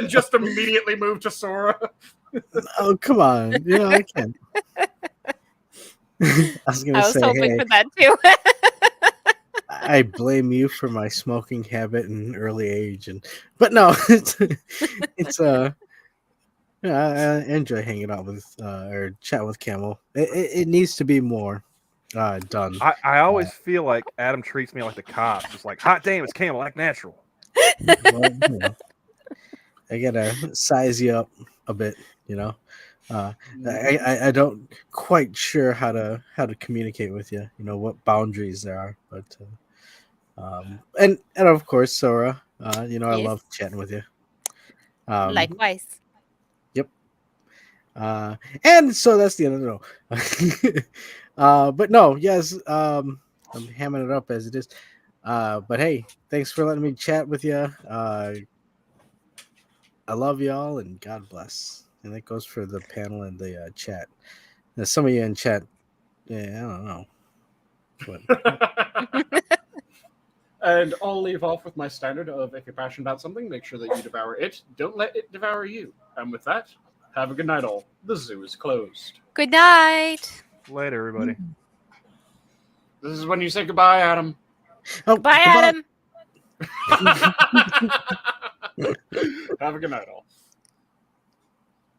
just immediately moved to Sora. Oh, come on. You know, I can't. I was hoping for that too. I blame you for my smoking habit and early age, but no, I enjoy hanging out with or chat with Camel. It needs to be more done. I always feel like Adam treats me like the cops. It's like, hot damn, it's Camel, act natural. Well, you know, I gotta size you up a bit, you know. I don't quite sure how to communicate with you. You know what boundaries there are, but and of course Sora. You know, I Yes. love chatting with you. Likewise. Yep. And so that's the end of the no. But no, yes. I'm hamming it up as it is. But hey, thanks for letting me chat with you. I love y'all and God bless. And that goes for the panel and the chat. Now, some of you in chat, yeah, I don't know. But And I'll leave off with my standard of if you're passionate about something, make sure that you devour it. Don't let it devour you. And with that, have a good night all. The zoo is closed. Good night. Later, everybody. This is when you say goodbye, Adam. Oh, Bye, goodbye. Adam. Have a good night, all.